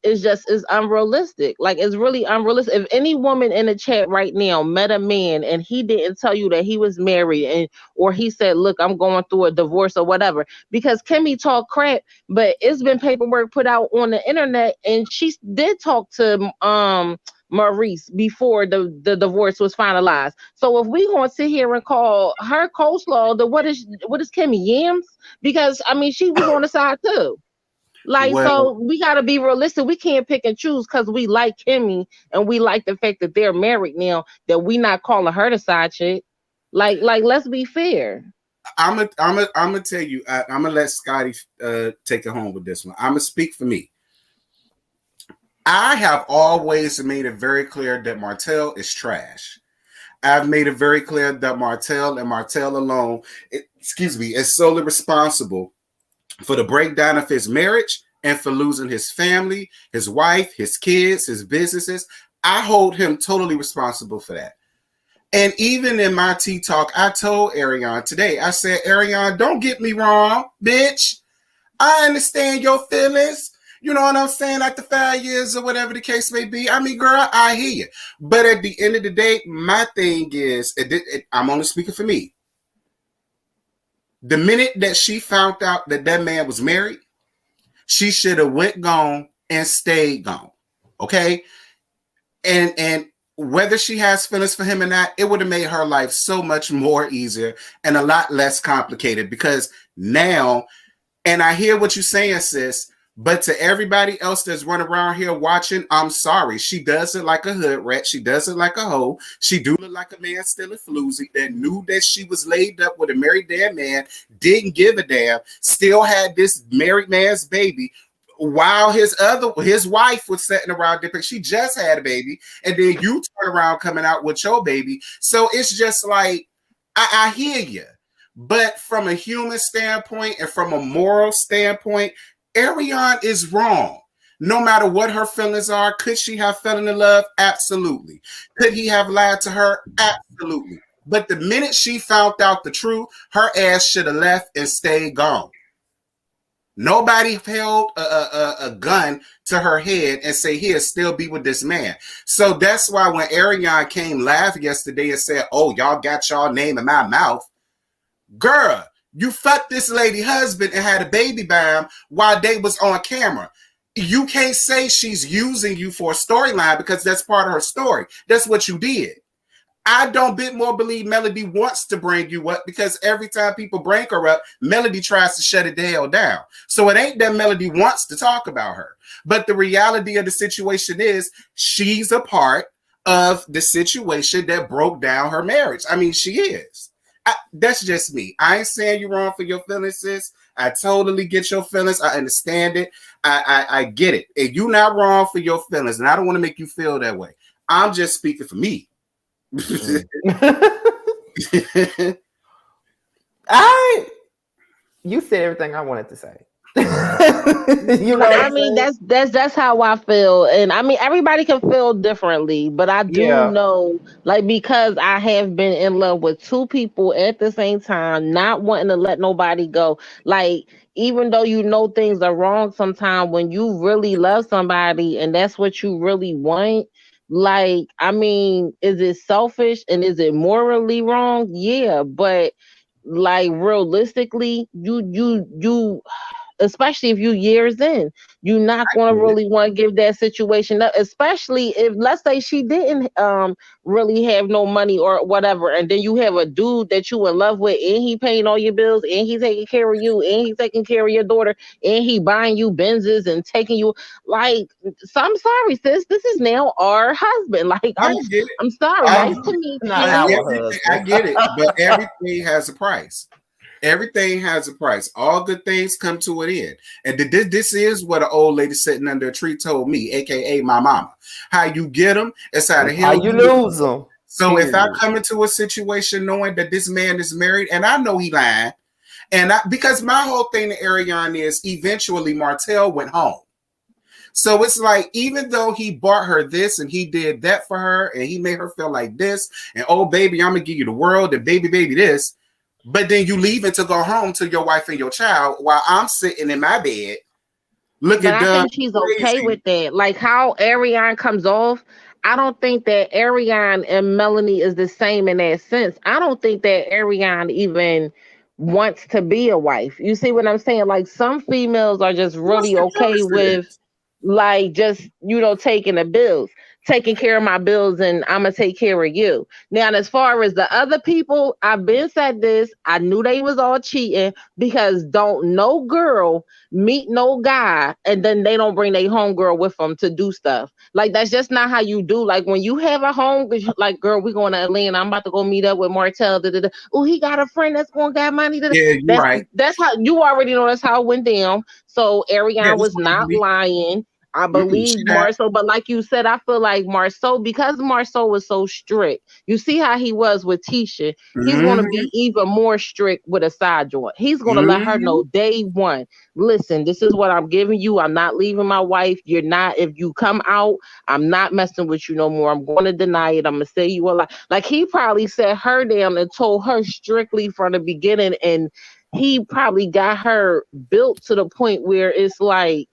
unrealistic. Like, it's really unrealistic. If any woman in the chat right now met a man and he didn't tell you that he was married, and or he said, look, I'm going through a divorce or whatever, because Kimmy talk crap, but it's been paperwork put out on the internet, and she did talk to Maurice before the divorce was finalized. So if we gonna sit here and call her coleslaw, then what is Kimmy, yams? Because I mean, she was on the side too. Like, Well, so we got to be realistic. We can't pick and choose because we like Kimmy and we like the fact that they're married now, that we not calling her the side chick. Like, let's be fair. I'm gonna tell you. I'm gonna let Scotty take it home with this one. I'm gonna speak for me. I have always made it very clear that Martell is trash. I've made it very clear that Martell and Martell alone, is solely responsible for the breakdown of his marriage and for losing his family, his wife, his kids, his businesses. I hold him totally responsible for that. And even in my tea talk, I told Arionne today, I said, Arionne, don't get me wrong, bitch. I understand your feelings. You know what I'm saying? After 5 years or whatever the case may be. I mean, girl, I hear you. But at the end of the day, my thing is, I'm only speaking for me. The minute that she found out that that man was married, she should have went gone and stayed gone. Okay? And whether she has feelings for him or not, it would have made her life so much more easier and a lot less complicated, because now, and I hear what you're saying, sis, but to everybody else that's running around here watching, I'm sorry. She does it like a hood rat. She does it like a hoe. She do look like a man still a floozy that knew that she was laid up with a married dead man, didn't give a damn, still had this married man's baby, while his wife was sitting around dipping. She just had a baby, and then you turn around coming out with your baby. So it's just like, I hear you. But from a human standpoint and from a moral standpoint, Arionne is wrong. No matter what her feelings are, could she have fallen in love? Absolutely. Could he have lied to her? Absolutely. But the minute she found out the truth, her ass should have left and stayed gone. Nobody held a gun to her head and say, here, still be with this man. So that's why when Arionne came live yesterday and said, oh, y'all got y'all name in my mouth. Girl, you fucked this lady husband and had a baby by him while they was on camera. You can't say she's using you for a storyline, because that's part of her story. That's what you did. I don't bit more believe Melody wants to bring you up, because every time people bring her up, Melody tries to shut it the hell down. So it ain't that Melody wants to talk about her. But the reality of the situation is she's a part of the situation that broke down her marriage. I mean, she is. That's just me. I ain't saying you're wrong for your feelings, sis. I totally get your feelings. I understand it. I get it. And you're not wrong for your feelings, and I don't want to make you feel that way. I'm just speaking for me. You said everything I wanted to say. You know, I mean, that's how I feel, and I mean, everybody can feel differently, but I do know, like, because I have been in love with two people at the same time, not wanting to let nobody go. Like, even though you know things are wrong, sometimes when you really love somebody and that's what you really want, like, I mean, is it selfish and is it morally wrong? Yeah, but like realistically, you especially if you years in, you're not going to really want to give that situation up, especially if, let's say, she didn't really have no money or whatever, and then you have a dude that you in love with, and he paying all your bills, and he taking care of you, and he taking care of your daughter, and he buying you Benzes and taking you, like, so I'm sorry, sis, this is now our husband. Like, I'm sorry, nice to meet you. I get it, but everything has a price. Everything has a price. All good things come to an end. And this is what an old lady sitting under a tree told me, aka my mama. How you get them is how the hell you lose them. So if I come into a situation knowing that this man is married and I know he lied, and because my whole thing to Arionne is eventually Martell went home. So it's like, even though he bought her this and he did that for her and he made her feel like this, and oh baby, I'm gonna give you the world, and baby this. But then you leaving to go home to your wife and your child while I'm sitting in my bed looking dumb. But I think she's okay with that. Like how Arionne comes off, I don't think that Arionne and Melanie is the same in that sense. I don't think that Arionne even wants to be a wife. You see what I'm saying? Like, some females are just really okay with, like, just, you know, taking the bills. Taking care of my bills, and I'm gonna take care of you. Now, as far as the other people, I've been said this. I knew they was all cheating, because don't no girl meet no guy and then they don't bring their homegirl with them to do stuff. Like, that's just not how you do. Like, when you have a home, like, girl, we going to Atlanta. I'm about to go meet up with Martell. Oh, he got a friend that's gonna got money. Yeah, you're right. That's how you already know. That's how it went down. So Arionne was not lying. I believe Marceau, but like you said, I feel like Marceau, because Marceau was so strict. You see how he was with Tisha. He's going to be even more strict with a side joint. He's going to let her know day one. Listen, this is what I'm giving you. I'm not leaving my wife. You're not. If you come out, I'm not messing with you no more. I'm going to deny it. I'm going to say you a lie. Like he probably set her down and told her strictly from the beginning, and he probably got her built to the point where it's like,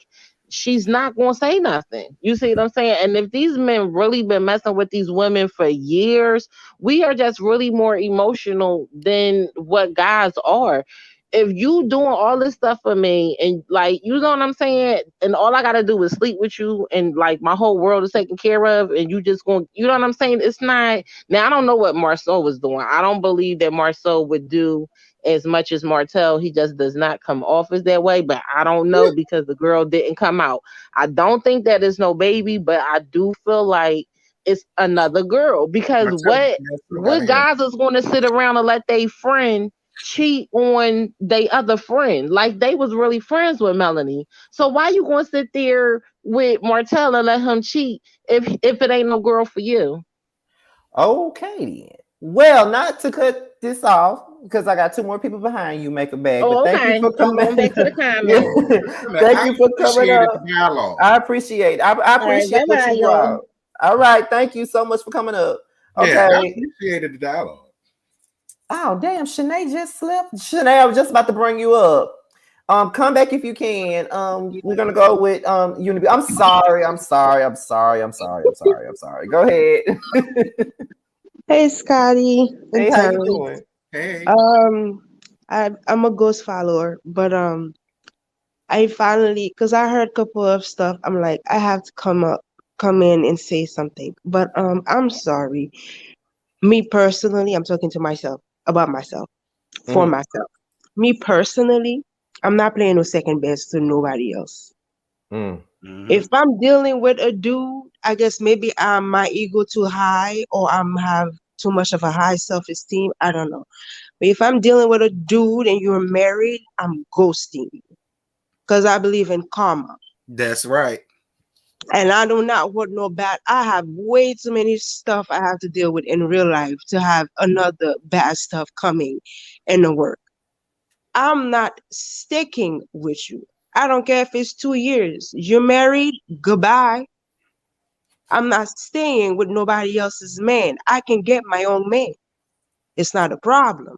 she's not going to say nothing. You see what I'm saying? And if these men really been messing with these women for years, we are just really more emotional than what guys are. If you doing all this stuff for me and like, you know what I'm saying? And all I got to do is sleep with you and like my whole world is taken care of and you just going, you know what I'm saying? It's not, now I don't know what Marceau was doing. I don't believe that Marceau would do as much as Martell. He just does not come off as that way, but I don't know because the girl didn't come out. I don't think that is no baby, but I do feel like it's another girl because what guys is going to sit around and let their friend cheat on their other friend? Like they was really friends with Melanie. So why you going to sit there with Martell and let him cheat if it ain't no girl for you? Okay then. Well, not to cut this off because I got two more people behind you, make a bag. Oh, but thank you for coming. I'm going back to the comments. Thank you for coming up. I appreciate. I appreciate what you brought. All right, thank you so much for coming up. Okay, yeah, I appreciated the dialogue. Oh damn, Shanae just slept. Shanae, I was just about to bring you up. Come back if you can. We're gonna go with Unity. I'm sorry. Go ahead. Hey, Scotty. Hey, how you doing? Hey. I'm a ghost follower, but I finally, because I heard a couple of stuff, I'm like, I have to come in and say something. But I'm sorry. Me personally, I'm talking to myself about myself, for myself. Me personally, I'm not playing no second best to nobody else. If I'm dealing with a dude, I guess maybe my ego too high or I'm have too much of a high self-esteem. I don't know. But if I'm dealing with a dude and you're married, I'm ghosting you. Because I believe in karma. That's right. And I do not want no bad. I have way too many stuff I have to deal with in real life to have another bad stuff coming in the work. I'm not sticking with you. I don't care if it's 2 years. You're married, goodbye. I'm not staying with nobody else's man. I can get my own man. It's not a problem.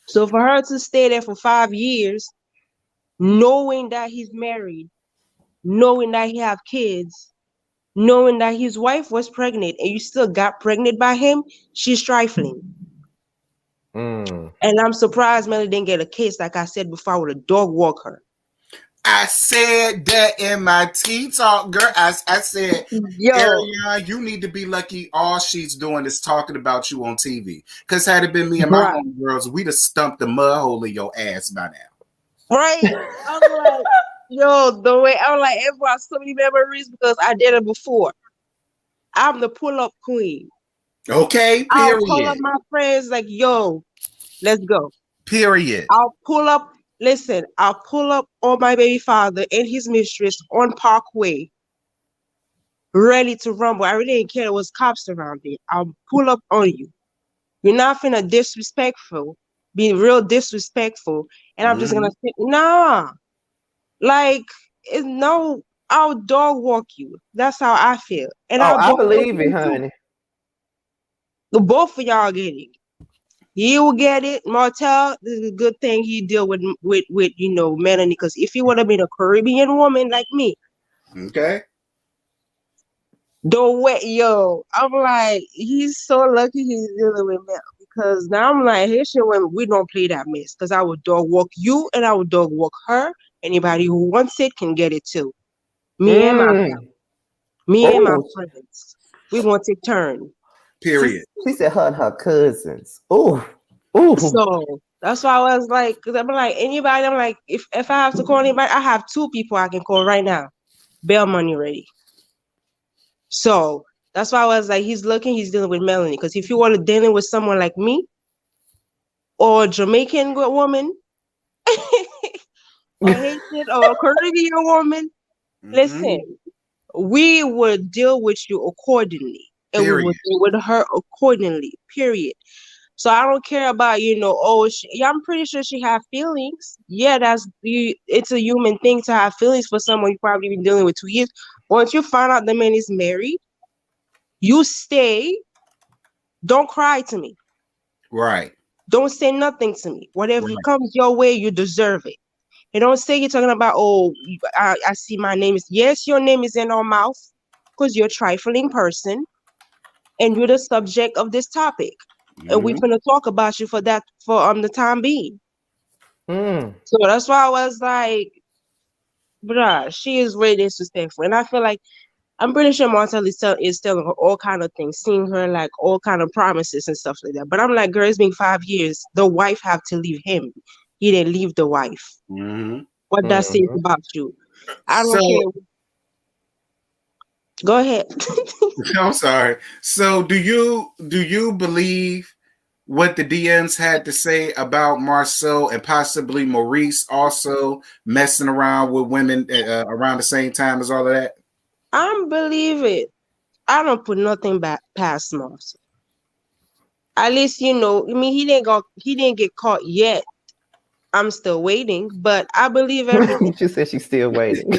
So for her to stay there for 5 years, knowing that he's married, knowing that he have kids, knowing that his wife was pregnant and you still got pregnant by him, she's trifling. And I'm surprised Melanie didn't get a case, like I said before, with a dog walker. I said that in my tea talk, girl. I said, Arionne, you need to be lucky all she's doing is talking about you on TV. Because had it been me and my homegirls, we'd have stumped the mud hole in your ass by now. Right? I'm like, yo, the way I'm like, it brought so many memories because I did it before. I'm the pull-up queen. Okay, period. I'll call up my friends like, yo, let's go. Period. I'll pull up on my baby father and his mistress on Parkway, ready to rumble. I really didn't care. There was cops around there. I'll pull up on you. You're not finna be real disrespectful. And I'm just gonna say, nah. Like, I'll dog walk you. That's how I feel. And I believe it, honey. Both of y'all get it. He will get it. Martell, this is a good thing he deal with Melanie, because if he would have been a Caribbean woman like me, okay. The way, I'm like, he's so lucky he's dealing with Mel, because now I'm like, Haitian women, we don't play that mess, because I would dog walk you and I would dog walk her. Anybody who wants it can get it too. Me and my family. Me and my friends. We want to take turn. Period. She said her and her cousins. Ooh. So that's why I was like, because I'm like, anybody, I'm like, if I have to call anybody, I have 2 people I can call right now. Bail money ready. So that's why I was like, he's dealing with Melanie. Because if you want to dealing with someone like me or a Jamaican woman or Haitian or a Caribbean woman, Listen, we will deal with you accordingly, and we will deal with her accordingly. Period. So I don't care about, yeah, I'm pretty sure she have feelings. Yeah, it's a human thing to have feelings for someone you probably been dealing with 2 years. Once you find out the man is married, you stay. Don't cry to me. Right. Don't say nothing to me. Whatever comes your way, you deserve it. And don't say you're talking about, I see my name is, yes, your name is in our mouth because you're a trifling person and you're the subject of this topic. And we're going to talk about you for the time being. So that's why I was like, bruh, she is really disrespectful. And I feel like, I'm pretty sure Martell is telling her all kind of things, seeing her like all kind of promises and stuff like that. But I'm like, girl, it's been 5 years. The wife have to leave him. He didn't leave the wife. What that says about you? I don't care. Go ahead. I'm sorry. So do you believe what the DMs had to say about Marcel and possibly Maurice also messing around with women around the same time as all of that? I believe it. I don't put nothing back past Marcel. At least, I mean, he didn't get caught yet. I'm still waiting, but I believe everything. She said she's still waiting.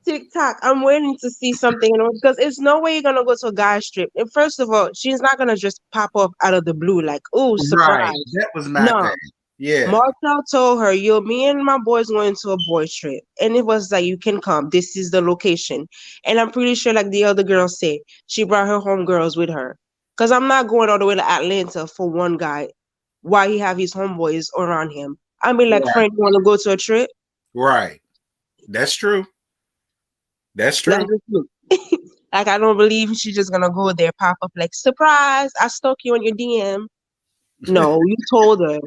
TikTok, I'm waiting to see something, because there's no way you're gonna go to a guy's trip. And first of all, she's not gonna just pop up out of the blue like, oh, surprise. Right. That was my thing. Yeah. Marcel told her, me and my boys going to a boys trip. And it was like, you can come. This is the location. And I'm pretty sure, like the other girl said, she brought her homegirls with her. Because I'm not going all the way to Atlanta for one guy while he have his homeboys around him. I mean, like, friend, you want to go to a trip? Right. That's true. That's true. Like, I don't believe she's just going to go there, pop up like, surprise, I stalked you on your DM. No, you told her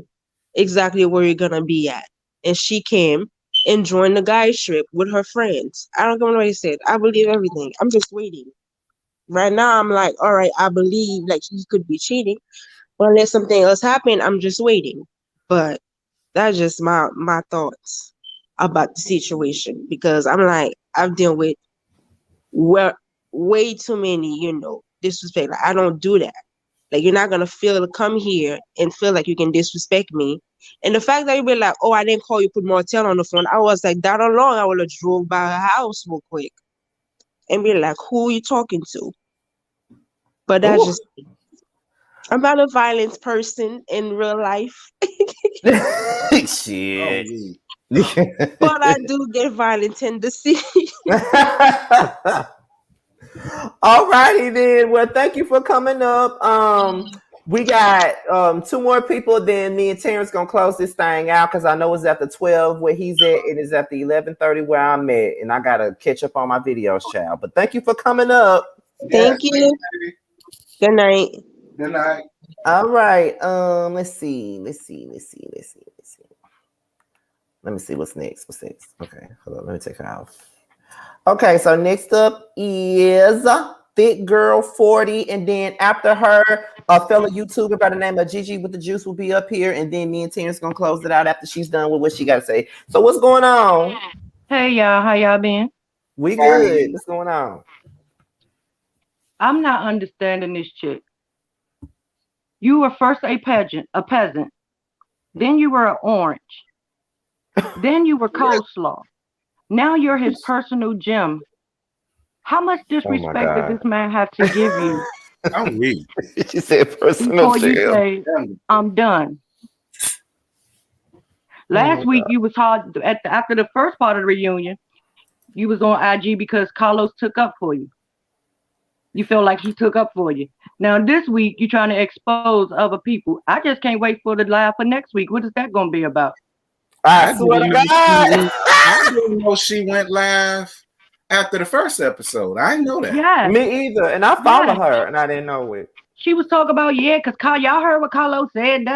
exactly where you're gonna be at, and she came and joined the guys trip with her friends. I don't know what he said. I believe everything. I'm just waiting. Right now, I'm like, all right, I believe like he could be cheating, but unless something else happened, I'm just waiting. But that's just my thoughts about the situation, because I'm like, I've dealt with way too many, disrespect. Like, I don't do that. Like, you're not gonna come here and feel like you can disrespect me. And the fact that you be like, oh, I didn't call you, put Martell on the phone. I was like, that alone, I would have drove by her house real quick and be like, who are you talking to? But that's just, I'm not a violent person in real life. Shit. But I do get violent tendencies. All righty then. Well, thank you for coming up. We got 2 more people. Then me and Terrence gonna close this thing out because I know it's after 12 where he's at. It is after 11:30 where I'm at, and I gotta catch up on my videos, child. But thank you for coming up. Thank you. Good night. Good night. All right. Let's see. Let me see what's next. Okay, hold on. Let me take her off. Okay, so next up is Thick Girl 40, and then after her, a fellow YouTuber by the name of Gigi with the Juice will be up here, and then me and Terrence gonna close it out after she's done with what she gotta say. So what's going on? Hey y'all, how y'all been? We good. What's going on? I'm not understanding this chick. You were first a peasant. Then you were an orange. Then you were coleslaw. Now you're his personal gem. How much disrespect does this man have to give you? I'm weak. She said personal gem. Before you say, I'm done. Last week you was hard after the first part of the reunion. You was on IG because Carlos took up for you. You feel like he took up for you. Now this week you're trying to expose other people. I just can't wait for the live for next week. What is that going to be about? I swear to God. I didn't know she went live after the first episode. I didn't know that. Yeah. Me either. And I follow her and I didn't know it. She was talking about, because y'all heard what Carlos said,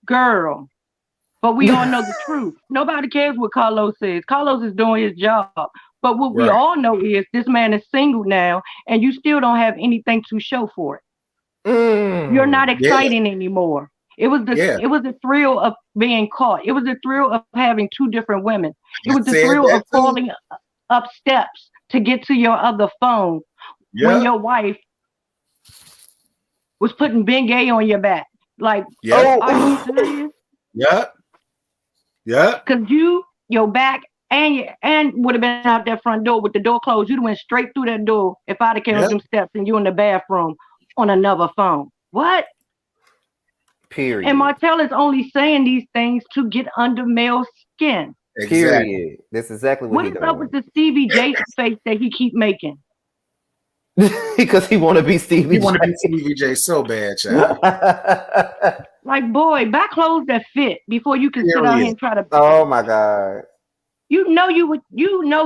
Girl. But we all know the truth. Nobody cares what Carlos says. Carlos is doing his job. But what we all know is this man is single now, and you still don't have anything to show for it. You're not exciting anymore. It was the thrill of being caught. It was the thrill of having two different women. It was the thrill of falling up steps to get to your other phone when your wife was putting Bengay on your back. Like, are you serious? Yep. Because your back and would have been out that front door with the door closed. You'd have went straight through that door if I'd have came up them steps and you in the bathroom on another phone. What? Period. And Martell is only saying these things to get under male skin. Exactly. Period. That's exactly what is up with the Stevie J face that he keep making? Because he want to be Stevie J. He want to be Stevie J so bad, child. Like, boy, buy clothes that fit before you can sit out here and try to. Oh my God. You know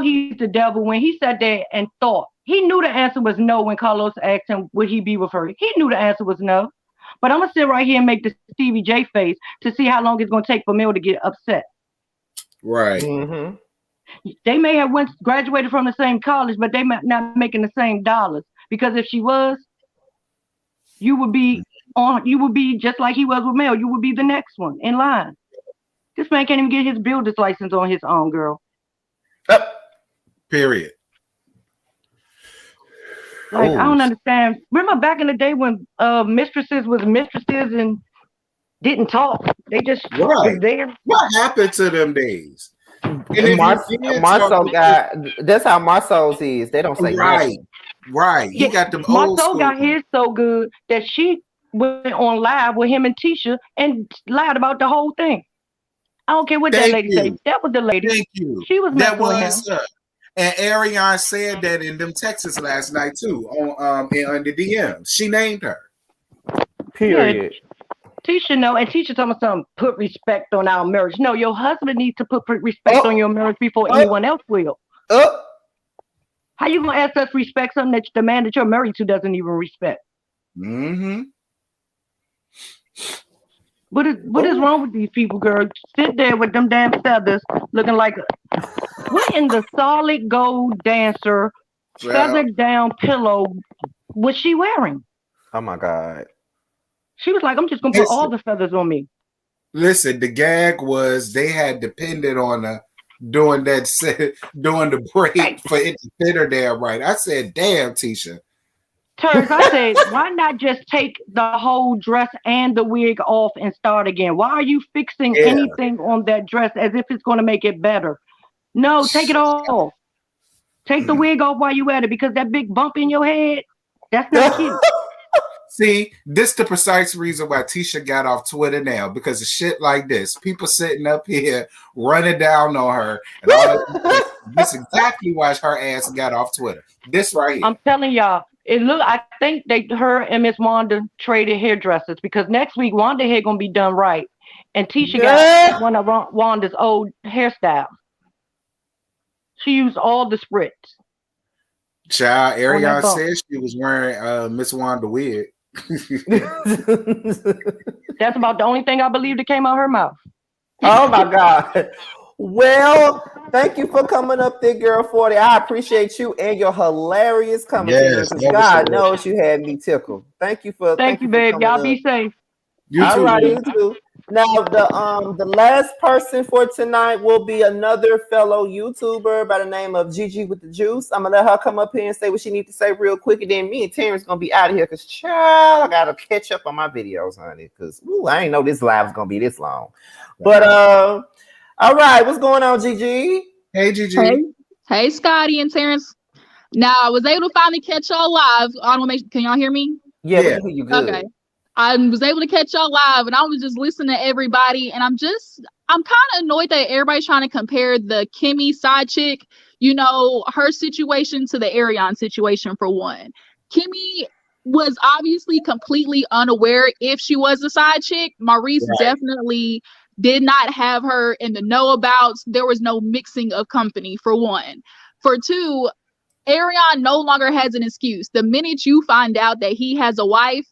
he's the devil when he sat there and thought. He knew the answer was no when Carlos asked him would he be with her. He knew the answer was no. But I'm gonna sit right here and make the Stevie J face to see how long it's gonna take for Mel to get upset. Right. Mm-hmm. They may have graduated from the same college, but they might not making the same dollars. Because if she was, you would be just like he was with Mel. You would be the next one in line. This man can't even get his builder's license on his own, girl. Period. Like, I don't understand. Remember back in the day when mistresses was mistresses and didn't talk? They just was there. What happened to them days? And Marceau got, that's how Marceau's is. They don't say nothing. Right. He got them old Marceau school. got his so good that she went on live with him and Tisha and lied about the whole thing. I don't care what that lady said. That was the lady. Thank you. She was messing with him. And Arionne said that in them texts last night too on the DMs. She named her. Period. Yeah, Tisha know, and Tisha told me something. Put respect on our marriage. No, your husband needs to put respect on your marriage before anyone else will. How you gonna ask us to respect something that the man that you're married to doesn't even respect? Mm-hmm. What is wrong with these people, girl? Sit there with them damn feathers, looking like what in the solid gold dancer feathered down pillow was she wearing? Oh my God. She was like, I'm just gonna put all the feathers on me. Listen, the gag was they had depended on her doing the break for it to fit her damn right. I said, damn, Tisha. Terrence, I said, why not just take the whole dress and the wig off and start again? Why are you fixing anything on that dress as if it's going to make it better? No, take it off. Take the wig off while you at it, because that big bump in your head, that's not cute. See, this the precise reason why Tisha got off Twitter now, because of shit like this. People sitting up here running down on her, and all that. That's exactly why her ass got off Twitter. This right here. I'm telling y'all, I think her and Miss Wanda traded hairdressers, because next week Wanda hair gonna be done right, and Tisha got one of Wanda's old hairstyles. She used all the spritz. Child, Arionne said she was wearing Miss Wanda wig. That's about the only thing I believe that came out her mouth. Oh my God. Well, thank you for coming up there, girl 40. I appreciate you and your hilarious commentary. God knows you had me tickled. Thank you, babe. Y'all be safe. You too. Right, you too. Now the last person for tonight will be another fellow YouTuber by the name of Gigi with the Juice. I'm gonna let her come up here and say what she needs to say real quick, and then me and Terrence gonna be out of here because child, I gotta catch up on my videos, honey. Because I ain't know this live is gonna be this long. But all right, what's going on, Gigi? Hey, Gigi. Hey, Scotty and Terrence. Now I was able to finally catch y'all live. Can y'all hear me? Yeah, we can hear you good. Okay. I was able to catch y'all live, and I was just listening to everybody, and I'm kind of annoyed that everybody's trying to compare the Kimmy side chick, her situation to the Arionne situation. For one, Kimmy was obviously completely unaware if she was a side chick. Maurice definitely did not have her in the know about. There was no mixing of company, for one. For two, Arionne no longer has an excuse. The minute you find out that he has a wife,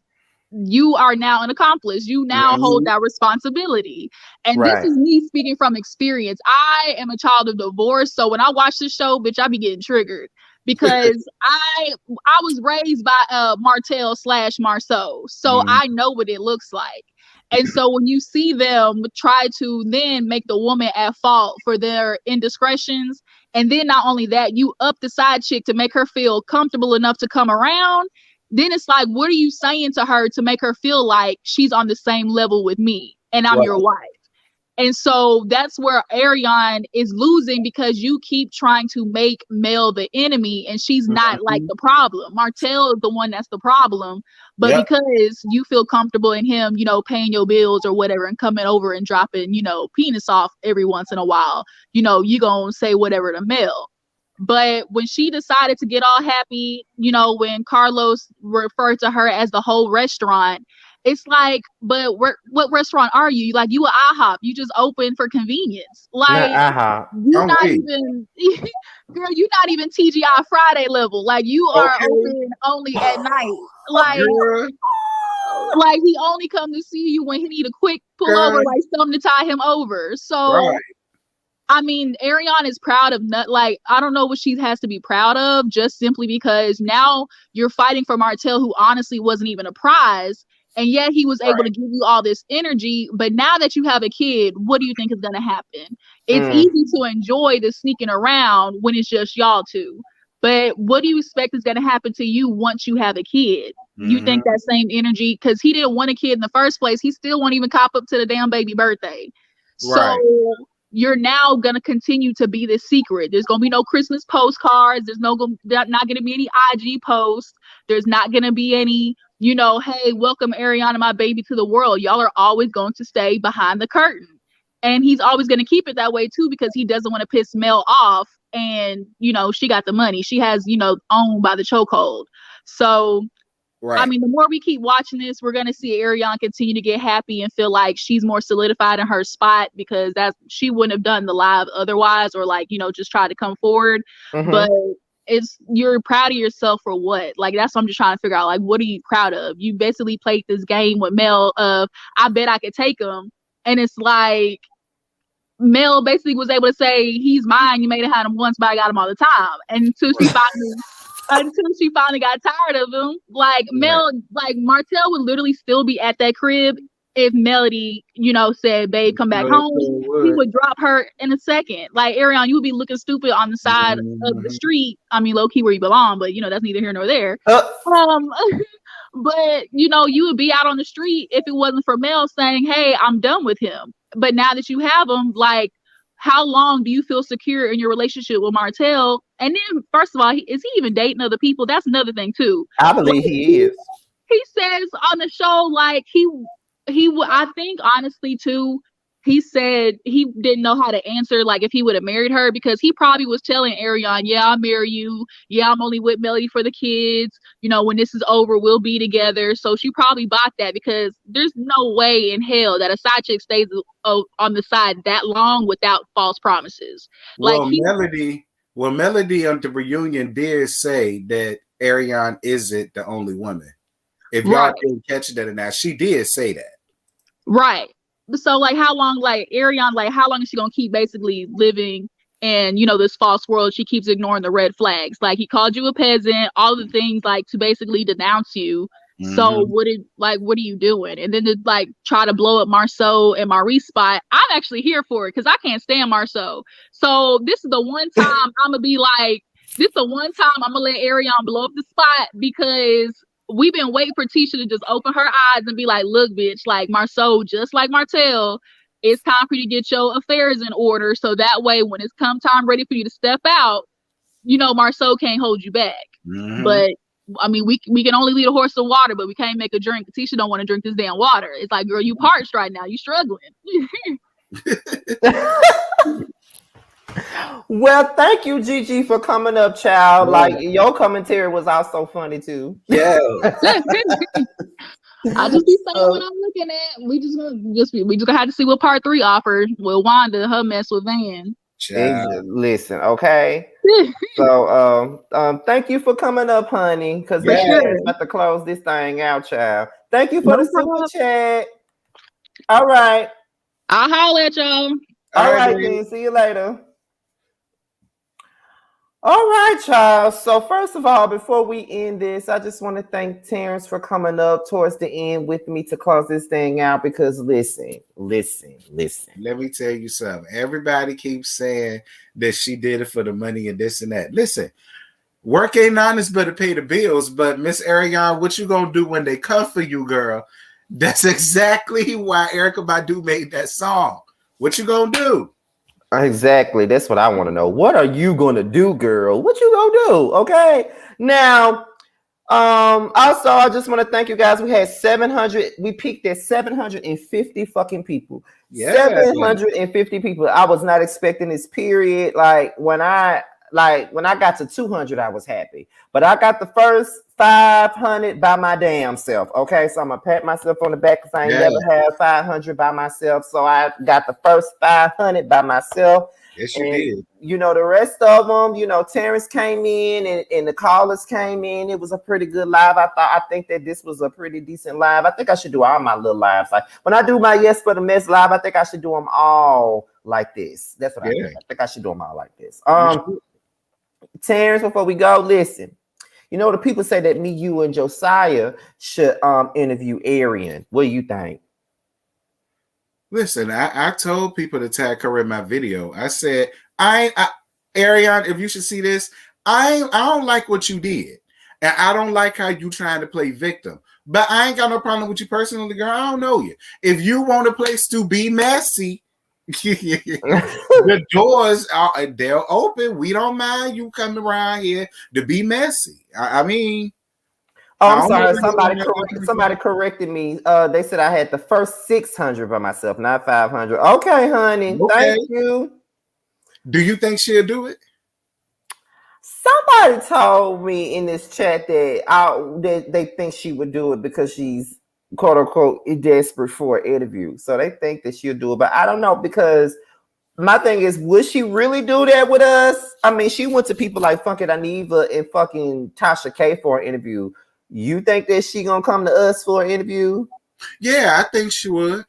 you are now an accomplice. You now hold that responsibility. And this is me speaking from experience. I am a child of divorce. So when I watch this show, bitch, I be getting triggered because I was raised by Martell / Marceau. So I know what it looks like. And so when you see them try to then make the woman at fault for their indiscretions, and then not only that, you up the side chick to make her feel comfortable enough to come around, then it's like, what are you saying to her to make her feel like she's on the same level with me and I'm your wife? And so that's where Arionne is losing, because you keep trying to make Mel the enemy and she's not like the problem. Martell is the one that's the problem. But because you feel comfortable in him, you know, paying your bills or whatever and coming over and dropping, you know, penis off every once in a while, you know, you gonna say whatever to Mel. But when she decided to get all happy, you know, when Carlos referred to her as the whole restaurant, it's like, but what restaurant are you? Like, you a IHOP. You just open for convenience. Like, you not even, girl, you not even TGI Friday level. Like, you are open only at night. Like, like he only come to see you when he need a quick pull over, like something to tie him over. So, I mean, Arionne is proud of like, I don't know what she has to be proud of, just simply because now you're fighting for Martell, who honestly wasn't even a prize. And yet he was able to give you all this energy. But now that you have a kid, what do you think is going to happen? It's easy to enjoy the sneaking around when it's just y'all two. But what do you expect is going to happen to you once you have a kid? You think that same energy, because he didn't want a kid in the first place. He still won't even cop up to the damn baby birthday. So you're now going to continue to be this secret. There's going to be no Christmas postcards. There's not going to be any IG posts. There's not going to be any, you know, hey, welcome Arionne and my baby to the world. Y'all are always going to stay behind the curtain. And he's always going to keep it that way too, because he doesn't want to piss Mel off. And, you know, she got the money. She has, you know, owned by the chokehold. So, I mean, the more we keep watching this, we're going to see Arionne continue to get happy and feel like she's more solidified in her spot, because she wouldn't have done the live otherwise, or like, you know, just try to come forward. But you're proud of yourself for what? Like, that's what I'm just trying to figure out. Like, what are you proud of? You basically played this game with Mel of, I bet I could take him. And it's like, Mel basically was able to say, he's mine. You may have had him once, but I got him all the time. And until she finally got tired of him, like Mel, like Martell would literally still be at that crib if Melody, you know, said, babe, come back home. He would drop her in a second. Like, Arionne, you would be looking stupid on the side of the street. I mean, low key where you belong, but you know, that's neither here nor there. But you know, you would be out on the street if it wasn't for Mel saying, hey, I'm done with him. But now that you have him, like, how long do you feel secure in your relationship with Martell? And then, first of all, is he even dating other people? That's another thing too. I believe he is. He says on the show, like, I think honestly too, he said he didn't know how to answer, like, if he would have married her, because he probably was telling Arionne, yeah, I'll marry you. Yeah, I'm only with Melody for the kids. You know, when this is over, we'll be together. So she probably bought that, because there's no way in hell that a side chick stays on the side that long without false promises. Well, Melody on the reunion did say that Arionne isn't the only woman. If y'all didn't catch that or not, she did say that. Right. So, like, how long, like, Arionne, like, how long is she gonna keep basically living in, you know, this false world? She keeps ignoring the red flags. Like, he called you a peasant, all the things, like, to basically denounce you. So what are you doing? And then to, like, try to blow up Marceau and Maurice's spot. I'm actually here for it, because I can't stand Marceau. So this is the one time I'm gonna be like, this is the one time I'm gonna let Arionne blow up the spot, because we've been waiting for Tisha to just open her eyes and be like, look, bitch, like, Marceau, just like Martell, it's time for you to get your affairs in order. So that way, when it's come time ready for you to step out, you know, Marceau can't hold you back. But I mean, we can only lead a horse to water, but we can't make a drink. Tisha don't want to drink this damn water. It's like, girl, you parched right now. You struggling. Well, thank you, Gigi, for coming up, child. Like, your commentary was also funny too. Yeah. I just be saying what I'm looking at. We just gonna have to see what part 3 offers. With Wanda, her mess with Van. Listen, okay. So, thank you for coming up, honey. Because we're about to close this thing out, child. Thank you for the super chat. All right. I'll holler at y'all. All right, then. See you later. All right, child. So first of all, before we end this, I just want to thank Terrence for coming up towards the end with me to close this thing out. Because listen. Let me tell you something. Everybody keeps saying that she did it for the money and this and that. Listen, work ain't honest but to pay the bills. But Miss Arionne, what you gonna do when they come for you, girl? That's exactly why Erykah Badu made that song. What you gonna do? Exactly. That's what I want to know. What are you gonna do, girl? What you gonna do? Okay. Now, also, I just want to thank you guys. We had 700. We peaked at 750 fucking people. Yeah. 750 people. I was not expecting this. Period. When I got to 200, I was happy. But I got the first 500 by my damn self. Okay, so I'm gonna pat myself on the back because I ain't never had 500 by myself. So I got the first 500 by myself. Yes, you did. You know, the rest of them, you know, Terrence came in and the callers came in. It was a pretty good live. I think that this was a pretty decent live. I think I should do all my little lives. Like when I do my Yes for the Mess live, I think I should do them all like this. That's what I think. I think I should do them all like this. Terrence, before we go, listen. You know, the people say that me, you, and Josiah should interview Arionne. What do you think? Listen, I told people to tag her in my video. I said, Arionne, if you should see this, I don't like what you did. And I don't like how you trying to play victim. But I ain't got no problem with you personally, girl. I don't know you. If you want a place to be messy, the doors they're open. We don't mind you coming around here to be messy. I mean, I'm sorry. Somebody corrected me. They said I had the first 600 by myself, not 500. Okay, honey. Okay. Thank you. Do you think she'll do it? Somebody told me in this chat that they think she would do it because she's quote unquote desperate for an interview. So they think that she'll do it, but I don't know because my thing is, would she really do that with us? I mean, she went to people like Funky Aniva and fucking Tasha K for an interview. You think that she gonna come to us for an interview? Yeah, I think she would.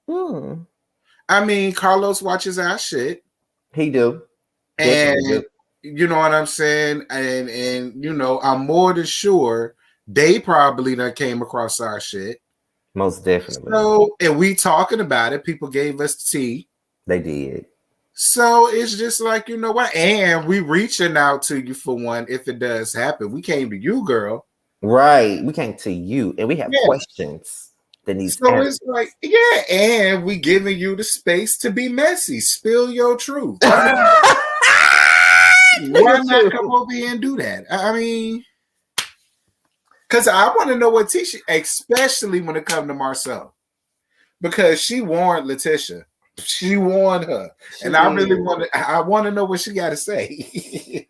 I mean, Carlos watches our shit. He do. And you know what I'm saying? And you know, I'm more than sure they probably done came across our shit. Most definitely. So, and we talking about it. People gave us the tea. They did. So it's just like, you know what? And we reaching out to you for one if it does happen. We came to you, girl. Right. We came to you and we have questions that need answers. It's like, yeah, and we giving you the space to be messy. Spill your truth. I mean, why not come over here and do that? I mean, because I want to know what Tisha, especially when it comes to Marcel, because she warned Letitia. She warned her. And I really want to know what she got to say.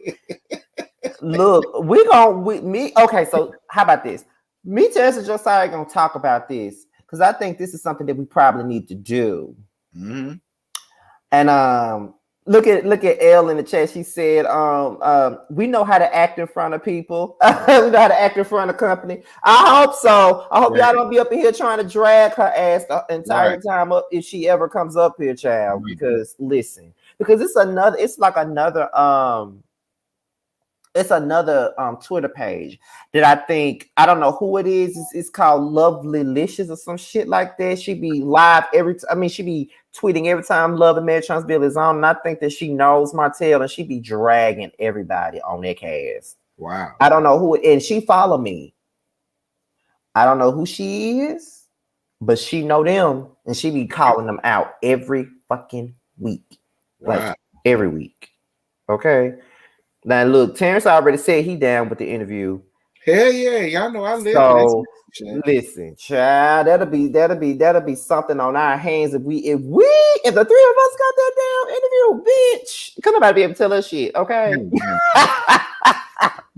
Look, okay, so how about this? Me, Terrence, and Josiah are going to talk about this because I think this is something that we probably need to do. Mm-hmm. And look at Elle in the chat. She said, we know how to act in front of people. We know how to act in front of company. I hope so. I hope y'all don't be up in here trying to drag her ass the entire time up if she ever comes up here, child. Because listen, because it's another Twitter page that I think, I don't know who it is. It's called Lovelylicious or some shit like that. She be live she be tweeting every time Love and Marriage Bill is on. And I think that she knows Martell and she be dragging everybody on their cast. Wow. I don't know who and she follow me. I don't know who she is, but she know them and she be calling them out every fucking week. Wow. Like every week. Okay. Now look, Terrence already said he down with the interview. Hell yeah, y'all know I live. So listen, child, that'll be something on our hands if the three of us got that damn interview, bitch. Come nobody be able to tell us shit, okay?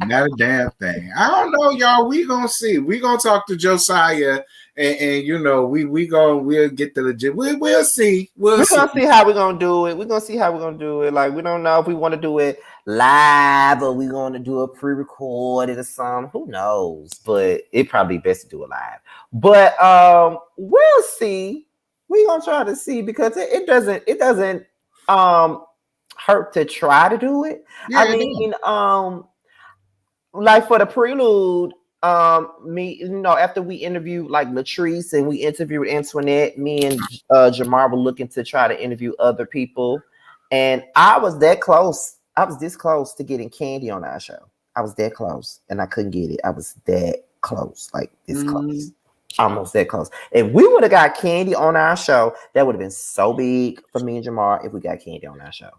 Not a damn thing. I don't know, y'all. We gonna see. We gonna talk to Josiah, and you know, we'll get the legit. We'll see. We're gonna see how we're gonna do it. We're gonna see how we're gonna do it. Like we don't know if we want to do it live or we want to do it pre-recorded or something. Who knows? But it probably best to do it live. But we'll see. We're gonna try to see because it doesn't hurt to try to do it. Yeah, I mean, like for the prelude, me, after we interviewed like Latrice and we interviewed Antoinette, me and Jamar were looking to try to interview other people, and I was that close. I was this close to getting Candy on our show. I was that close, and I couldn't get it. I was that close, like this close, almost that close. If we would have got Candy on our show, that would have been so big for me and Jamar. If we got Candy on our show,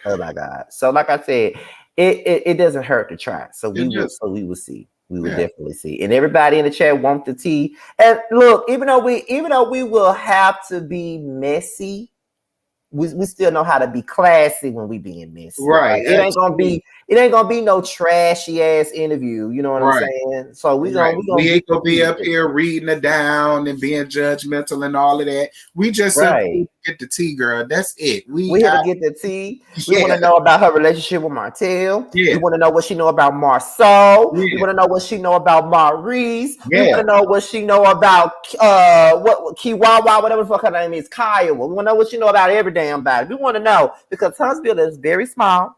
oh my God! So, like I said, it doesn't hurt to try. So we will see. We will definitely see. And everybody in the chat want the tea. And look, even though we will have to be messy, we still know how to be classy when we being messy. Right. Like, it ain't gonna be no trashy ass interview. You know what I'm saying? So we ain't gonna be up here reading it down and being judgmental and all of that. We just get the tea, girl. That's it. We have to get the tea. We want to know about her relationship with Martell. We want to know what she know about Marceau. We want to know what she know about Maurice. We want to know what she know about what Kiwawa, whatever the fuck her name is, Kaya. We want to know what she know about every damn body. We want to know because Huntsville is very small.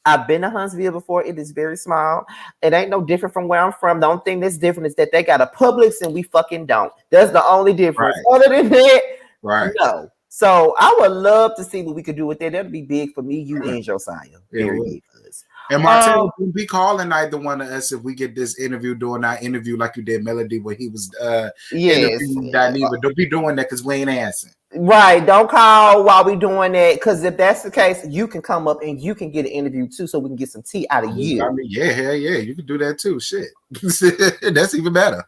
I've been to Huntsville before. It is very small. It ain't no different from where I'm from. The only thing that's different is that they got a Publix and we fucking don't. That's the only difference. Other than that, no. So I would love to see what we could do with that. That'd be big for me, you, and Josiah. Very big for us. And Martell will be calling either one of us if we get this interview, doing our interview like you did Melody when he was interviewing Dineva. Don't be doing that because we ain't answering. Right. Don't call while we doing that, because if that's the case, you can come up and you can get an interview too, so we can get some tea out of you. I mean, hell yeah, you can do that too. Shit. That's even better.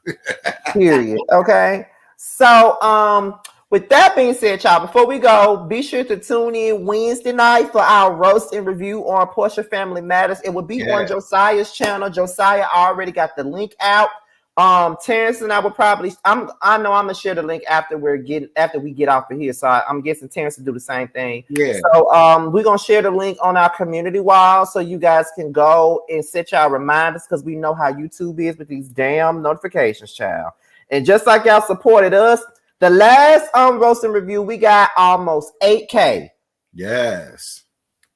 Period. Okay. So with that being said, y'all, before we go, be sure to tune in Wednesday night for our roast and review on Portia Family Matters. It will be on Josiah's channel. Josiah already got the link out. Terrence and I will probably I know I'm gonna share the link after we get off of here. So I'm guessing Terrence will do the same thing. Yeah. So we're gonna share the link on our community wall so you guys can go and set y'all reminders, because we know how YouTube is with these damn notifications, child. And just like y'all supported us, the last roast and review, we got almost 8K. Yes.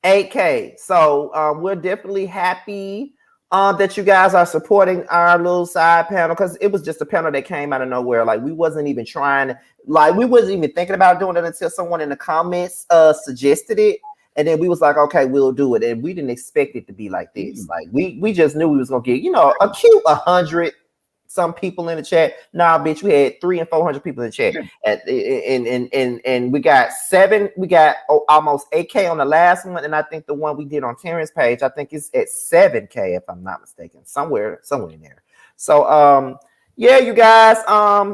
8K. So we're definitely happy that you guys are supporting our little side panel, because it was just a panel that came out of nowhere. Like we wasn't even thinking about doing it until someone in the comments suggested it, and then we was like, okay, we'll do it. And we didn't expect it to be like this. Like we just knew we was gonna get a cute 100 some people in the chat. Nah, bitch, we had 300 and 400 people in the chat, and we got almost 8K on the last one, and I think the one we did on Terrence's page, I think it's at 7K if I'm not mistaken, somewhere in there. So yeah, you guys,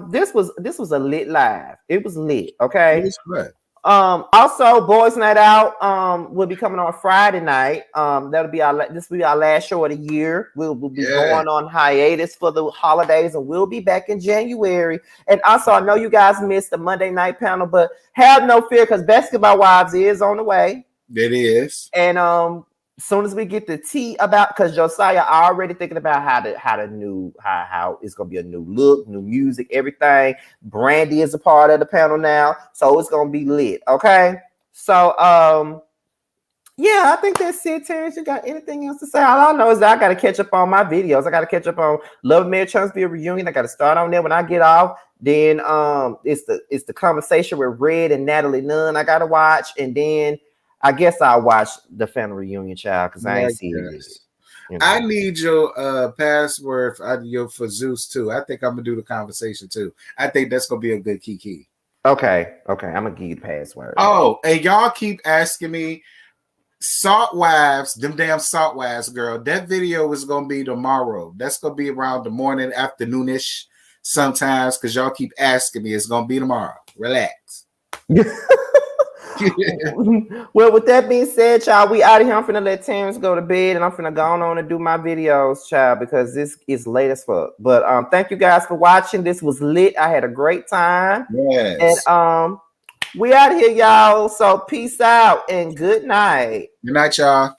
this was a lit live. It was lit. Okay. It was good. Also, Boys Night Out will be coming on Friday night. This will be our last show of the year. We'll be going on hiatus for the holidays, and we'll be back in January. And also, I know you guys missed the Monday night panel, but have no fear, because Basketball Wives is on the way. It is. And as soon as we get the tea about, because Josiah already thinking about how it's gonna be a new look, new music, everything. Brandy is a part of the panel now, so it's gonna be lit. Okay, so yeah, I think that's it. Terrence, you got anything else to say? All I know is that I gotta catch up on my videos. I gotta catch up on Love Mary Huntsville reunion. I gotta start on there when I get off. Then it's the conversation with Red and Natalie Nunn I gotta watch, and then I guess I'll watch the family reunion, child, because I ain't seen it. I need your password for Zeus too. I think I'm gonna do the conversation too. I think that's gonna be a good key. Okay, I'm gonna give you the password. Oh, and y'all keep asking me, Salt Wives, them damn Salt Wives, girl. That video is gonna be tomorrow. That's gonna be around the morning, afternoonish, sometimes, because y'all keep asking me. It's gonna be tomorrow. Relax. Well, with that being said, child, we out of here. I'm finna let Terrence go to bed, and I'm finna go on and do my videos, child, because this is late as fuck. But thank you guys for watching. This was lit. I had a great time. Yes. And we out of here, y'all. So peace out and good night. Good night, y'all.